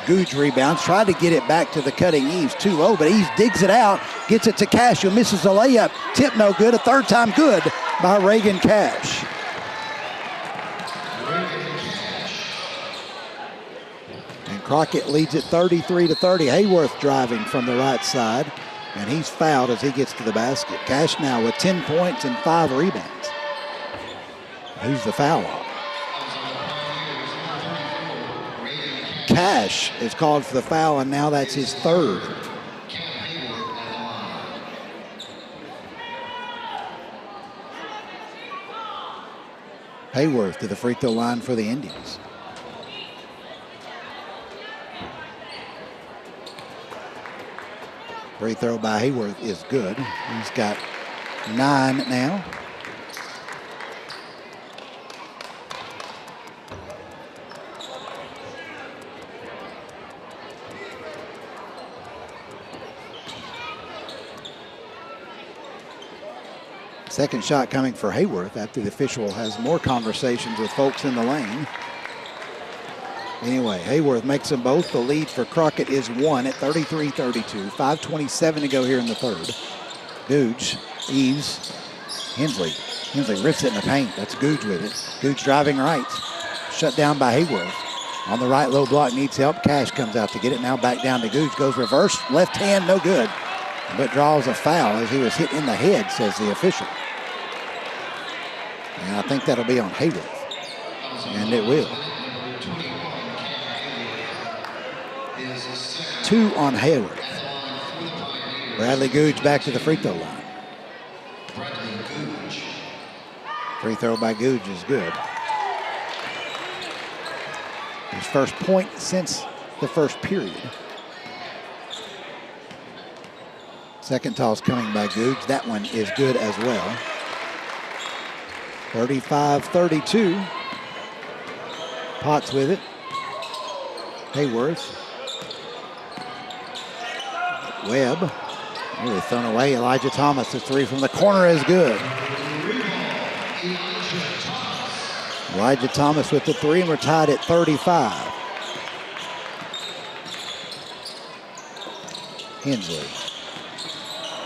Googe rebounds, tried to get it back to the cutting Eves, too low, but Eves digs it out, gets it to Cash, who misses the layup. Tip no good, a 3rd time good by Reagan Cash. And Crockett leads it 33-30. Hayworth driving from the right side, and he's fouled as he gets to the basket. Cash now with 10 points and 5 rebounds. Who's the foul on? Cash is called for the foul, and now that's his third. Hayworth to the free throw line for the Indians. Free throw by Hayworth is good. He's got 9 now. Second shot coming for Hayworth after the official has more conversations with folks in the lane. Anyway, Hayworth makes them both. The lead for Crockett is 1 at 33-32. 5:27 to go here in the third. Googe, Eves, Hensley. Hensley rips it in the paint. That's Googe with it. Googe driving right. Shut down by Hayworth. On the right, low block, needs help. Cash comes out to get it. Now back down to Googe. Goes reverse. Left hand, no good. But draws a foul as he was hit in the head, says the official. And I think that'll be on Hayworth. And it will. 2 on Hayworth. Bradley Googe back to the free throw line. Free throw by Googe is good. His first point since the first period. Second toss coming by Googe. That one is good as well. 35-32. Potts with it. Hayworth. Webb. Really thrown away. Elijah Thomas, the 3 from the corner is good. Elijah Thomas with the 3, and we're tied at 35. Hensley.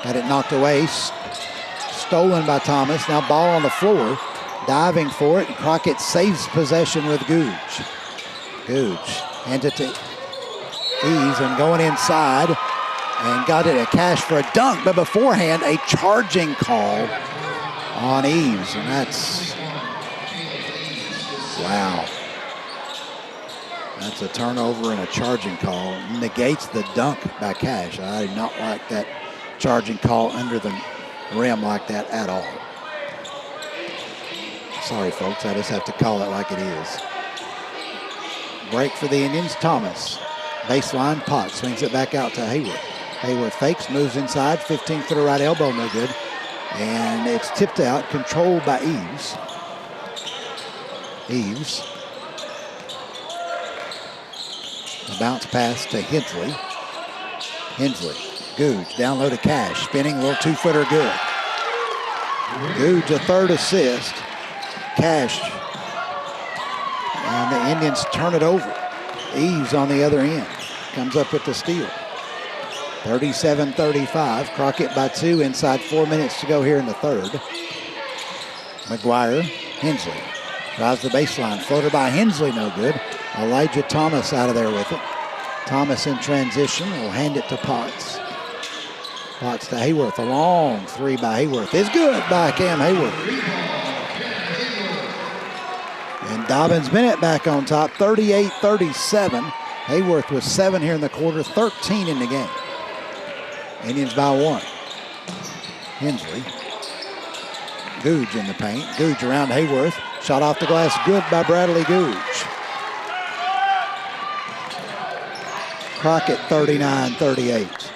Had it knocked away. Stolen by Thomas. Now ball on the floor. Diving for it. Crockett saves possession with Googe. Googe hands it to Eves and going inside. And got it a Cash for a dunk. But beforehand, a charging call on Eves. And that's... wow. That's a turnover and a charging call. Negates the dunk by Cash. I do not like that charging call under the rim like that at all. Sorry, folks. I just have to call it like it is. Break for the Indians. Thomas. Baseline. Potts swings it back out to Hayworth. Hayworth fakes, moves inside. 15 to the right elbow. No good. And it's tipped out. Controlled by Eves. Eves. A bounce pass to Hensley. Hensley. Googe down low to Cash. Spinning, little 2-footer good. Googe a third assist. Cash. And the Indians turn it over. Eves on the other end. Comes up with the steal. 37-35. Crockett by 2. Inside 4 minutes to go here in the third. McGuire. Hensley. Drives the baseline. Floater by Hensley, no good. Elijah Thomas out of there with it. Thomas in transition. Will hand it to Potts. Potts to Hayworth. A long 3 by Hayworth is good by Cam Hayworth. And Dobyns-Bennett back on top. 38-37. Hayworth was 7 here in the quarter. 13 in the game. Indians by 1. Hensley. Googe in the paint. Googe around Hayworth. Shot off the glass, good by Bradley Googe. Crockett 39-38.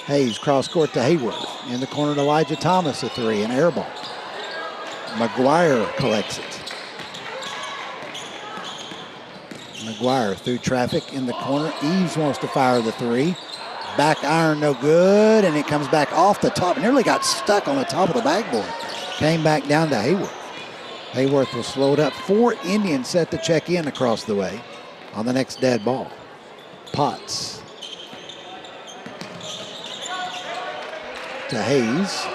Hayes cross court to Hayworth. In the corner to Elijah Thomas, a 3, an air ball. McGuire collects it. McGuire through traffic in the corner. Eves wants to fire the 3. Back iron, no good, and it comes back off the top. Nearly got stuck on the top of the backboard. Came back down to Hayworth. Hayworth was slowed up. 4 Indians set to check in across the way on the next dead ball. Potts. To Hayes.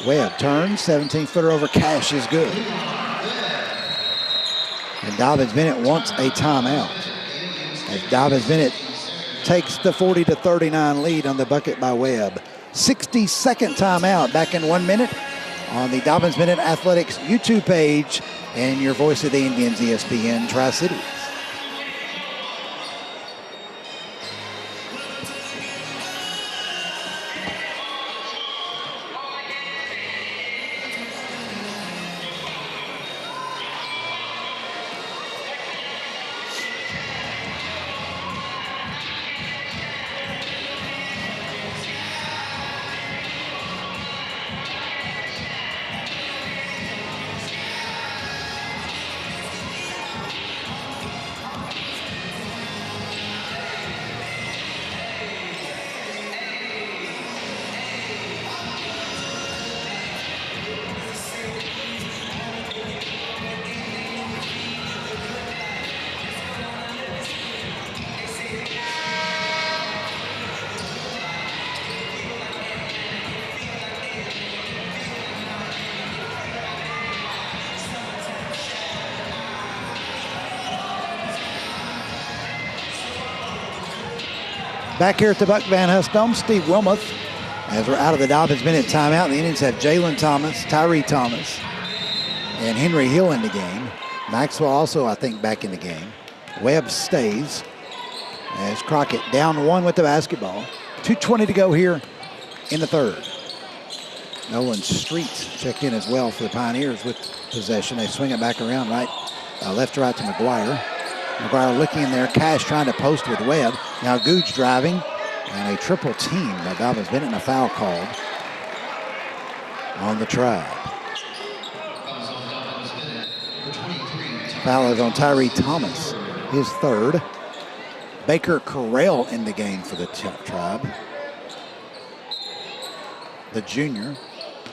Webb turns. 17-footer over Cash is good. And Dobyns-Bennett wants a timeout. As Dobyns-Bennett takes the 40-39 lead on the bucket by Webb. 62nd timeout, back in 1 minute on the Dobyns-Bennett Athletics YouTube page and your voice of the Indians, ESPN Tri-Cities. Back here at the Buck Van Huss Dome, Steve Wilmoth, as we're out of the Dobyns-Bennett timeout. The Indians have Jalen Thomas, Tyree Thomas, and Henry Hill in the game. Maxwell also, I think, back in the game. Webb stays as Crockett down 1 with the basketball. 2:20 to go here in the third. Nolan Street checked in as well for the Pioneers with possession. They swing it back around left to right to McGuire. McGuire looking in there. Cash trying to post with Webb. Now Gooch driving. And a triple team by Dobyns-Bennett and a foul called on the Tribe. Foul is on Tyree Thomas, his third. Baker Correll in the game for the Tribe. The junior.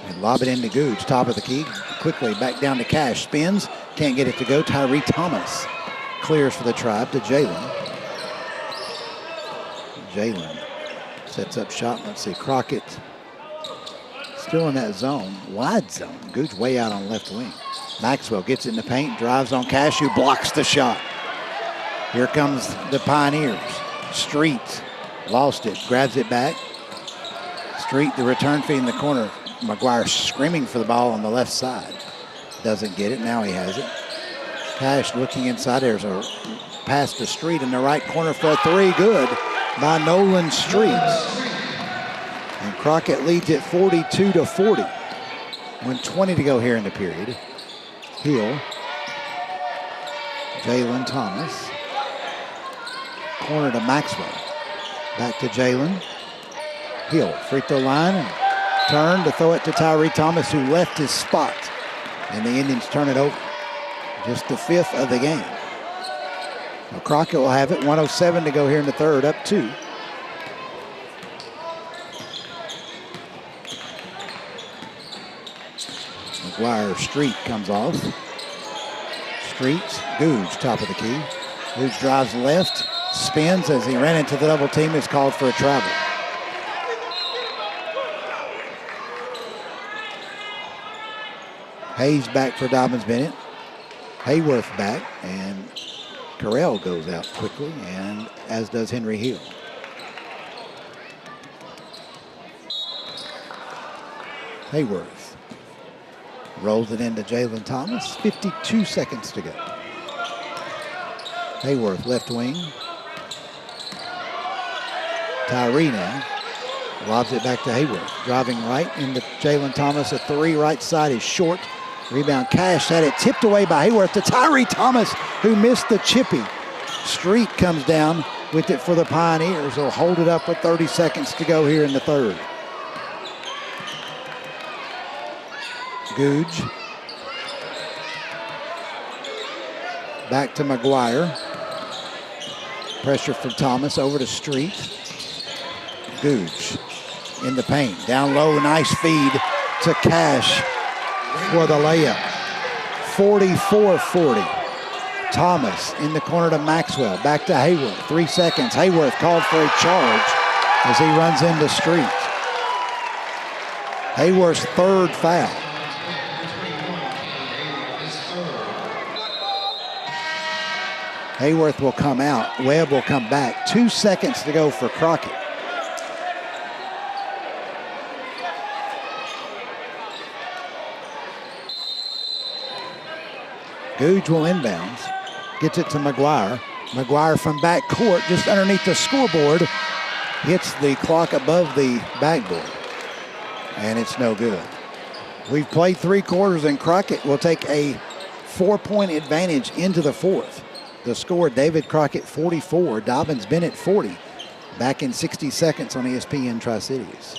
And lob it into Gooch, top of the key. Quickly back down to Cash. Spins, can't get it to go. Tyree Thomas clears for the Tribe to Jalen. Jalen sets up shot. Let's see, Crockett still in that zone, wide zone. Gooch way out on left wing. Maxwell gets it in the paint, drives on Cash, who blocks the shot. Here comes the Pioneers. Street lost it, grabs it back. Street, the return feed in the corner. McGuire screaming for the ball on the left side. Doesn't get it, now he has it. Cash looking inside, there's a pass to Street in the right corner for a three, good by Nolan Street. And Crockett leads it 42-40. 1:20 to go here in the period. Hill. Jalen Thomas. Corner to Maxwell. Back to Jalen. Hill, free throw line, and turn to throw it to Tyree Thomas, who left his spot. And the Indians turn it over. Just the 5th of the game. Well, Crockett will have it. 1:07 to go here in the third, up 2. McGuire, Street comes off. Street, Gooch, top of the key. Gooch drives left, spins as he ran into the double team. Is called for a travel. Hayes back for Dobyns-Bennett. Hayworth back, and Correll goes out quickly, and as does Henry Hill. Hayworth rolls it into Jalen Thomas. 52 seconds to go. Hayworth, left wing. Tyree now lobs it back to Hayworth. Driving right into Jalen Thomas. A three right side is short. Rebound, Cash had it tipped away by Hayworth to Tyree Thomas, who missed the chippy. Street comes down with it for the Pioneers. They'll hold it up with 30 seconds to go here in the third. Gooch. Back to McGuire. Pressure from Thomas over to Street. Gooch in the paint. Down low, nice feed to Cash for the layup. 44-40. Thomas in the corner to Maxwell. Back to Hayworth. 3 seconds. Hayworth called for a charge as he runs into Street. Hayworth's third foul. Hayworth will come out. Webb will come back. 2 seconds to go for Crockett. Gooch will inbounds. Gets it to McGuire. McGuire from back court, just underneath the scoreboard. Hits the clock above the backboard. And it's no good. We've played 3 quarters, and Crockett will take a 4-point advantage into the fourth. The score, David Crockett 44, Dobyns-Bennett 40. Back in 60 seconds on ESPN Tri-Cities.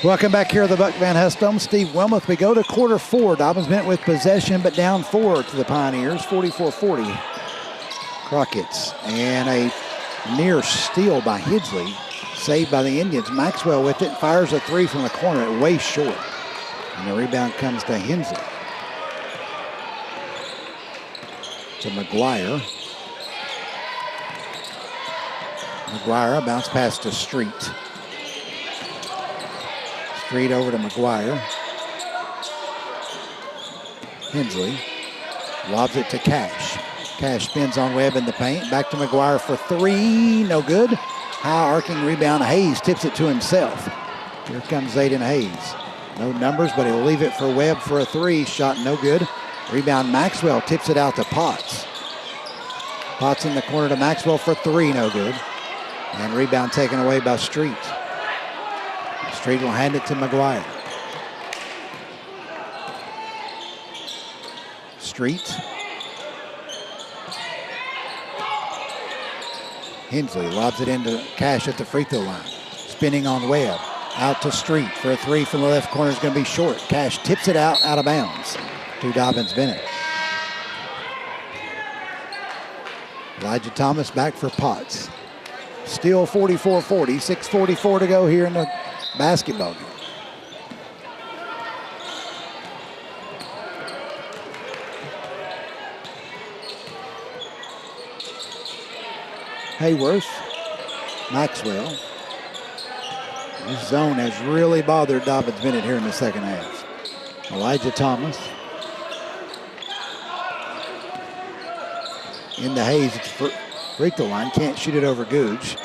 Welcome back here at the Buck Van Huss Dome. Steve Wilmoth. We go to quarter 4. Dobyns-Bennett with possession, but down 4 to the Pioneers, 44-40. Crockett's. And a near steal by Hidsley, saved by the Indians. Maxwell with it, fires a 3 from the corner, way short. And the rebound comes to Hensley. To McGuire. McGuire, bounce pass to Street. Street over to McGuire. Hensley lobs it to Cash. Cash spins on Webb in the paint. Back to McGuire for 3. No good. High arcing rebound. Hayes tips it to himself. Here comes Zayden Hayes. No numbers, but he'll leave it for Webb for a 3. Shot no good. Rebound Maxwell tips it out to Potts. Potts in the corner to Maxwell for 3. No good. And rebound taken away by Street. Street will hand it to McGuire. Street. Hensley lobs it into Cash at the free throw line. Spinning on Webb. Out to Street for a 3 from the left corner is going to be short. Cash tips it out of bounds to Dobyns-Bennett. Elijah Thomas back for Potts. Still 44-40, 6:44 to go here in the basketball game. Hayworth, Maxwell. This zone has really bothered Dobyns-Bennett here in the second half. Elijah Thomas. Into Hayes at the free throw line. Can't shoot it over Googe.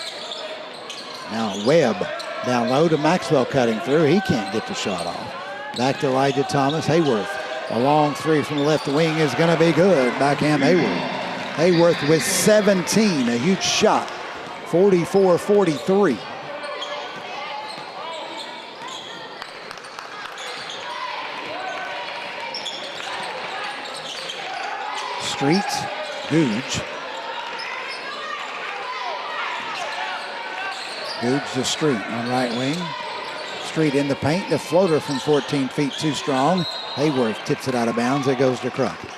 Now Webb down low to Maxwell cutting through. He can't get the shot off. Back to Elijah Thomas. Hayworth. A long 3 from the left wing is going to be good. Backhand Hayworth. Hayworth with 17. A huge shot. 44-43. Street. Googe. Googe to Street on right wing. Street in the paint. The floater from 14 feet too strong. Hayworth tips it out of bounds. It goes to Crockett.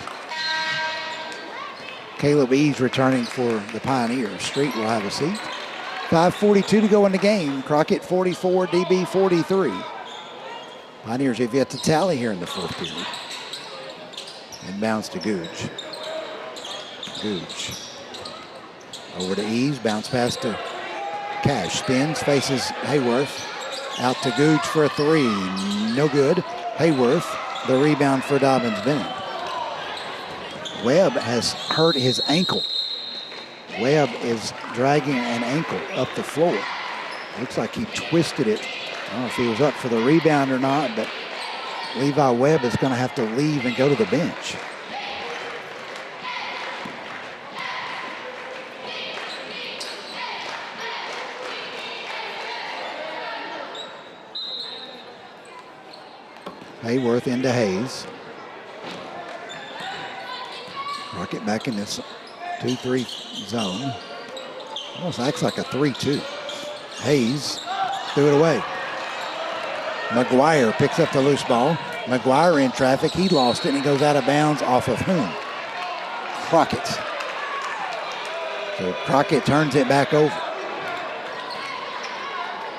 Caleb Eves returning for the Pioneers. Street will have a seat. 5:42 to go in the game. Crockett 44, DB 43. Pioneers have yet to tally here in the fourth period. Inbounds to Googe. Googe. Over to Eves. Bounce pass to Cash. Spins. Faces Hayworth. Out to Googe for a 3. No good. Hayworth. The rebound for Dobyns-Bennett. Webb has hurt his ankle. Webb is dragging an ankle up the floor. Looks like he twisted it. I don't know if he was up for the rebound or not, but Levi Webb is going to have to leave and go to the bench. Hayworth into Hayes. Crockett back in this 2-3 zone. Almost acts like a 3-2. Hayes threw it away. McGuire picks up the loose ball. McGuire in traffic. He lost it and he goes out of bounds off of whom? Crockett. So Crockett turns it back over.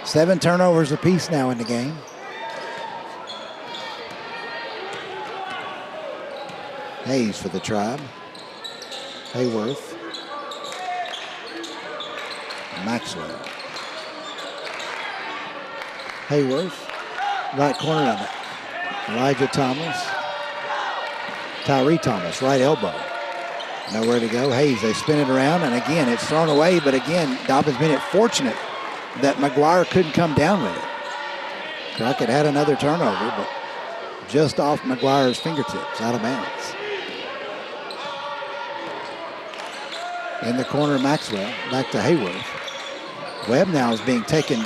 7 turnovers apiece now in the game. Hayes for the Tribe. Hayworth. Maxwell. Hayworth. Right corner of it. Elijah Thomas. Tyree Thomas, right elbow. Nowhere to go. Hayes, they spin it around, and again, it's thrown away, but again, Dobyns-Bennett fortunate that McGuire couldn't come down with it. Crockett had another turnover, but just off McGuire's fingertips, out of bounds. In the corner, Maxwell, back to Hayworth. Webb now is being taken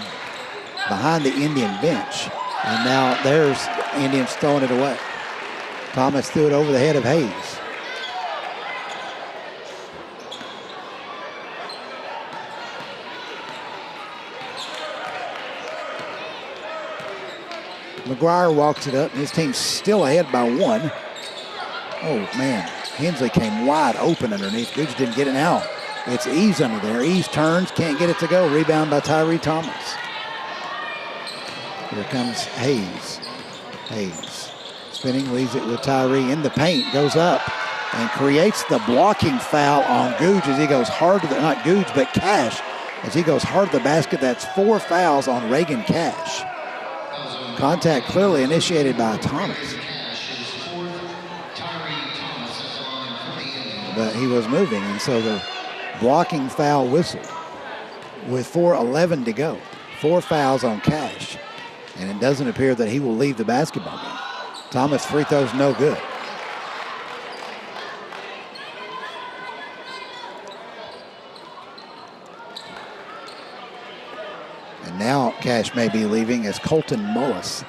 behind the Indian bench. And now there's Indians throwing it away. Thomas threw it over the head of Hayes. McGuire walks it up, and his team's still ahead by 1. Oh, man. Hensley came wide open underneath. Gooch didn't get it now. It's Eves under there. Eves turns, can't get it to go. Rebound by Tyree Thomas. Here comes Hayes. Hayes spinning, leaves it with Tyree in the paint, goes up and creates the blocking foul on Gooch as he goes hard to the, not Gooch, but Cash, as he goes hard to the basket. That's 4 fouls on Reagan Cash. Contact clearly initiated by Thomas. But he was moving, and so the blocking foul whistled with 4:11 to go. 4 fouls on Cash, and it doesn't appear that he will leave the basketball game. Thomas' free throw's no good. And now Cash may be leaving as Colton Mullis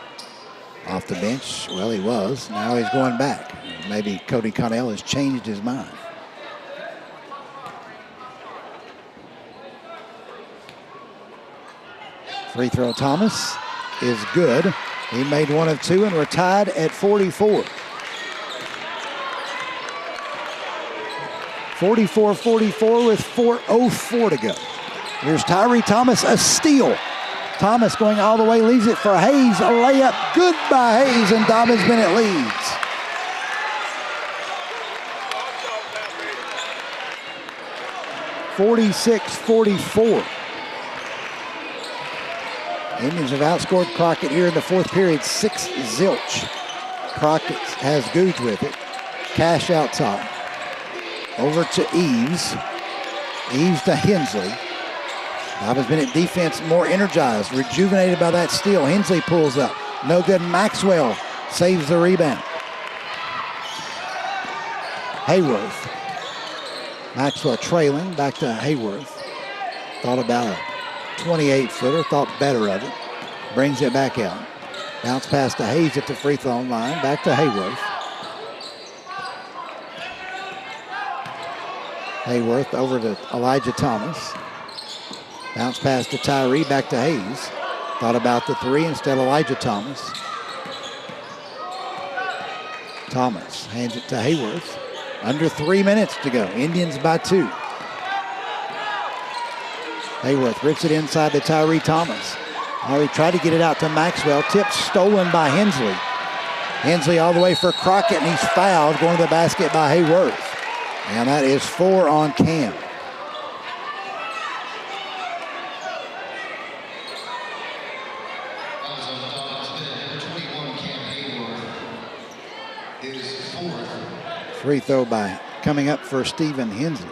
off the bench. Well, he was. Now he's going back. Maybe Cody Connell has changed his mind. Free throw Thomas is good. He made 1 of 2, and we're tied at 44. 44-44 with 4:04 to go. Here's Tyree Thomas, a steal. Thomas going all the way, leaves it for Hayes. A layup, good by Hayes, and Dobyns-Bennett leads. (46-44). Indians have outscored Crockett here in the 4th period, 6-0. Crockett has Gooch with it. Cash out top. Over to Eves. Eves to Hensley. Dobyns-Bennett defense more energized, rejuvenated by that steal. Hensley pulls up. No good. Maxwell saves the rebound. Hayworth. Maxwell trailing, back to Hayworth. Thought about a 28-footer, thought better of it. Brings it back out. Bounce pass to Hayes at the free throw line. Back to Hayworth. Hayworth over to Elijah Thomas. Bounce pass to Tyree, back to Hayes. Thought about the 3, instead Elijah Thomas. Thomas hands it to Hayworth. Under 3 minutes to go. Indians by 2. Hayworth rips it inside to Tyree Thomas. Oh, he tried to get it out to Maxwell. Tip stolen by Hensley. Hensley all the way for Crockett, and he's fouled going to the basket by Hayworth. And that is 4 on Cam. Free throw by coming up for Stephen Hensley.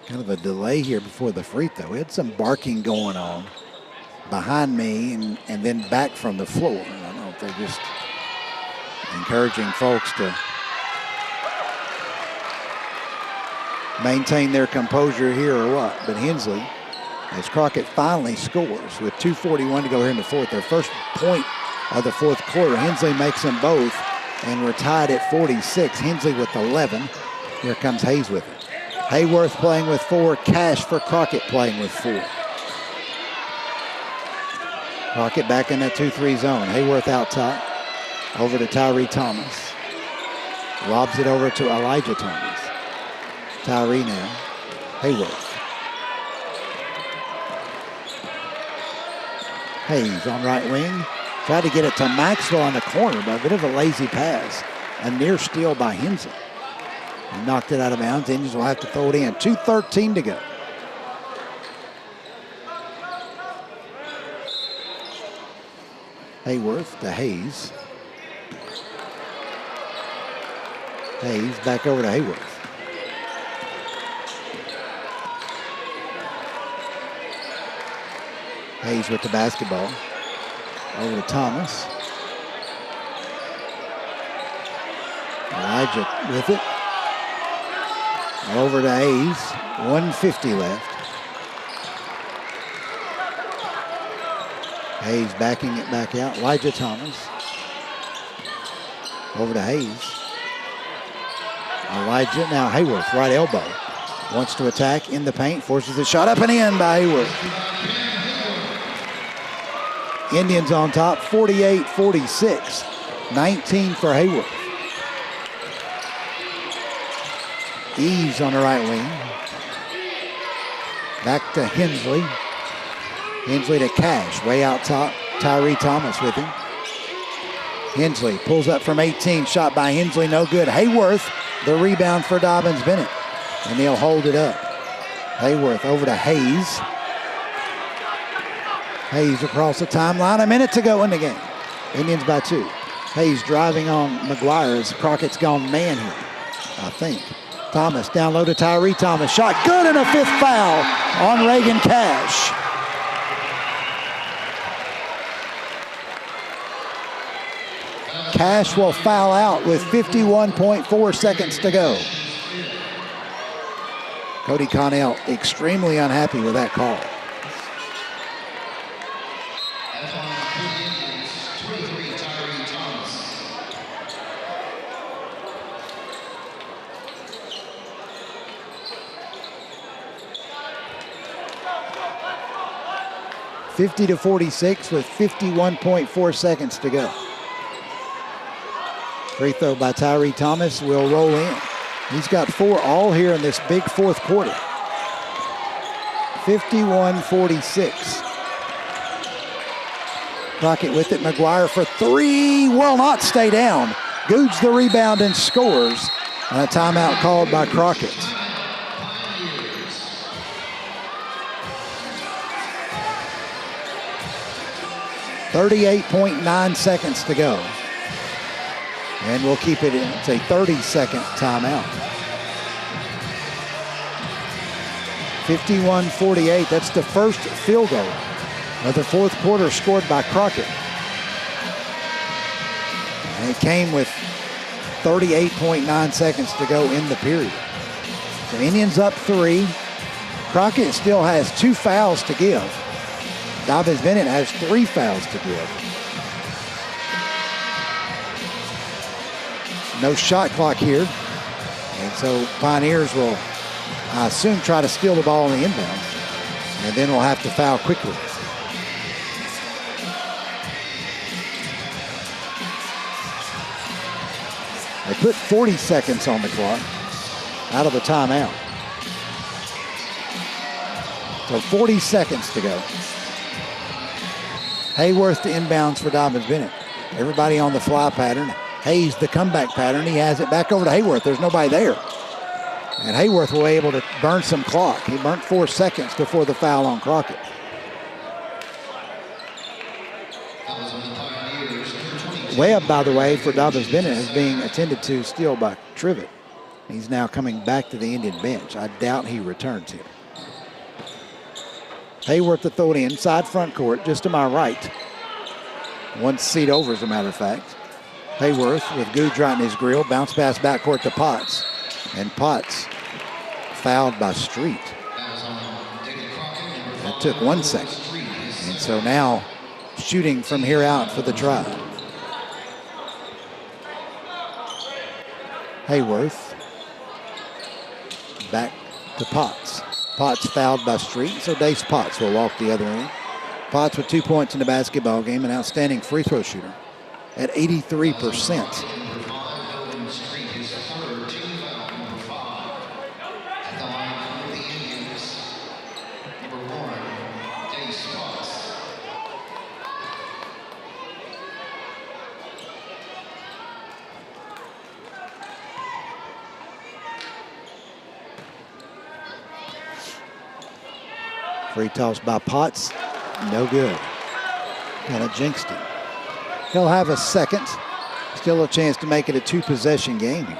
Kind of a delay here before the free throw. We had some barking going on behind me and then back from the floor. I don't know if they're just encouraging folks to maintain their composure here or what. But Hensley, as Crockett finally scores with 2:41 to go here in the 4th, their first point of the 4th quarter. Hensley makes them both, and we're tied at 46. Hensley with 11. Here comes Hayes with it. Hayworth playing with 4. Cash for Crockett playing with 4. Crockett back in that 2-3 zone. Hayworth out top. Over to Tyree Thomas. Lobs it over to Elijah Thomas. Tyree now. Hayworth. Hayes on right wing. Tried to get it to Maxwell in the corner, but a bit of a lazy pass. A near steal by Hensley. He knocked it out of bounds. Indians will have to throw it in. 2:13 to go. Hayworth to Hayes. Hayes back over to Hayworth. Hayes with the basketball. Over to Thomas. Elijah with it. Over to Hayes. 1:50 left. Hayes backing it back out. Elijah Thomas. Over to Hayes. Elijah, now Hayworth, right elbow. Wants to attack in the paint, forces the shot up and in by Hayworth. Indians on top, 48-46. 19 for Hayworth. Eves on the right wing. Back to Hensley. Hensley to Cash, way out top. Tyree Thomas with him. Hensley pulls up from 18, shot by Hensley, no good. Hayworth, the rebound for Dobyns-Bennett, and he'll hold it up. Hayworth over to Hayes. Hayes across the timeline, a minute to go in the game. Indians by 2. Hayes driving on McGuire as Crockett's gone man here, I think. Thomas down low to Tyree Thomas, shot good, and a 5th foul on Reagan Cash. Cash will foul out with 51.4 seconds to go. Cody Connell extremely unhappy with that call. (50-46) with 51.4 seconds to go. Free throw by Tyree Thomas will roll in. He's got 4 all here in this big 4th quarter. 51-46. Crockett with it. McGuire for 3. Will not stay down. Goods the rebound and scores. And a timeout called by Crockett. .9 seconds to go. And we'll keep it in. It's a 30-second timeout. 51-48. That's the first field goal of the 4th quarter scored by Crockett. And it came with 38.9 seconds to go in the period. So Indians up 3. Crockett still has 2 fouls to give. Dobyns-Bennett has 3 fouls to give. No shot clock here. And so Pioneers will, I assume, try to steal the ball on the inbound. And then we'll have to foul quickly. They put 40 seconds on the clock out of the timeout. So 40 seconds to go. Hayworth to inbounds for Dobyns-Bennett. Everybody on the fly pattern. Hayes the comeback pattern. He has it back over to Hayworth. There's nobody there. And Hayworth will be able to burn some clock. He burnt 4 seconds before the foul on Crockett. Webb, by the way, for Dobyns-Bennett is being attended to still by Trivet. He's now coming back to the Indian bench. I doubt he returns here. Hayworth to throw it inside front court, just to my right. 1 seat over, as a matter of fact. Hayworth with Googe right in his grill. Bounce pass backcourt to Potts. And Potts fouled by Street. That took 1 second. And so now shooting from here out for the Tribe. Hayworth back to Potts. Potts fouled by Street, so Dace Potts will walk the other end. Potts with 2 points in the basketball game, an outstanding free throw shooter at 83%. Free toss by Potts, no good. Kind of jinxed him. He'll have a second. Still a chance to make it a 2-possession game here.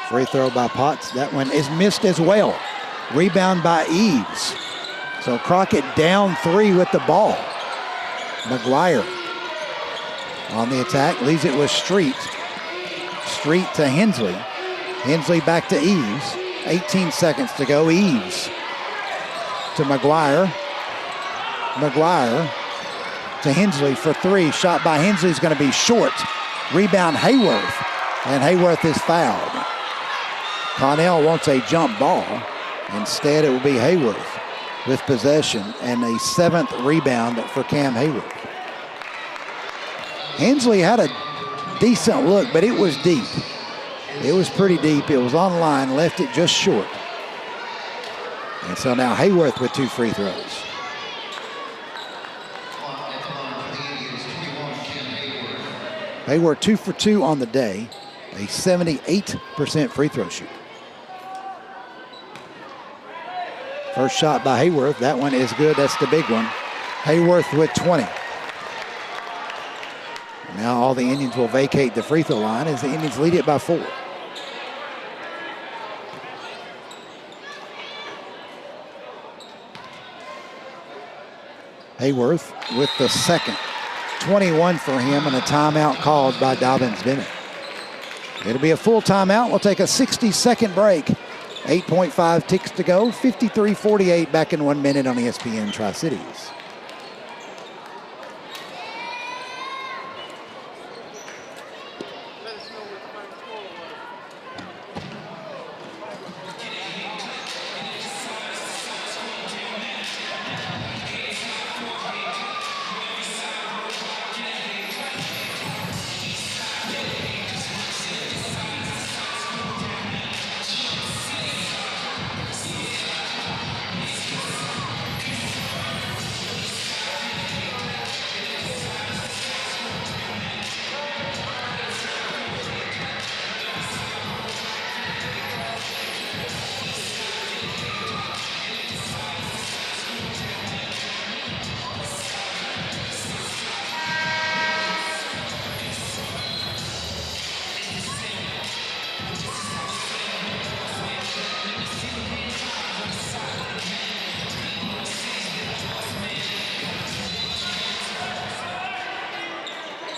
Free throw by Potts. That one is missed as well. Rebound by Eves. So Crockett down 3 with the ball. McGuire on the attack, leaves it with Street. Street to Hensley. Hensley back to Eves. 18 seconds to go. Eves to McGuire. McGuire to Hensley for three. Shot by Hensley is going to be short. Rebound Hayworth, and Hayworth is fouled. Connell wants a jump ball. Instead, it will be Hayworth with possession and a 7th rebound for Cam Hayworth. Hensley had a decent look, but it was deep. It was pretty deep. It was on the line, left it just short. And so now Hayworth with 2 free throws. Hayworth 2 for 2 on the day, a 78% free throw shooter. First shot by Hayworth. That one is good. That's the big one. Hayworth with 20. Now all the Indians will vacate the free throw line as the Indians lead it by 4. Hayworth with the second. 21 for him, and a timeout called by Dobyns-Bennett. It'll be a full timeout. We'll take a 60-second break. 8.5 ticks to go. 53-48 back in 1 minute on ESPN Tri-Cities.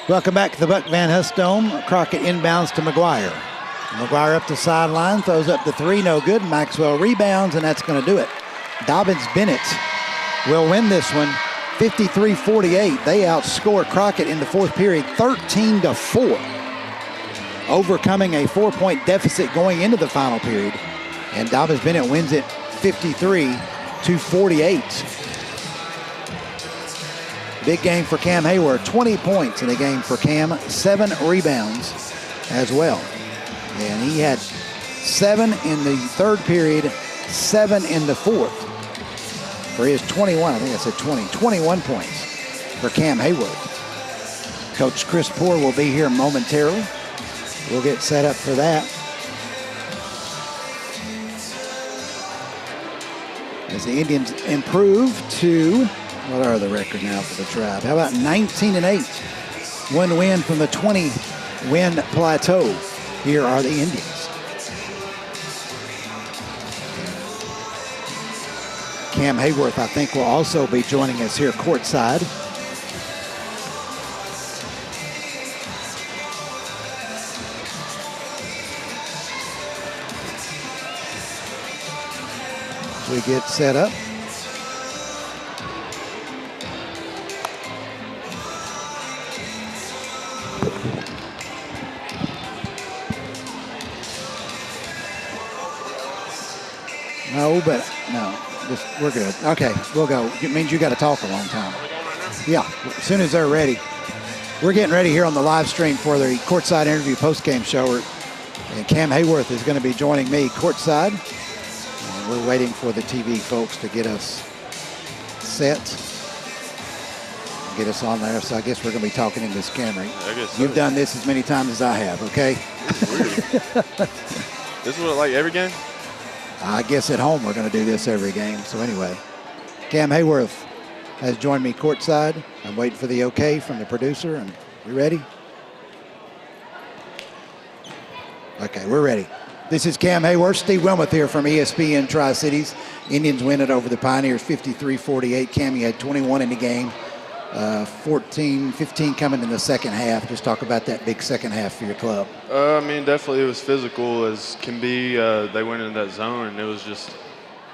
Welcome back to the Buck Van Huss Dome. Crockett inbounds to McGuire. McGuire up the sideline, throws up the 3, no good. Maxwell rebounds, and that's going to do it. Dobyns-Bennett will win this one, 53-48. They outscore Crockett in the 4th period, 13-4, overcoming a 4-point deficit going into the final period. And Dobyns-Bennett wins it 53-48. Big game for Cam Hayworth, 20 points in the game for Cam, 7 rebounds as well. And he had 7 in the 3rd period, 7 in the 4th. For his 21, I think I said 21 points for Cam Hayworth. Coach Chris Poore will be here momentarily. We'll get set up for that. As the Indians improve to, what are the record now for the Tribe? How about 19-8? 1 win from the 20-win plateau. Here are the Indians. Cam Hayworth, I think, will also be joining us here courtside. As we get set up. No, we're good. Okay, we'll go. It means you got to talk a long time. Yeah, as soon as they're ready. We're getting ready here on the live stream for the courtside interview postgame show. And Cam Hayworth is going to be joining me courtside. And we're waiting for the TV folks to get us set. Get us on there. So I guess we're going to be talking in this camera. I guess so. You've done this as many times as I have, okay? This is what, like every game? I guess at home we're going to do this every game. So anyway, Cam Hayworth has joined me courtside. I'm waiting for the okay from the producer. And we ready? Okay, we're ready. This is Cam Hayworth. Steve Wilmoth here from ESPN Tri-Cities. Indians win it over the Pioneers 53-48. Cam, you had 21 in the game. 14, 15 coming in the second half. Just talk about that big second half for your club. I mean, definitely it was physical as can be. They went into that zone, and it was just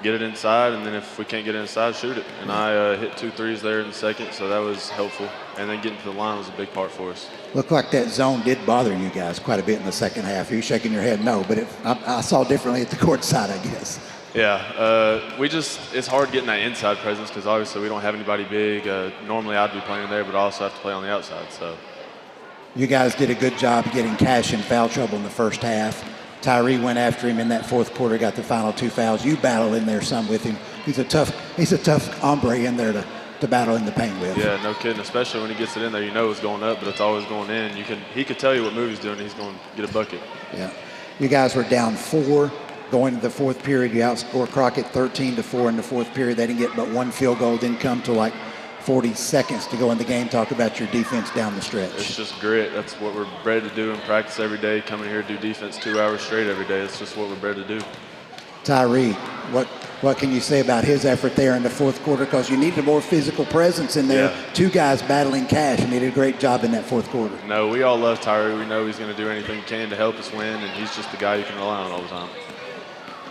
get it inside, and then if we can't get it inside, shoot it. And I hit 2 threes there in the second, so that was helpful. And then getting to the line was a big part for us. Looked like that zone did bother you guys quite a bit in the second half. Are you shaking your head? No, but I saw differently at the court side, I guess. Yeah, it's hard getting that inside presence because obviously we don't have anybody big. Normally I'd be playing there, but I also have to play on the outside. So you guys did a good job getting Cash in foul trouble in the first half. Tyree went after him in that fourth quarter, got the final 2 fouls. You battle in there some with him. He's a tough hombre in there to battle in the paint with. Yeah, no kidding. Especially when he gets it in there, you know it's going up, but it's always going in. He could tell you what move he's doing. He's going to get a bucket. Yeah, you guys were down 4 going to the fourth period. You outscored Crockett 13-4 in the fourth period. They didn't get but 1 field goal. Didn't come till like 40 seconds to go in the game. Talk about your defense down the stretch. It's just grit. That's what we're bred to do in practice every day. Coming here to do defense 2 hours straight every day. It's just what we're bred to do. Tyree, what can you say about his effort there in the fourth quarter? Because you needed a more physical presence in there. Yeah. 2 guys battling Cash, and he did a great job in that fourth quarter. No, we all love Tyree. We know he's going to do anything he can to help us win, and he's just the guy you can rely on all the time.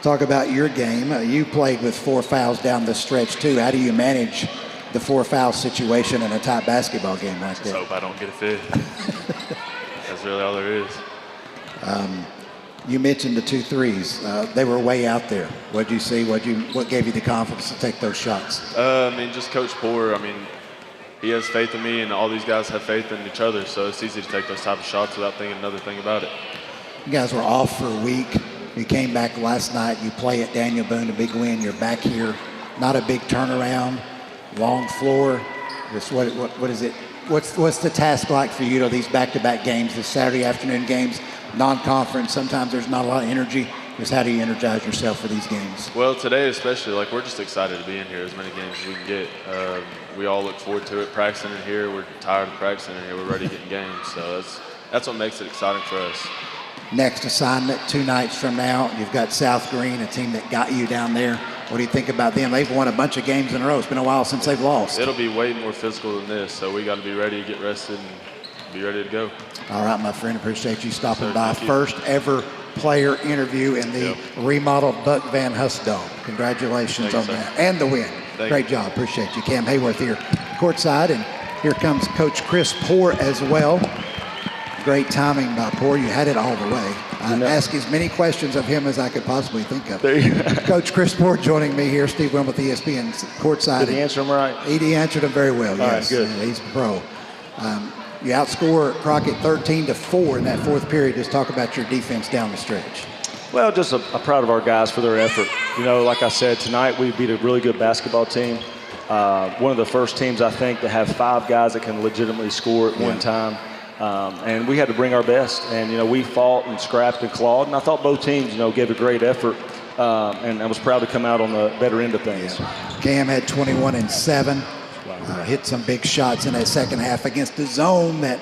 Talk about your game. You played with 4 fouls down the stretch, too. How do you manage the 4-foul situation in a tight basketball game like that? Just hope I don't get a 5th. That's really all there is. You mentioned the 2 threes. They were way out there. What did you see? What gave you the confidence to take those shots? Just Coach Poor. He has faith in me, and all these guys have faith in each other, so it's easy to take those type of shots without thinking another thing about it. You guys were off for a week. You came back last night. You play at Daniel Boone, a big win. You're back here. Not a big turnaround. Long floor. Just what is it? What's the task like for you? These back-to-back games, the Saturday afternoon games, non-conference. Sometimes there's not a lot of energy. Just how do you energize yourself for these games? Well, today especially, we're just excited to be in here. As many games as we can get. We all look forward to it. Practicing in here, we're tired of practicing in here. We're ready to get in games. So that's what makes it exciting for us. Next assignment 2 nights from now, you've got South Green, a team that got you down there. What do you think about them? They've won a bunch of games in a row. It's been a while since they've lost. It'll be way more physical than this, so we got to be ready to get rested and be ready to go. All right, my friend. Appreciate you stopping Sir, by. First ever player interview in the remodeled Buck Van Huss Dome. Congratulations on that. And the win. Great job. Appreciate you. Cam Hayworth here courtside, and here comes Coach Chris Poor as well. Great timing by Poor. You had it all the way. I asked as many questions of him as I could possibly think of. Coach Chris Poor joining me here. Steve Wilmoth, ESPN courtside. Did he answer him right? He answered him very well. All yes, right, good. He's a pro. You outscore Crockett 13-4 in that fourth period. Just talk about your defense down the stretch. Well, just I'm proud of our guys for their effort. Like I said, tonight we beat a really good basketball team. One of the first teams, I think, to have 5 guys that can legitimately score at one time. And we had to bring our best. And, we fought and scrapped and clawed. And I thought both teams, gave a great effort. And I was proud to come out on the better end of things. Cam had 21 and 7. Hit some big shots in that second half against the zone that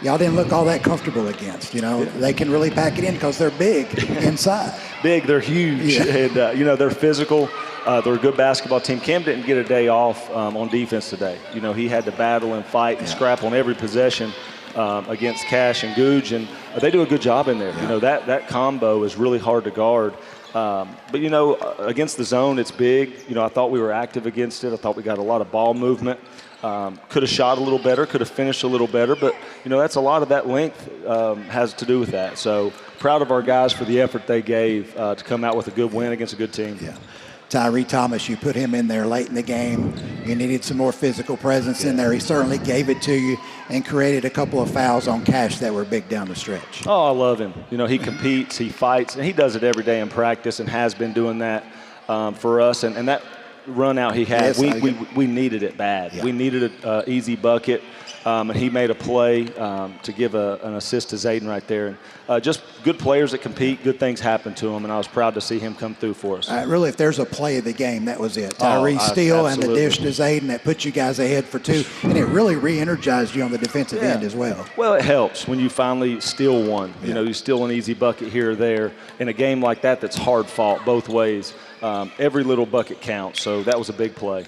y'all didn't look all that comfortable against. They can really pack it in because they're big inside. Big, they're huge. Yeah. And, they're physical. They're a good basketball team. Cam didn't get a day off on defense today. He had to battle and fight and scrap on every possession against Cash and Googe, and they do a good job in there. Yeah. That combo is really hard to guard. But, against the zone, it's big. I thought we were active against it. I thought we got a lot of ball movement. Could have shot a little better, could have finished a little better, but, that's a lot of that length has to do with that. So proud of our guys for the effort they gave to come out with a good win against a good team. Yeah. Tyree Thomas, you put him in there late in the game. You needed some more physical presence in there. He certainly gave it to you and created a couple of fouls on Cash that were big down the stretch. Oh, I love him. He competes, he fights, and he does it every day in practice and has been doing that for us. And that run out he had, we needed it bad. Yeah. We needed an easy bucket. And he made a play to give an assist to Zayden right there. And just good players that compete, good things happen to them, and I was proud to see him come through for us. Really, if there's a play of the game, that was it. Tyree steal and the dish to Zayden that put you guys ahead for 2, and it really re-energized you on the defensive end as well. Well, it helps when you finally steal one. You steal an easy bucket here or there. In a game like that that's hard-fought both ways, every little bucket counts, so that was a big play.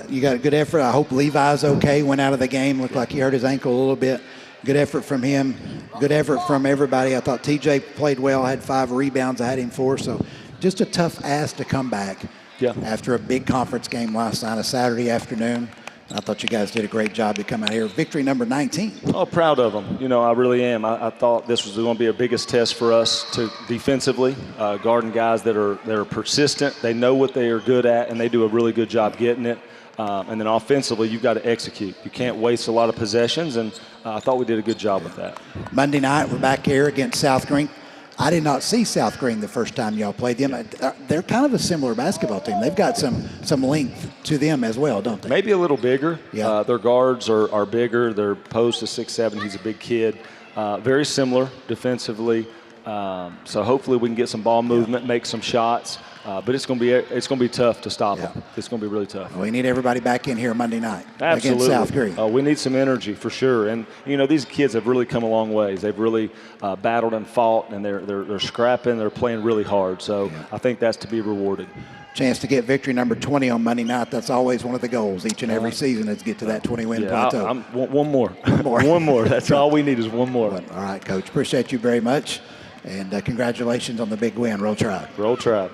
You got a good effort. I hope Levi's okay. Went out of the game. Looked like he hurt his ankle a little bit. Good effort from him. Good effort from everybody. I thought TJ played well. Had 5 rebounds. I had him 4. So just a tough ask to come back after a big conference game last night, a Saturday afternoon. I thought you guys did a great job to come out here. Victory number 19. Oh, proud of them. You know, I really am. I thought this was going to be our biggest test for us to defensively, guarding guys that are persistent. They know what they are good at, and they do a really good job getting it. And then offensively, you've got to execute. You can't waste a lot of possessions, and I thought we did a good job with that. Monday night, we're back here against South Green. I did not see South Green the first time y'all played them. They're kind of a similar basketball team. They've got some length to them as well, don't they? Maybe a little bigger. Yeah. Their guards are bigger. Their post is 6'7". He's a big kid. Very similar defensively. So hopefully we can get some ball movement, make some shots. But it's going to be tough to stop them. It's going to be really tough. We need everybody back in here Monday night Absolutely. against South Green. We need some energy for sure. And you know, these kids have really come a long ways. They've really battled and fought, and they're scrapping. They're playing really hard. So I think that's to be rewarded. Chance to get victory number 20 on Monday night. That's always one of the goals each and every season is get to that 20-win plateau. One more. One more. That's all we need is one more. All right, Coach. Appreciate you very much. And congratulations on the big win. Roll Tribe. Roll Tribe.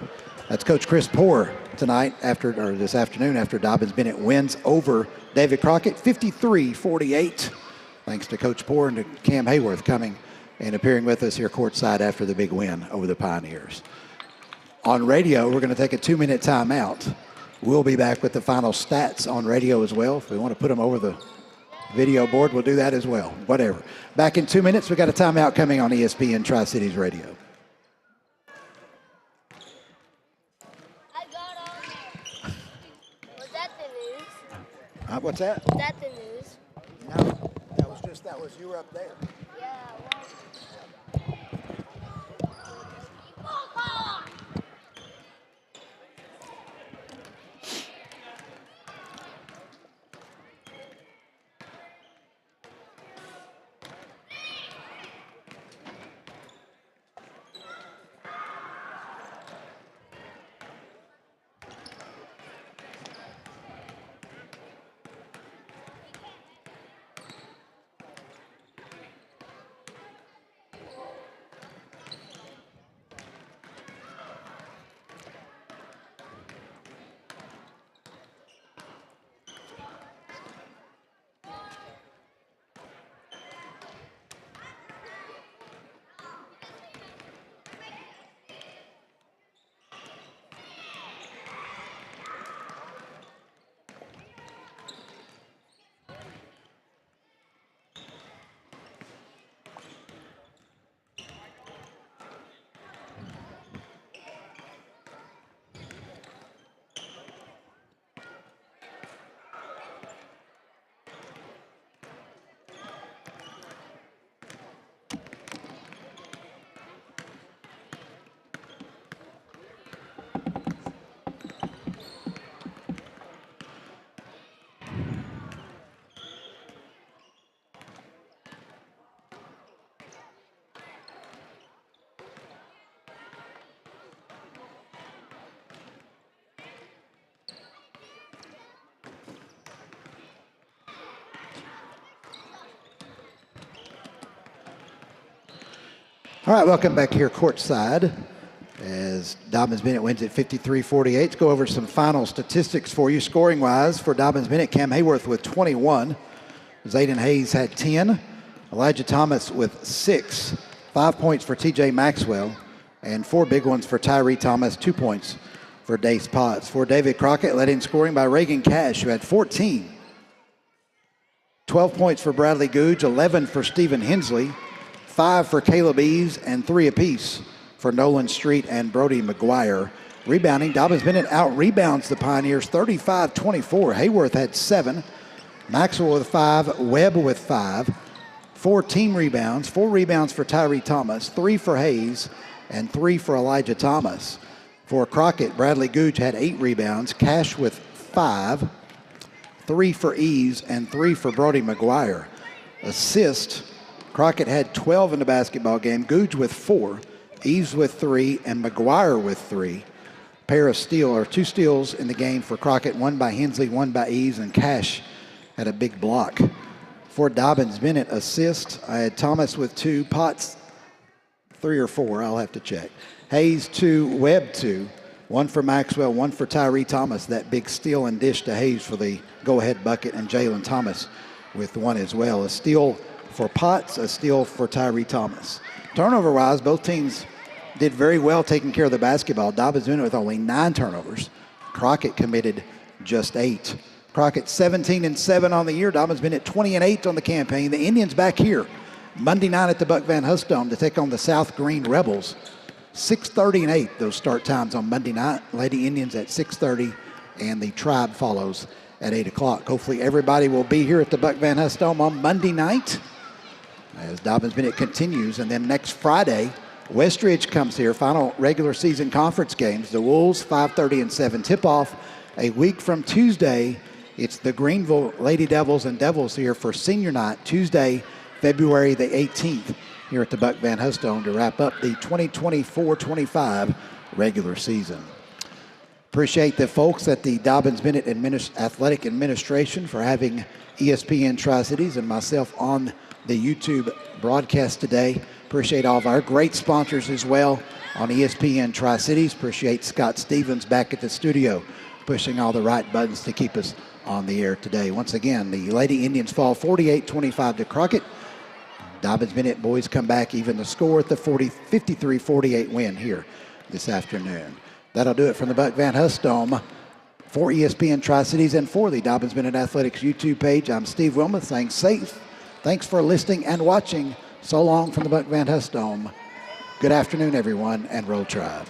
That's Coach Chris Poore tonight this afternoon after Dobyns-Bennett wins over David Crockett 53-48. Thanks to Coach Poore and to Cam Hayworth coming and appearing with us here courtside after the big win over the Pioneers. On radio, we're going to take a 2-minute timeout. We'll be back with the final stats on radio as well. If we want to put them over the video board, we'll do that as well. Whatever. Back in 2 minutes, we got a timeout coming on ESPN Tri-Cities Radio. What's that? Was that the news? No, that was you were up there. Yeah. All right, welcome back here courtside as Dobyns-Bennett wins at 53-48. Let's go over some final statistics for you. Scoring-wise for Dobyns-Bennett, Cam Hayworth with 21. Zayden Hayes had 10. Elijah Thomas with 6. 5 points for TJ Maxwell. And 4 big ones for Tyree Thomas. 2 points for Dace Potts. For David Crockett, led in scoring by Reagan Cash, who had 14. 12 points for Bradley Googe. 11 for Stephen Hensley. 5 for Caleb Eves, and 3 apiece for Nolan Street and Brody McGuire. Rebounding, Dobyns-Bennett out-rebounds the Pioneers 35-24. Hayworth had 7. Maxwell with 5. Webb with 5. 4 team rebounds. 4 rebounds for Tyree Thomas. 3 for Hayes, and 3 for Elijah Thomas. For Crockett, Bradley Googe had 8 rebounds. Cash with 5. 3 for Eves, and 3 for Brody McGuire. Assist, Crockett had 12 in the basketball game. Googe with 4, Eves with 3, and McGuire with 3. Pair of 2 steals in the game for Crockett, 1 by Hensley, 1 by Eves, and Cash had a big block. For Dobyns-Bennett assist, I had Thomas with 2, Potts 3 or 4, I'll have to check. Hayes 2, Webb 2. One for Maxwell, one for Tyree Thomas. That big steal and dish to Hayes for the go-ahead bucket, and Jalen Thomas with one as well. A steal for Potts, a steal for Tyree Thomas. Turnover-wise, both teams did very well taking care of the basketball. Dobyns-Bennett with only 9 turnovers. Crockett committed just 8. Crockett 17-7 on the year. Dobyns-Bennett 20-8 on the campaign. The Indians back here Monday night at the Buck Van Huss Dome to take on the South Green Rebels. 6:30 and 8, those start times on Monday night. Lady Indians at 6:30, and the Tribe follows at 8 o'clock. Hopefully everybody will be here at the Buck Van Huss Dome on Monday night as Dobyns-Bennett continues. And then next Friday, Westridge comes here, final regular season conference games. The Wolves, 5:30 and 7 tip-off. A week from Tuesday, it's the Greenville Lady Devils and Devils here for senior night, Tuesday, February the 18th. Here at the Buck Van Huss Dome to wrap up the 2024-25 regular season. Appreciate the folks at the Dobyns-Bennett Athletic Administration for having ESPN Tri-Cities and myself on the YouTube broadcast today. Appreciate all of our great sponsors as well on ESPN Tri-Cities. Appreciate Scott Stevens back at the studio pushing all the right buttons to keep us on the air today. Once again, the Lady Indians fall 48-25 to Crockett. Dobyns-Bennett boys come back even the score at the 53-48 win here this afternoon. That'll do it from the Buck Van Huss Dome. For ESPN Tri-Cities and for the Dobyns-Bennett Athletics YouTube page, I'm Steve Wilmoth saying thanks for listening and watching. So long from the Buck Van Huss Dome. Good afternoon, everyone, and Roll Tribe.